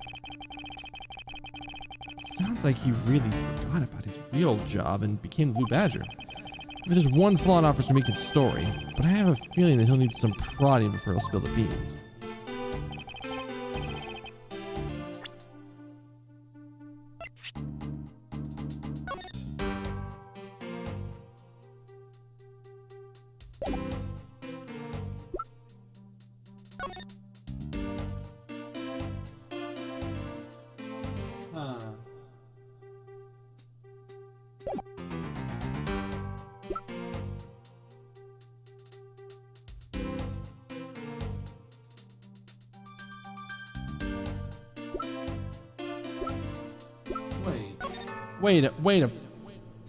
Sounds like he really forgot about his real job and became the Blue Badger. There's one flaw in Officer Meekin's story, but I have a feeling that he'll need some prodding before he'll spill the beans.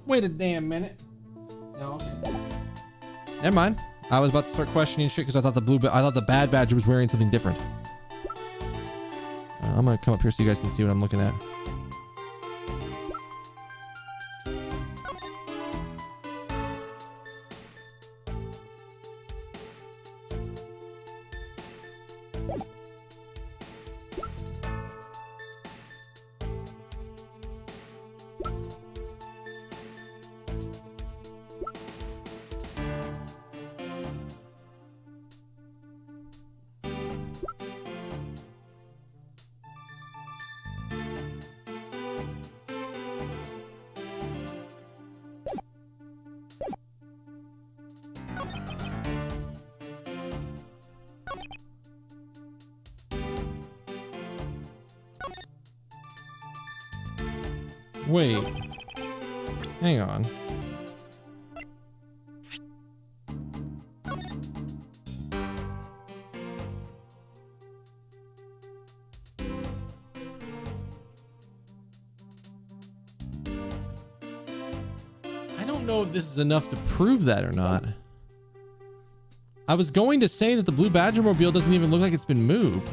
Wait a damn minute. No, okay. Never mind. I was about to start questioning shit because I thought the bad badger was wearing something different. I'm gonna come up here so you guys can see what I'm looking at. Wait. Hang on. I don't know if this is enough to prove that or not. I was going to say that the Blue Badger Mobile doesn't even look like it's been moved.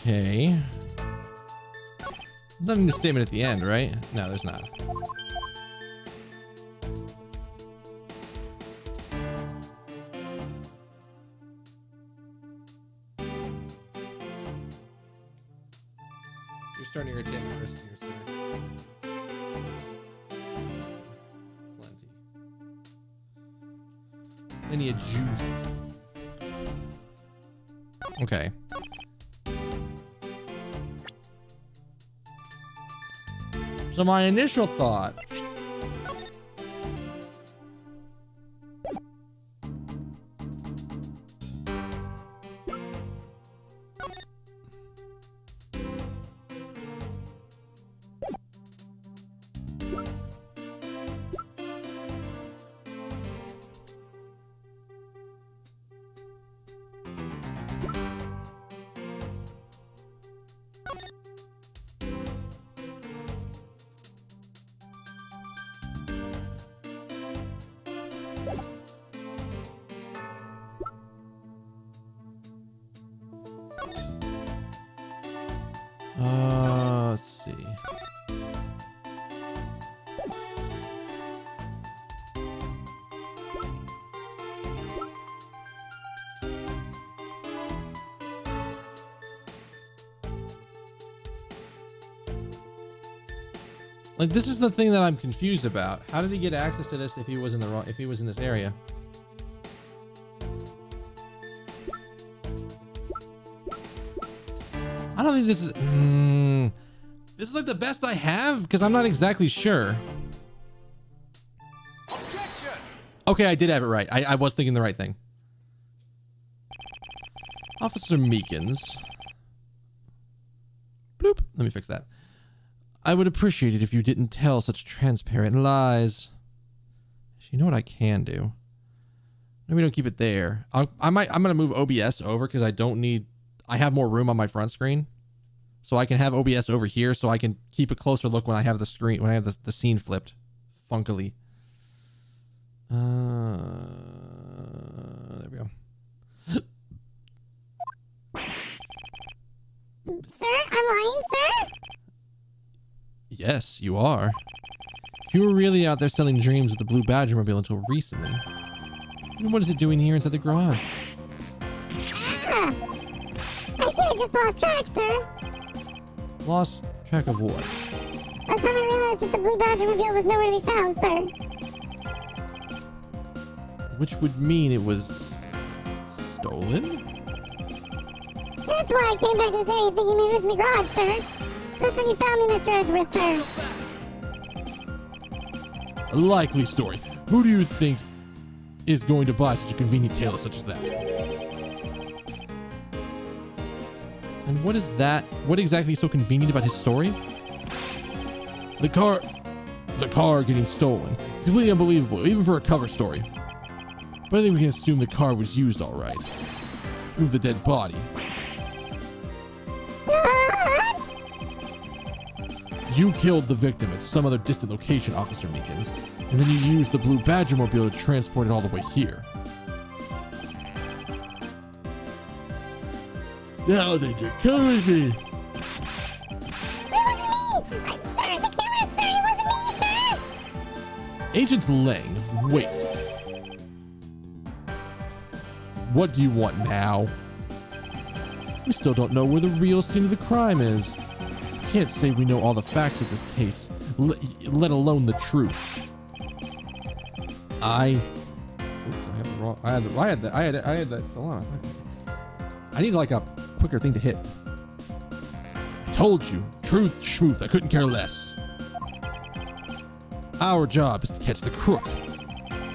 Okay. There's not a new statement at the end, right? No, there's not. You're starting to irritate my wrist here, sir. Plenty. I need a juice. Okay. So my initial thought let's see. Like, this is the thing that I'm confused about. How did he get access to this if he was in the wrong, if he was in this area? I don't think this is this is like the best I have because I'm not exactly sure. Objection! Okay, I did have it right. I was thinking the right thing. Officer Meekins. Bloop. Let me fix that. I would appreciate it if you didn't tell such transparent lies. You know what I can do? Maybe don't keep it there. I'm gonna move OBS over because I have more room on my front screen. So I can have OBS over here so I can keep a closer look when I have the screen, when I have the scene flipped funkily. There we go. Sir, I'm lying, sir? Yes, you are. You were really out there selling dreams with the Blue Badger Mobile until recently. And what is it doing here inside the garage? Ah! Actually, I just lost track, sir. Lost track of what? By the time I realized that the Blue Badger Mobile was nowhere to be found, sir. Which would mean it was stolen? That's why I came back to this area thinking maybe it was in the garage, sir. That's when you found me, Mr. Edgeworth, sir. A likely story. Who do you think is going to buy such a convenient tale such as that? And what is that? What exactly is so convenient about his story? The car the car getting stolen. It's completely unbelievable, even for a cover story. But I think we can assume the car was used all right. Move the dead body. What? You killed the victim at some other distant location, Officer Meekins, and then you used the Blue Badger mobile to transport it all the way here. Now they can come with me. Sir, the killer, sir, it wasn't me, sir! Agent Lang, wait. What do you want now? We still don't know where the real scene of the crime is. Can't say we know all the facts of this case, let alone the truth. Oops, I have the wrong. I had that still on. I need like a quicker thing to hit. Told you, truth, schmooth. I couldn't care less. Our job is to catch the crook.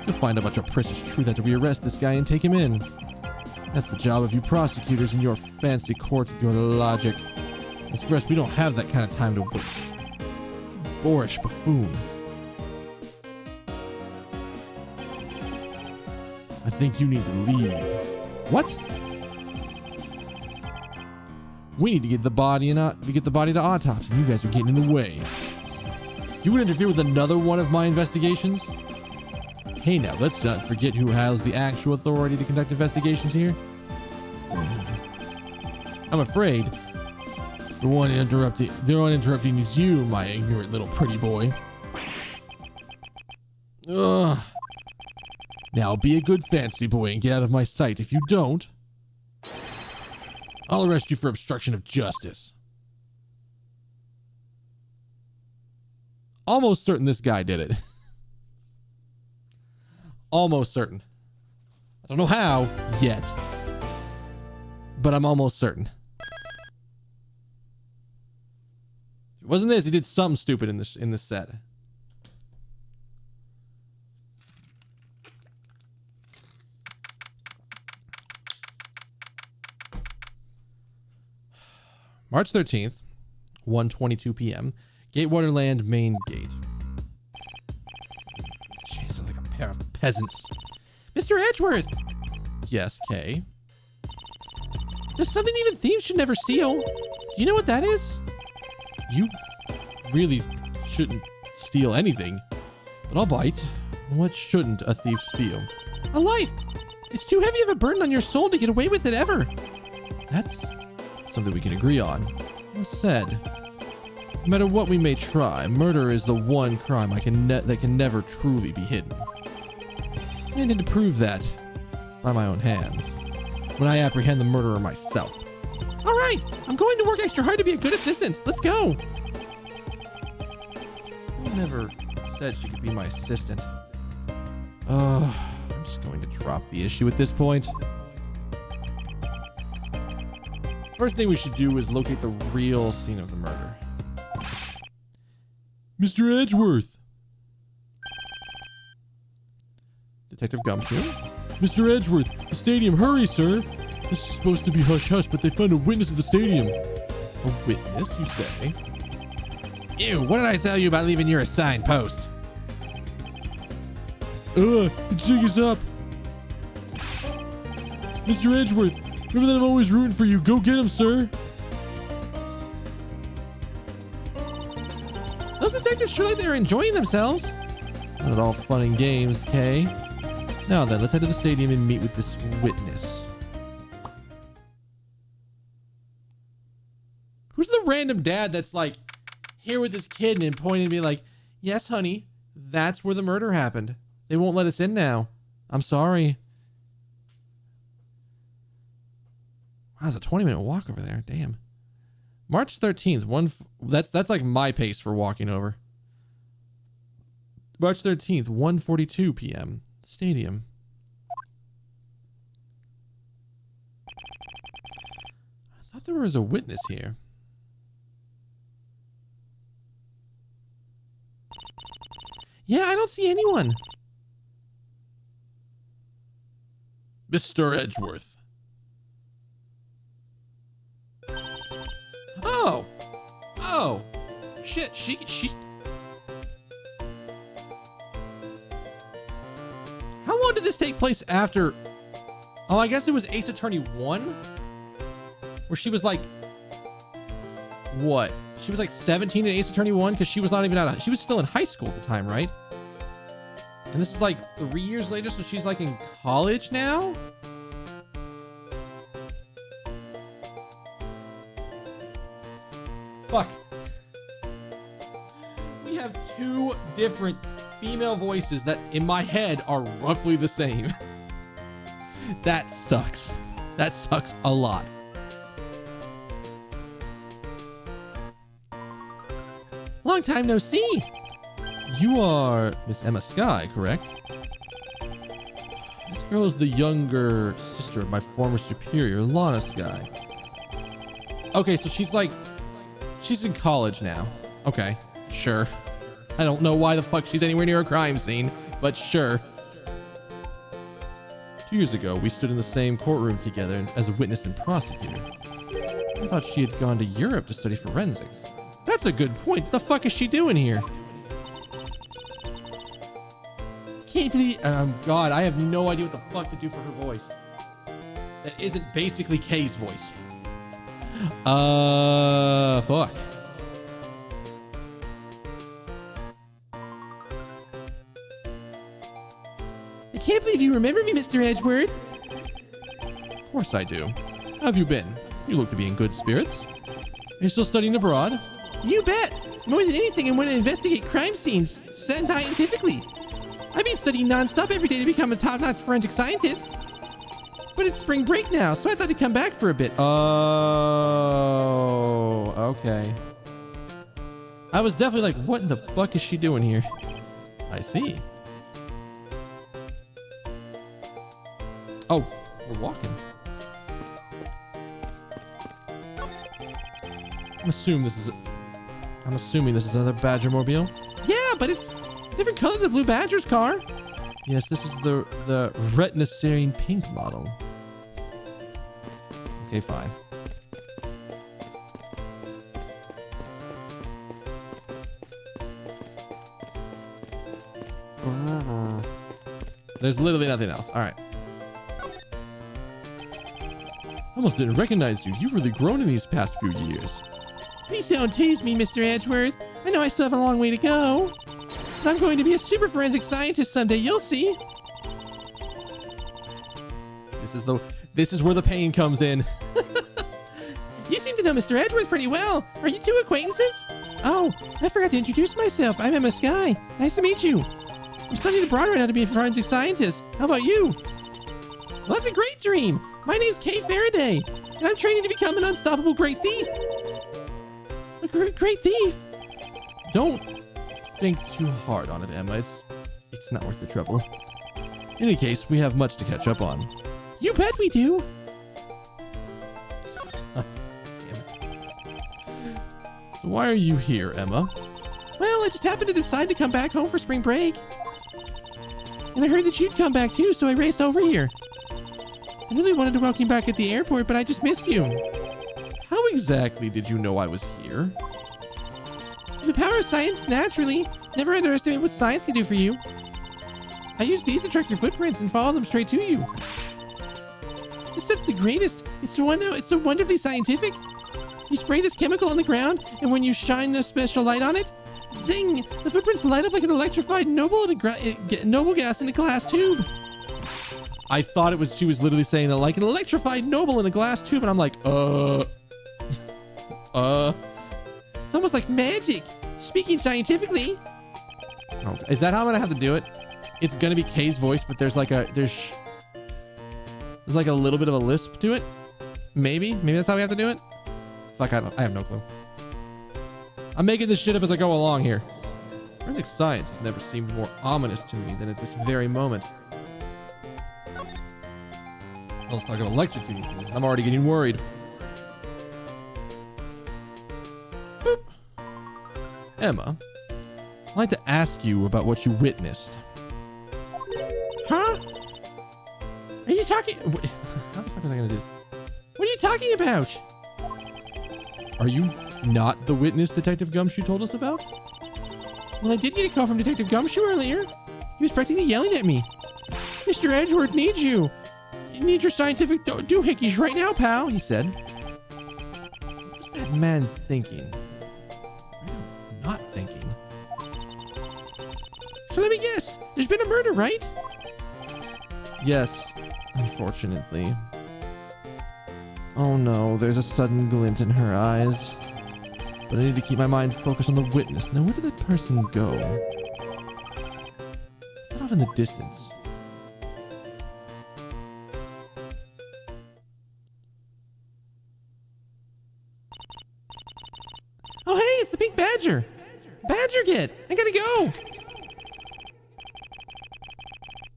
You'll find a bunch of precious truth after we arrest this guy and take him in. That's the job of you prosecutors in your fancy courts with your logic. As for us, we don't have that kind of time to waste. Boorish buffoon. I think you need to leave. What? We need to get the body to autopsy. You guys are getting in the way. You would interfere with another one of my investigations? Hey now, let's not forget who has the actual authority to conduct investigations here. I'm afraid the one interrupting is you, my ignorant little pretty boy. Ugh. Now be a good fancy boy and get out of my sight. If you don't, I'll arrest you for obstruction of justice. Almost certain this guy did it. Almost certain. I don't know how yet, but I'm almost certain. If it wasn't this, he did something stupid in this set. March 13th, 1:22 p.m. Gatewaterland main gate. Jeez, they're like a pair of peasants. Mr. Edgeworth! Yes, Kay. There's something even thieves should never steal. Do you know what that is? You really shouldn't steal anything, but I'll bite. What shouldn't a thief steal? A life! It's too heavy of a burden on your soul to get away with it ever. That's something we can agree on. Well said. No matter what we may try, murder is the one crime that can never truly be hidden. I need to prove that by my own hands when I apprehend the murderer myself. All right, I'm going to work extra hard to be a good assistant. Let's go. Still never said she could be my assistant. I'm just going to drop the issue at this point. First thing we should do is locate the real scene of the murder. Mr. Edgeworth. Detective Gumshoe. Mr. Edgeworth, the stadium, hurry, sir. This is supposed to be hush-hush, but they found a witness at the stadium. A witness, you say? Ew, what did I tell you about leaving your assigned post? The jig is up. Mr. Edgeworth, remember that I'm always rooting for you. Go get him, sir. Those detectives surely they're enjoying themselves. Not at all fun and games, Kay. Now then, let's head to the stadium and meet with this witness. Who's the random dad that's like here with this kid and pointing to me like, yes, honey, that's where the murder happened. They won't let us in now. I'm sorry. Wow, it's a 20-minute walk over there. Damn. March 13th. That's like my pace for walking over. March 13th, 1:42 p.m. Stadium. I thought there was a witness here. Yeah, I don't see anyone. Mr. Edgeworth. Oh. Oh. Shit, she did this take place after? Oh, I guess it was Ace Attorney 1? Where she was like, what? She was like 17 in Ace Attorney 1 because she was not even out of, she was still in high school at the time, right? And this is like 3 years later, so she's like in college now? Fuck. We have 2 different female voices that in my head are roughly the same. That sucks. That sucks a lot. Long time no see. You are Miss Emma Sky, correct? This girl is the younger sister of my former superior, Lana Sky. Okay, so she's in college now. Okay, sure. I don't know why the fuck she's anywhere near a crime scene, but sure. 2 years ago, we stood in the same courtroom together as a witness and prosecutor. I thought she had gone to Europe to study forensics. That's a good point. What the fuck is she doing here? Can't believe. God, I have no idea what the fuck to do for her voice. That isn't basically Kay's voice. Fuck. I can't believe you remember me, Mr. Edgeworth. Of course I do. How have you been? You look to be in good spirits. Are you still studying abroad? You bet. More than anything, I want to investigate crime scenes scientifically. I've been studying nonstop every day to become a top-notch forensic scientist. But it's spring break now, so I thought I'd come back for a bit. Oh, okay. I was definitely like, what in the fuck is she doing here? I see. Oh, we're walking. I'm assuming this is another Badger mobile. Yeah, but it's different color than the Blue Badger's car. Yes, this is the Retina-Serine pink model. Okay, fine. There's literally nothing else. All right. I almost didn't recognize you. You've really grown in these past few years. Please don't tease me, Mr. Edgeworth. I know I still have a long way to go. But I'm going to be a super forensic scientist someday. You'll see. This is where the pain comes in. You seem to know Mr. Edgeworth pretty well. Are you two acquaintances? Oh, I forgot to introduce myself. I'm Emma Sky. Nice to meet you. I'm studying abroad right now to be a forensic scientist. How about you? Well, that's a great dream. My name's Kay Faraday, and I'm training to become an unstoppable great thief. A great thief? Don't think too hard on it, Emma. It's not worth the trouble. In any case, we have much to catch up on. You bet we do. So why are you here, Emma? Well, I just happened to decide to come back home for spring break. And I heard that you'd come back too, so I raced over here. I really wanted to welcome you back at the airport, but I just missed you. How exactly did you know I was here? The power of science, naturally. Never underestimate what science can do for you. I used these to track your footprints and follow them straight to you. This stuff's the greatest. It's so wonderfully scientific. You spray this chemical on the ground, and when you shine the special light on it, zing! The footprints light up like an electrified noble gas in a glass tube. I thought she was literally saying that like an electrified noble in a glass tube, and I'm like, It's almost like magic. Speaking scientifically. Oh, is that how I'm gonna have to do it? It's gonna be Kay's voice, but there's like a little bit of a lisp to it. Maybe that's how we have to do it. Fuck, I have no clue. I'm making this shit up as I go along here. Forensic science has never seemed more ominous to me than at this very moment. Let's talk about electrocuting things. I'm already getting worried. Boop. Emma, I'd like to ask you about what you witnessed. Huh? Are you talking? How the fuck was I gonna do this? What are you talking about? Are you not the witness Detective Gumshoe told us about? Well, I did get a call from Detective Gumshoe earlier. He was practically yelling at me. Mr. Edgeworth needs you. You need your scientific doohickeys right now, pal, he said. What's that man thinking? Not thinking. So let me guess. There's been a murder, right? Yes, unfortunately. Oh no, there's a sudden glint in her eyes. But I need to keep my mind focused on the witness. Now, where did that person go? Is that off in the distance? Oh, hey, it's the pink badger. Badger kid. I gotta go.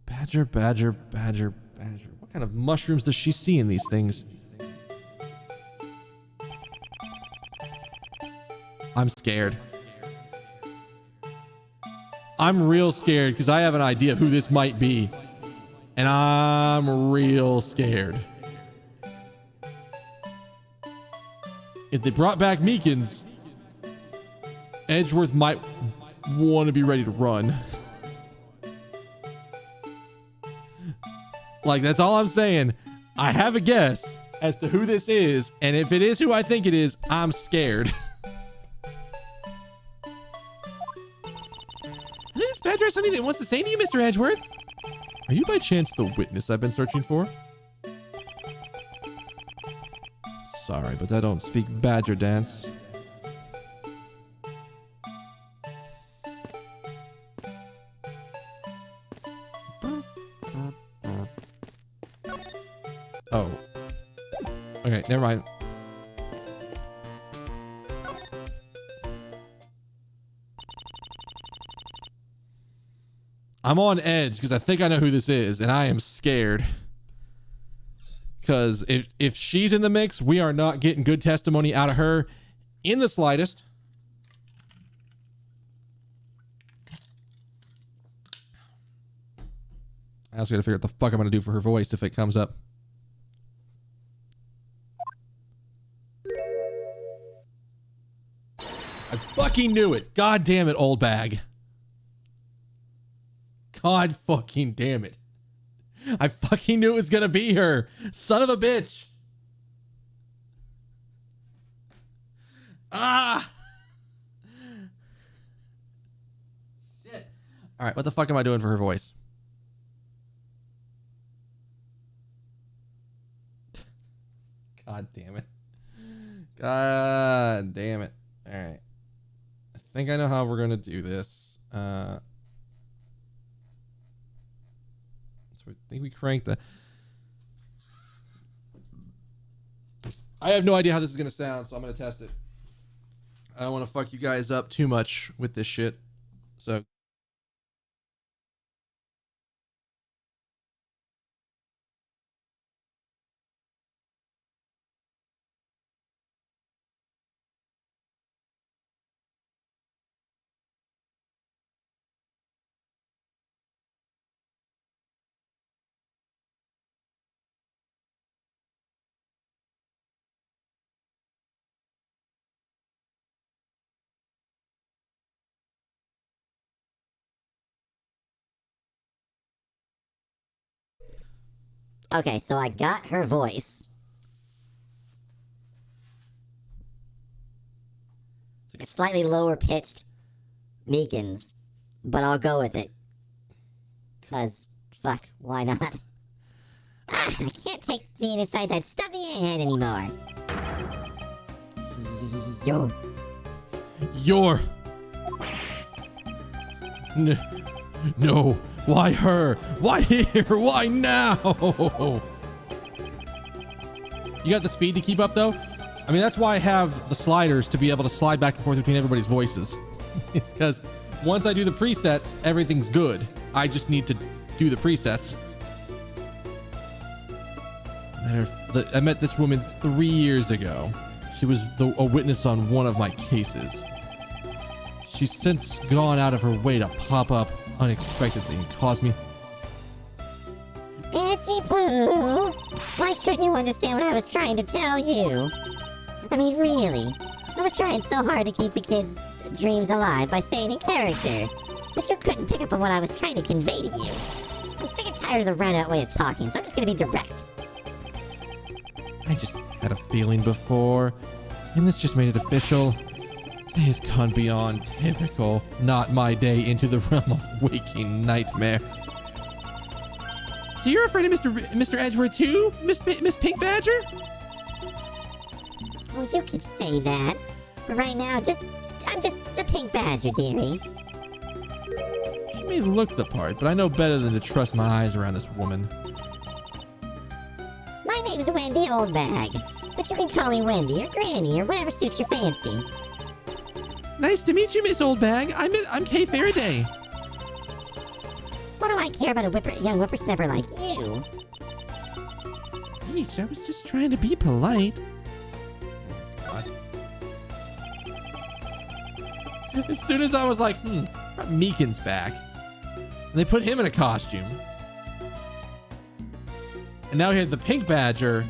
Badger, badger, badger, badger. What kind of mushrooms does she see in these things? I'm scared. I'm real scared because I have an idea of who this might be. And I'm real scared. If they brought back Meekins, Edgeworth might want to be ready to run. Like, that's all I'm saying. I have a guess as to who this is, and if it is who I think it is, I'm scared. I think this badger has something it wants to say to you, Mr. Edgeworth. Are you by chance the witness I've been searching for? Sorry, but I don't speak badger dance. Oh. Okay, never mind. I'm on edge because I think I know who this is, and I am scared. Because if she's in the mix, we are not getting good testimony out of her in the slightest. I also gotta figure out what the fuck I'm gonna do for her voice if it comes up. I fucking knew it. God damn it, old bag. God fucking damn it. I fucking knew it was gonna be her. Son of a bitch. Ah. Shit. All right, what the fuck am I doing for her voice? God damn it. God damn it. All right. I think I know how we're going to do this. So I think we crank the... I have no idea how this is going to sound, so I'm going to test it. I don't want to fuck you guys up too much with this shit. So... Okay, so I got her voice. It's slightly lower pitched Meekins, but I'll go with it. Cause, fuck, why not? I can't take being inside that stuffy head anymore. You're... No. Why her? Why here? Why now? You got the speed to keep up, though? I mean, that's why I have the sliders to be able to slide back and forth between everybody's voices. It's because once I do the presets, everything's good. I just need to do the presets. I met this woman 3 years ago. She was a witness on one of my cases. She's since gone out of her way to pop up unexpectedly and cause me... Betsy Boo! Why couldn't you understand what I was trying to tell you? I mean, really. I was trying so hard to keep the kids' dreams alive by staying in character. But you couldn't pick up on what I was trying to convey to you. I'm sick and tired of the roundabout way of talking, so I'm just gonna be direct. I just had a feeling before, and this just made it official. Today has gone beyond typical, not my day, into the realm of waking nightmare. So you're afraid of Mr. Edgeworth too, Miss Pink Badger? Well, you could say that. But right now, I'm just the Pink Badger, dearie. She may look the part, but I know better than to trust my eyes around this woman. My name's Wendy Oldbag, but you can call me Wendy or Granny or whatever suits your fancy. Nice to meet you, Miss Oldbag. I'm Kay Faraday. What do I care about a young whippersnapper like you? Reach, I was just trying to be polite. God. As soon as I was like, Meekin's back. And they put him in a costume. And now we have the Pink Badger.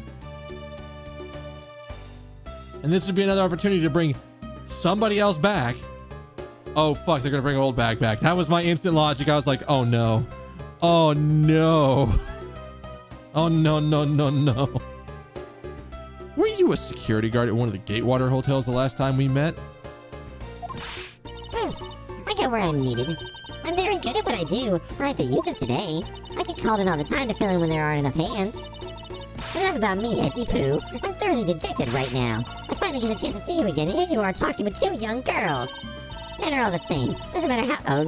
And this would be another opportunity to bring somebody else back. Oh, fuck, they're going to bring Oldbag back. That was my instant logic. I was like, oh, no. Oh, no. Oh, no, no, no, no. Were you a security guard at one of the Gatewater hotels the last time we met? I go where I'm needed. I'm very good at what I do, unlike the youth of today. I get called in all the time to fill in when there aren't enough hands. But enough about me, Edgy Poo. I'm thoroughly dejected right now. I finally get a chance to see you again, and here you are talking with two young girls. Men are all the same. Doesn't matter how... Oh, I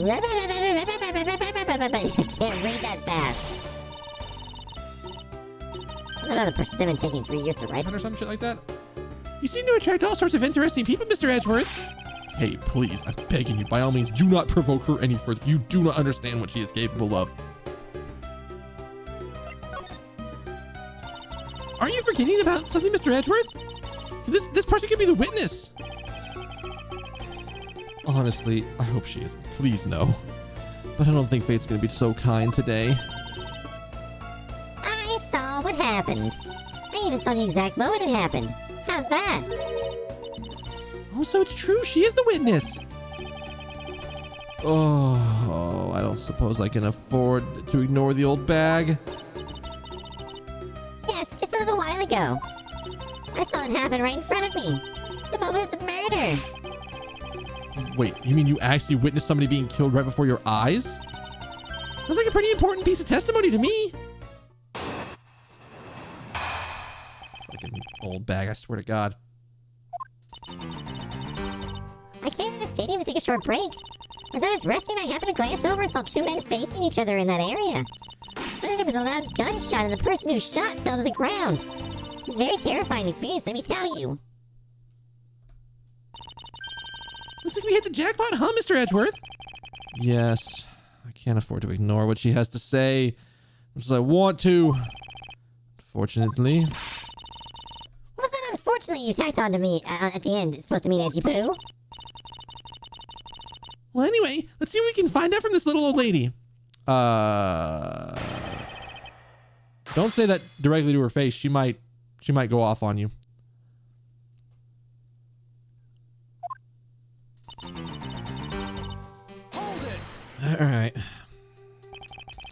can't read that fast. Something about a persimmon taking 3 years to ripen Or some shit like that? You seem to attract all sorts of interesting people, Mr. Edgeworth. Hey, please, I'm begging you, by all means, do not provoke her any further. You do not understand what she is capable of. Are you forgetting about something, Mr. Edgeworth? This person could be the witness. Honestly, I hope she isn't. Please, no. But I don't think fate's gonna be so kind today. I saw what happened. I even saw the exact moment it happened. How's that? Oh, so it's true. She is the witness. Oh, I don't suppose I can afford to ignore the old bag. Yes, just a little while ago. I saw it happen right in front of me. The moment of the murder. Wait, you mean you actually witnessed somebody being killed right before your eyes? Sounds like a pretty important piece of testimony to me. Fucking old bag, I swear to God. I came to the stadium to take a short break. As I was resting, I happened to glance over and saw two men facing each other in that area. Suddenly there was a loud gunshot and the person who shot fell to the ground. It was a very terrifying experience, let me tell you. Looks like we hit the jackpot, huh, Mr. Edgeworth? Yes, I can't afford to ignore what she has to say, as I want to. Unfortunately. What was that unfortunately you tacked on to me at the end? It's supposed to mean Edgy Poo? Well, anyway, let's see what we can find out from this little old lady. Don't say that directly to her face. She might go off on you. All right.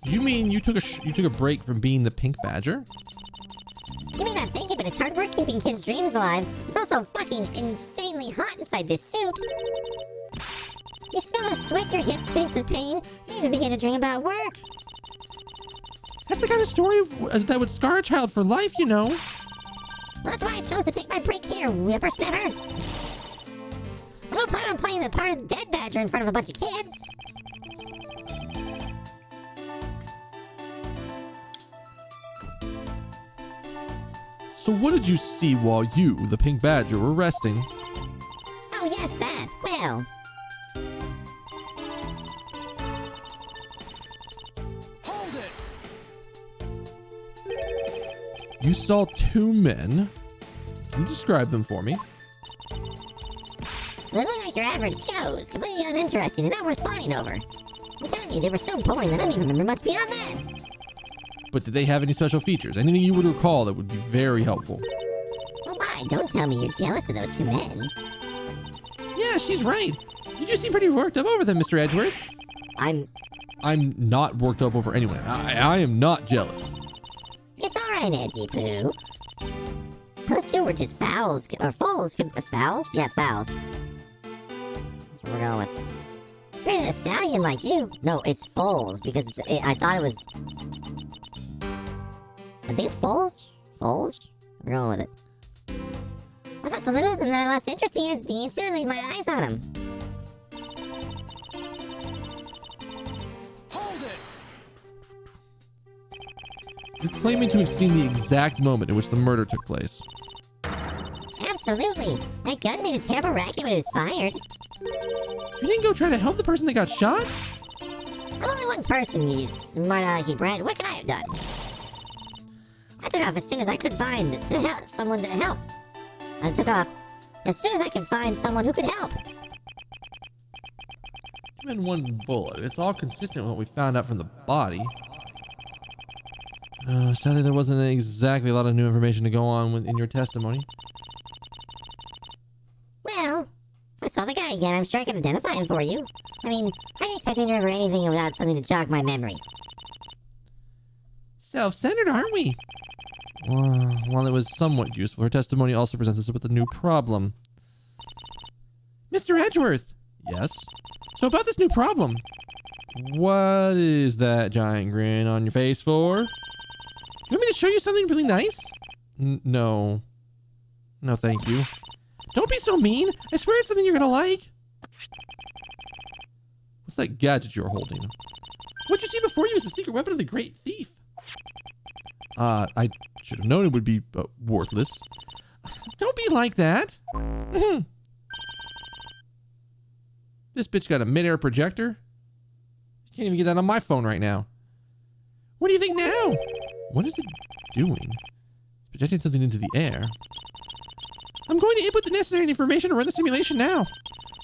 You mean you took a break from being the Pink Badger? You may not think it, but it's hard work keeping kids' dreams alive. It's also fucking insanely hot inside this suit. You smell of sweat, your hip thinks with pain. You even begin to dream about work. That's the kind of story that would scar a child for life, you know. Well, that's why I chose to take my break here, whippersnapper. I don't plan on playing the part of the dead badger in front of a bunch of kids. So what did you see while you, the Pink Badger, were resting? Oh, yes, that. Well, You saw two men. Can you describe them for me? they look like your average Joes, completely uninteresting and not worth fighting over. I'm telling you, they were so boring that I don't even remember much beyond that. But did they have any special features? Anything you would recall that would be very helpful? Oh my, don't tell me you're jealous of those two men. Yeah, she's right. You do seem pretty worked up over them, Mr. Edgeworth. I'm I'm not worked up over anyone. I am not jealous. It's alright, Edgy Poo. Those two were just fouls. Or fouls. Fouls? Yeah, fouls. That's what we're going with. Created a stallion like you. No, it's foals, because I thought it was... I think it's foals? Foals? We're going with it. I thought something other than that last interesting. The incident made my eyes on him. You're claiming to have seen the exact moment in which the murder took place. Absolutely. That gun made a terrible racket when it was fired. You didn't go try to help the person that got shot? I'm only one person, you smart alecky brat. What could I have done? I took off as soon as I could find someone to help. I took off as soon as I could find someone who could help. In one bullet. It's all consistent with what we found out from the body. Sadly, there wasn't exactly a lot of new information to go on in your testimony. Well, if I saw the guy again, I'm sure I could identify him for you. I mean, how do you expect me to remember anything without something to jog my memory? Self-centered, aren't we? While it was somewhat useful, her testimony also presents us with a new problem. Mr. Edgeworth. Yes? So about this new problem. What is that giant grin on your face for? You want me to show you something really nice? No. No, thank you. Don't be so mean. I swear it's something you're gonna like. What's that gadget you're holding? What'd you see before you was the secret weapon of the great thief? I should have known it would be worthless. Don't be like that. This bitch got a mid-air projector? You can't even get that on my phone right now. What do you think now? What is it doing? It's projecting something into the air. I'm going to input the necessary information to run the simulation now.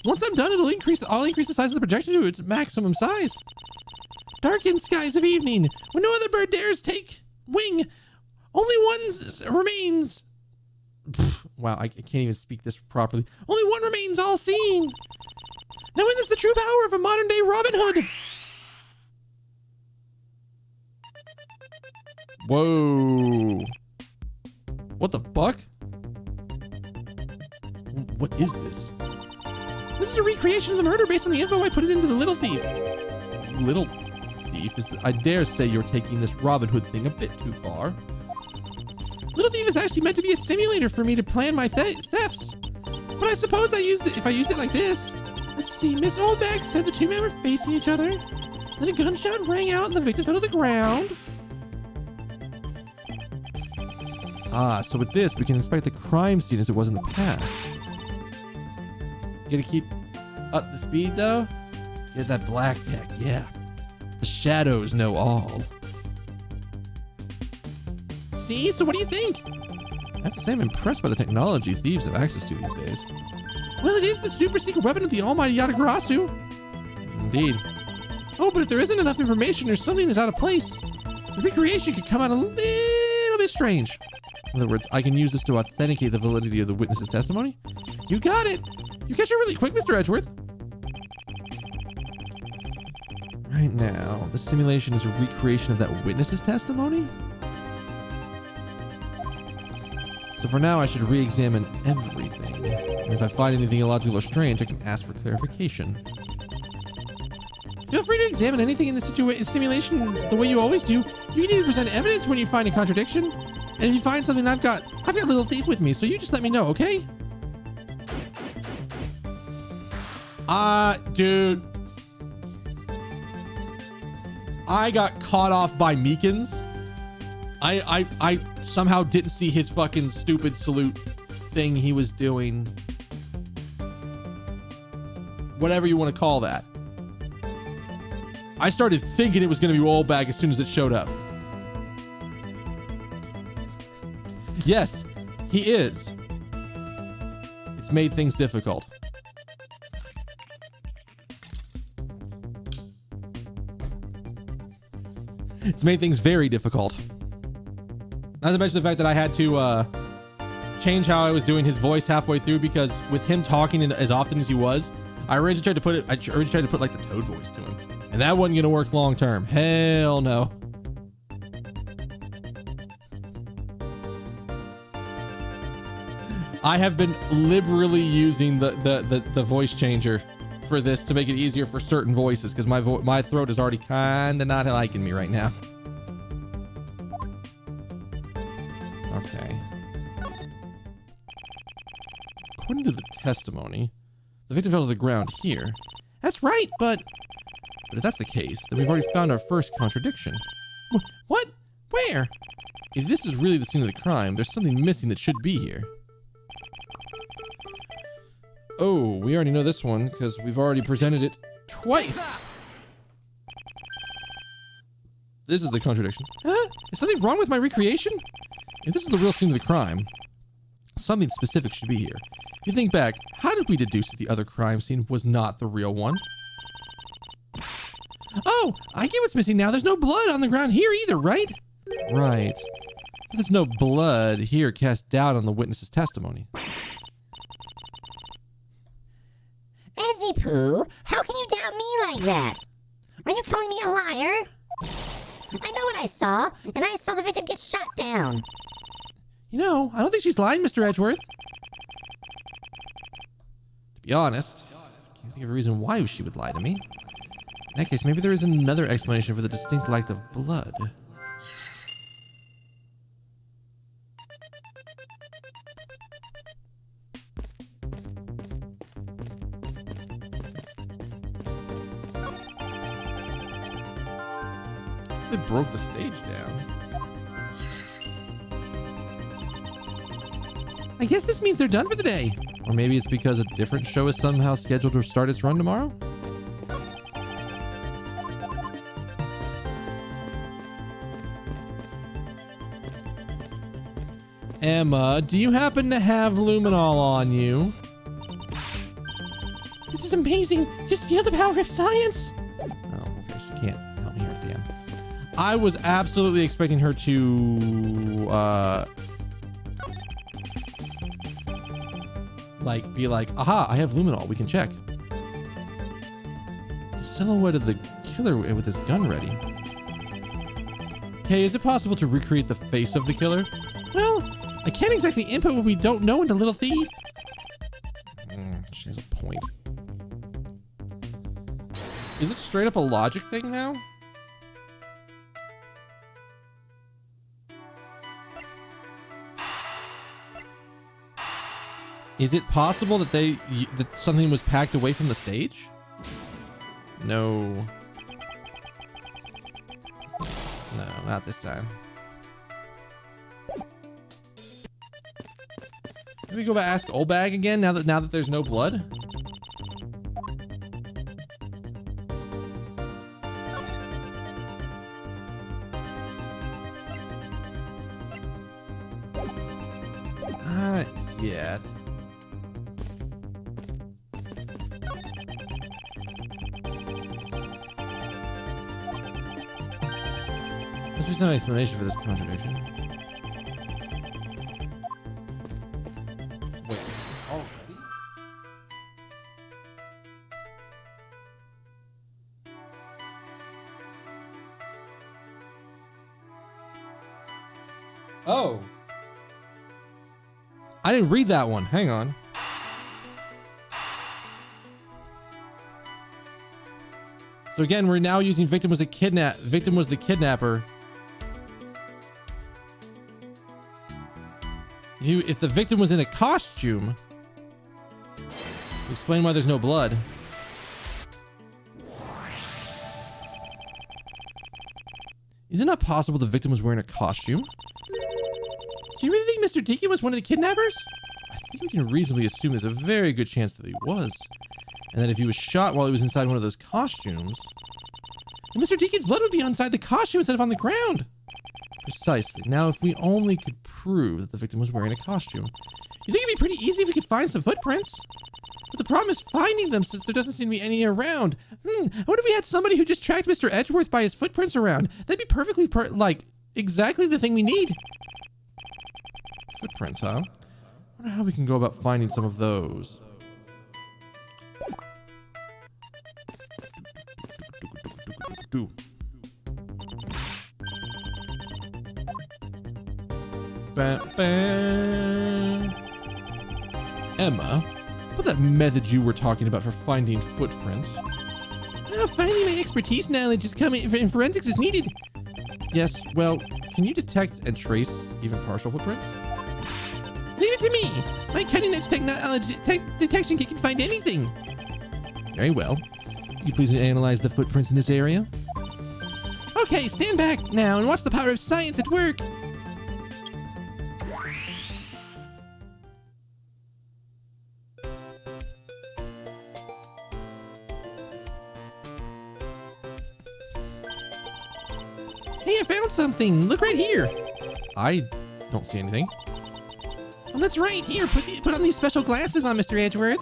Once I'm done, I'll increase the size of the projection to its maximum size. Darkened skies of evening, when no other bird dares take wing, only one remains. Wow, I can't even speak this properly. Only one remains all seen. Now witness the true power of a modern day Robin Hood. Whoa. What the fuck? What is this? This is a recreation of the murder based on the info I put it into the Little Thief. Little Thief? I dare say you're taking this Robin Hood thing a bit too far. Little Thief is actually meant to be a simulator for me to plan my thefts. But I suppose if I used it like this. Let's see, Miss Oldbag said the two men were facing each other. Then a gunshot rang out and the victim fell to the ground. So with this, we can inspect the crime scene as it was in the past. You gotta keep up the speed, though? Get that black tech, yeah. The shadows know all. See? So what do you think? I have to say I'm impressed by the technology thieves have access to these days. Well, it is the super secret weapon of the almighty Yatagarasu. Indeed. Oh, but if there isn't enough information or something is out of place, the recreation could come out a little bit strange. In other words, I can use this to authenticate the validity of the witness's testimony? You got it. You catch it really quick, Mr. Edgeworth. Right now, the simulation is a recreation of that witness's testimony? So for now, I should re-examine everything. And if I find anything illogical or strange, I can ask for clarification. Feel free to examine anything in the simulation the way you always do. You need to present evidence when you find a contradiction. And if you find something, I've got Little Thief with me, so you just let me know, okay? Dude. I got caught off by Meekins. I somehow didn't see his fucking stupid salute thing he was doing. Whatever you want to call that. I started thinking it was going to be Oldbag as soon as it showed up. Yes, he is. It's made things difficult. It's made things very difficult. Not to mention the fact that I had to change how I was doing his voice halfway through, because with him talking as often as he was, I originally tried to put like the Toad voice to him, and And that wasn't going to work long term. Hell no. I have been liberally using the voice changer for this to make it easier for certain voices because my throat is already kind of not liking me right now. Okay. According to the testimony, the victim fell to the ground here. That's right, but if that's the case, then we've already found our first contradiction. What? Where? If this is really the scene of the crime, there's something missing that should be here. Oh, we already know this one because we've already presented it twice. This is the contradiction. Huh? Is something wrong with my recreation? If this is the real scene of the crime, something specific should be here. If you think back, how did we deduce that the other crime scene was not the real one? Oh, I get what's missing now. There's no blood on the ground here either, right? Right. There's no blood here cast doubt on the witness's testimony. Edgy Poo, how can you doubt me like that? Are you calling me a liar? I know what I saw, and I saw the victim get shot down. You know, I don't think she's lying, Mr. Edgeworth. To be honest, I can't think of a reason why she would lie to me. In that case, maybe there is another explanation for the distinct lack of blood. They broke the stage down. I guess this means they're done for the day. Or maybe it's because a different show is somehow scheduled to start its run tomorrow? Emma, do you happen to have luminol on you? This is amazing. Just feel the power of science. Oh, okay, she can't help me here, damn. I was absolutely expecting her to, like, be like, aha, I have luminol, we can check. The silhouette of the killer with his gun ready. Okay, is it possible to recreate the face of the killer? Well, I can't exactly input what we don't know into Little Thief. She has a point. Is it straight up a logic thing now? Is it possible that that something was packed away from the stage? No. No, not this time. Can we go back ask Olbag again now that there's no blood? Not yet. Must be some explanation for this contradiction. Wait, already? Oh. I didn't read that one. Hang on. So again, we're now using victim was the kidnapper. If the victim was in a costume, explain why there's no blood. Is it not possible the victim was wearing a costume? Do you really think Mr. Deacon was one of the kidnappers? I think we can reasonably assume there's a very good chance that he was. And that if he was shot while he was inside one of those costumes, then Mr. Deacon's blood would be inside the costume instead of on the ground. Precisely. Now, if we only could prove that the victim was wearing a costume. You think it'd be pretty easy if we could find some footprints? But the problem is finding them since there doesn't seem to be any around. What if we had somebody who just tracked Mr. Edgeworth by his footprints around? That'd be perfectly, exactly the thing we need. Footprints, huh? I wonder how we can go about finding some of those. do. Emma, what that method you were talking about for finding footprints? Finally, my expertise knowledge is coming, and forensics is needed. Yes, well, can you detect and trace even partial footprints? Leave it to me. My cutting-edge technology detection kit can find anything. Very well. Could you please analyze the footprints in this area? Okay, stand back now and watch the power of science at work. Hey, I found something. Look right here. I don't see anything. Oh, that's right. Here, put on these special glasses on, Mr. Edgeworth.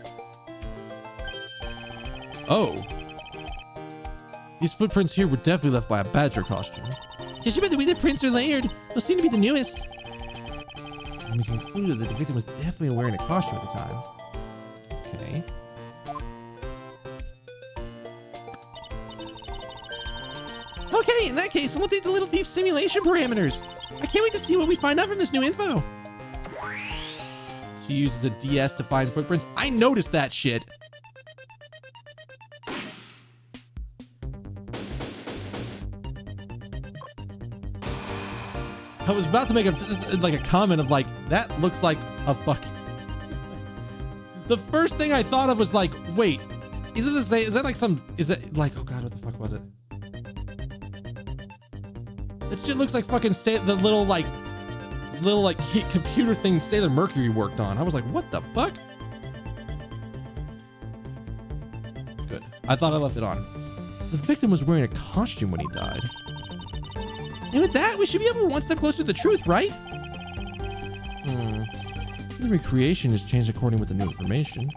Oh. These footprints here were definitely left by a badger costume. Judging by the way the prints are layered, those seem to be the newest. And we concluded that the victim was definitely wearing a costume at the time. Okay. Okay, in that case, we'll update the Little Thief simulation parameters. I can't wait to see what we find out from this new info. She uses a DS to find footprints. I noticed that shit. I was about to make a comment of like, that looks like a fuck. The first thing I thought of was like, wait, is it the same? Is that like some, is it like, oh God, what the fuck was it? That shit looks like fucking the little computer thing Sailor Mercury worked on. I was like, what the fuck? Good. I thought I left it on. The victim was wearing a costume when he died. And with that, we should be able one step closer to the truth, right? The recreation has changed according with the new information.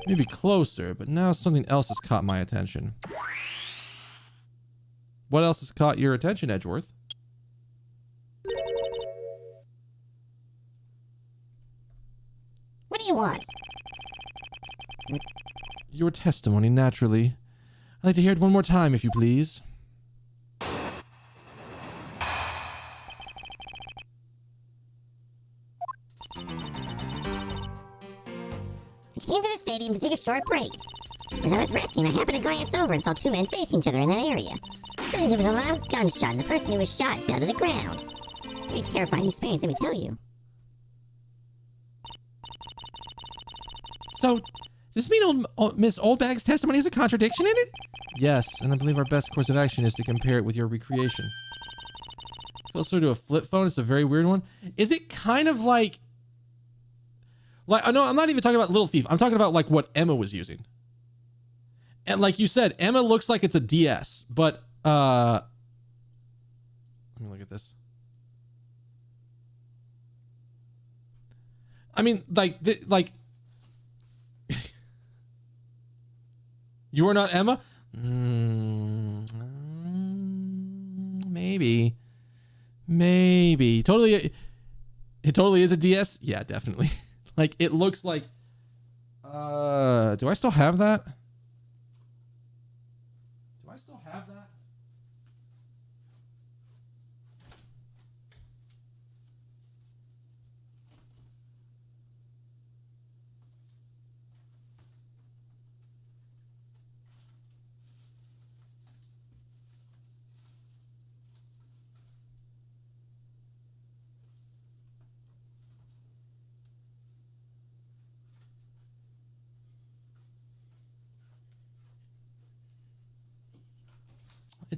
Maybe closer, but now something else has caught my attention. What else has caught your attention, Edgeworth? What do you want? Your testimony, naturally. I'd like to hear it one more time, if you please. I came to the stadium to take a short break. As I was resting, I happened to glance over and saw two men facing each other in that area. Suddenly there was a loud gunshot, and the person who was shot fell to the ground. Very terrifying experience, let me tell you. So, does this mean Miss Oldbag's testimony has a contradiction in it? Yes, and I believe our best course of action is to compare it with your recreation. Closer to a flip phone, it's a very weird one. Is it kind of like no, I'm not even talking about Little Thief. I'm talking about like what Emma was using. And like you said, Emma looks like it's a DS, but let me look at this. I mean, like you are not Emma? Maybe. Totally. It totally is a DS. Yeah, definitely. Like it looks like. Do I still have that?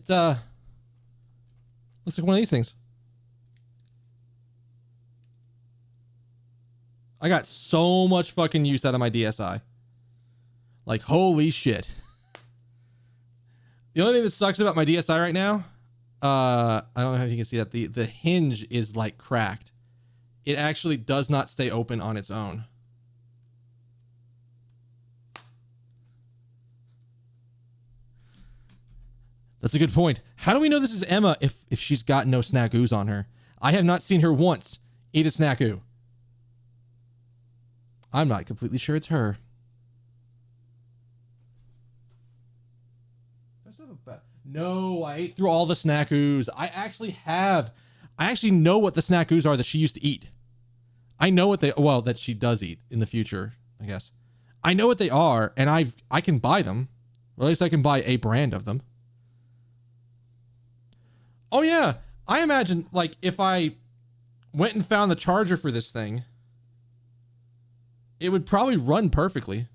It looks like one of these things. I got so much fucking use out of my DSi. Like, holy shit. The only thing that sucks about my DSi right now, I don't know if you can see that the hinge is like cracked. It actually does not stay open on its own. That's a good point. How do we know this is Emma if she's got no snackoos on her? I have not seen her once eat a snackoo. I'm not completely sure it's her. No, I ate through all the snackoos. I actually know what the snackoos are that she used to eat. I know what that she does eat in the future, I guess. I know what they are, and I can buy them. Or at least I can buy a brand of them. Oh yeah, I imagine like if I went and found the charger for this thing, it would probably run perfectly.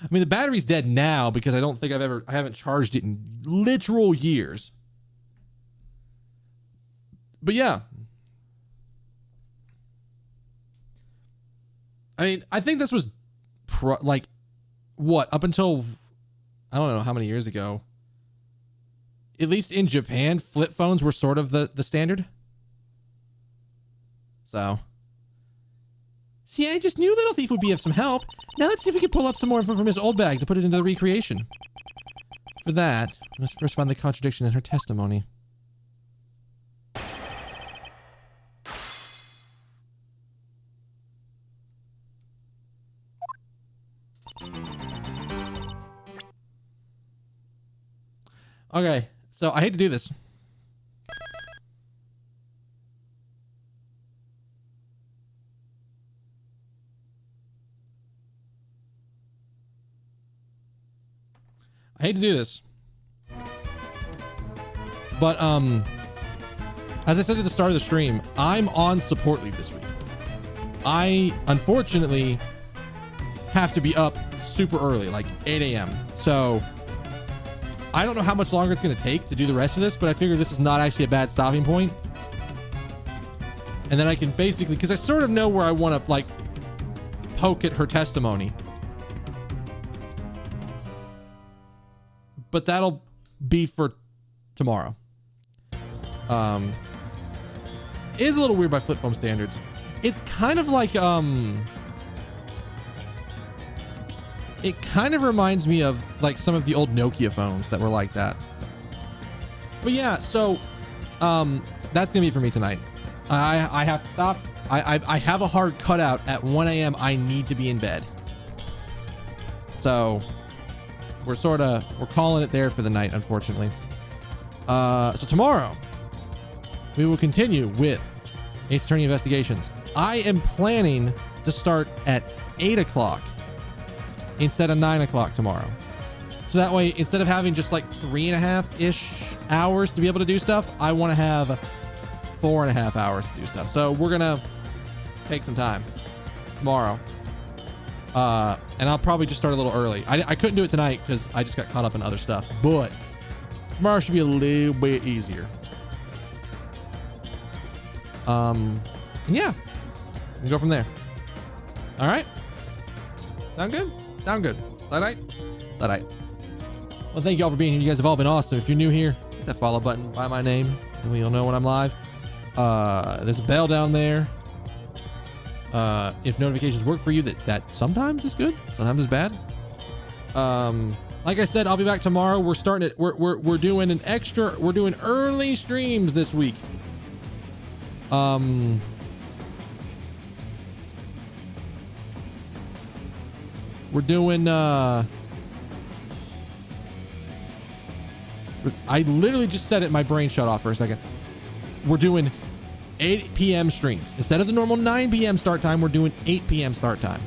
I mean, the battery's dead now because I don't think I haven't charged it in literal years. But yeah. I mean, I think this was like what, up until I don't know how many years ago. At least in Japan, flip phones were sort of the standard. So. See, I just knew Little Thief would be of some help. Now let's see if we can pull up some more info from his old bag to put it into the recreation. For that, we must first find the contradiction in her testimony. Okay, so I hate to do this. I hate to do this. But, as I said at the start of the stream, I'm on support leave this week. I, unfortunately, have to be up super early, like 8 a.m. So, I don't know how much longer it's going to take to do the rest of this, but I figure this is not actually a bad stopping point. And then I can basically, because I sort of know where I want to, like, poke at her testimony. But that'll be for tomorrow. It is a little weird by flip phone standards. It's kind of like, it kind of reminds me of like some of the old Nokia phones that were like that. But yeah, so, that's gonna be it for me tonight. I have to stop. I have a hard cutout at 1 a.m. I need to be in bed. So we're calling it there for the night, unfortunately. So tomorrow we will continue with Ace Attorney Investigations. I am planning to start at 8 o'clock instead of 9 o'clock tomorrow. So that way, instead of having just like 3.5-ish hours to be able to do stuff, I want to have 4.5 hours to do stuff. So we're going to take some time tomorrow. And I'll probably just start a little early. I couldn't do it tonight because I just got caught up in other stuff, but tomorrow should be a little bit easier. Yeah, we can go from there. All right. Sound good? Sound good. Is that right? Is that right? Well, thank you all for being here. You guys have all been awesome. If you're new here, hit that follow button by my name, and you'll know when I'm live. There's a bell down there. If notifications work for you, that sometimes is good, sometimes is bad. Like I said, I'll be back tomorrow. We're starting it. We're doing we're doing early streams this week. We're doing, I literally just said it, my brain shut off for a second. We're doing 8 p.m. streams. Instead of the normal 9 p.m. start time, we're doing 8 p.m. start time.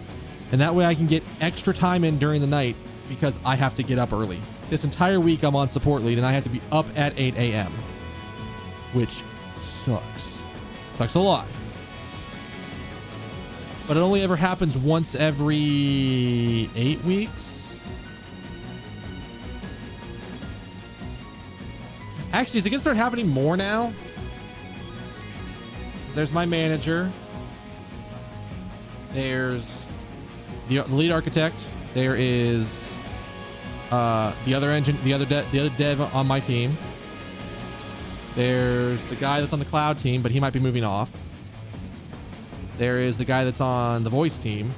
And that way I can get extra time in during the night because I have to get up early. This entire week I'm on support lead and I have to be up at 8 a.m. Which sucks. Sucks a lot. But it only ever happens once every 8 weeks. Actually, is it gonna start happening more now? There's my manager. There's the lead architect. There is the other dev on my team. There's the guy that's on the cloud team, but he might be moving off. There is the guy that's on the voice team.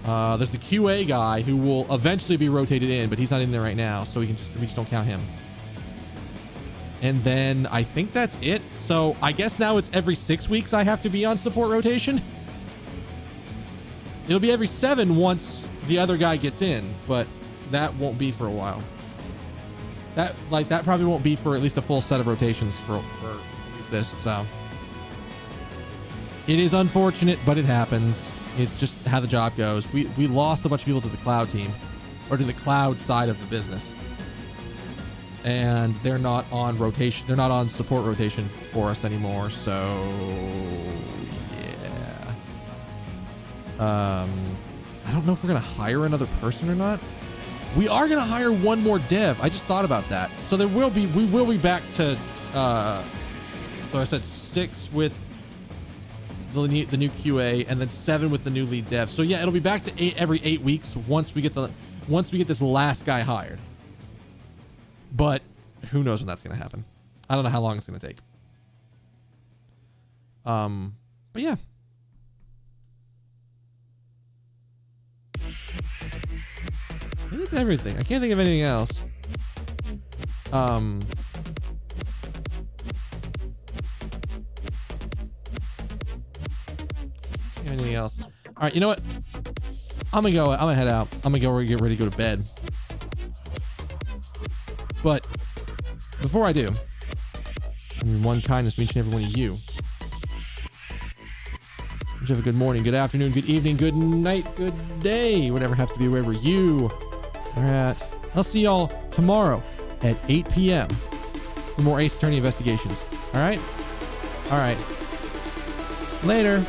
There's the QA guy who will eventually be rotated in, but he's not in there right now, so we just don't count him. And then I think that's it. So I guess now it's every 6 weeks I have to be on support rotation. It'll be every 7 once the other guy gets in, but that won't be for a while. That probably won't be for at least a full set of rotations for at least this. So it is unfortunate, but it happens. It's just how the job goes. We lost a bunch of people to the cloud team, or to the cloud side of the business, and they're not on rotation. They're not on support rotation for us anymore. So yeah. I don't know if we're gonna hire another person or not. We are gonna hire one more dev. I just thought about that. So we will be back to so I said 6 with the new QA, and then 7 with the new lead dev. So yeah, it'll be back to 8 every 8 weeks once we get this last guy hired. But who knows when that's gonna happen? I don't know how long it's gonna take. But yeah. Maybe that's everything. I can't think of anything else. Anything else? All right, you know what? I'm gonna head out. I'm gonna get ready to go to bed. But before I do, I mean, one kindness to each and every one of you. You have a good morning, good afternoon, good evening, good night, good day, whatever happens to be wherever you are at. I'll see y'all tomorrow at 8 p.m. for more Ace Attorney investigations. All right? All right. Later.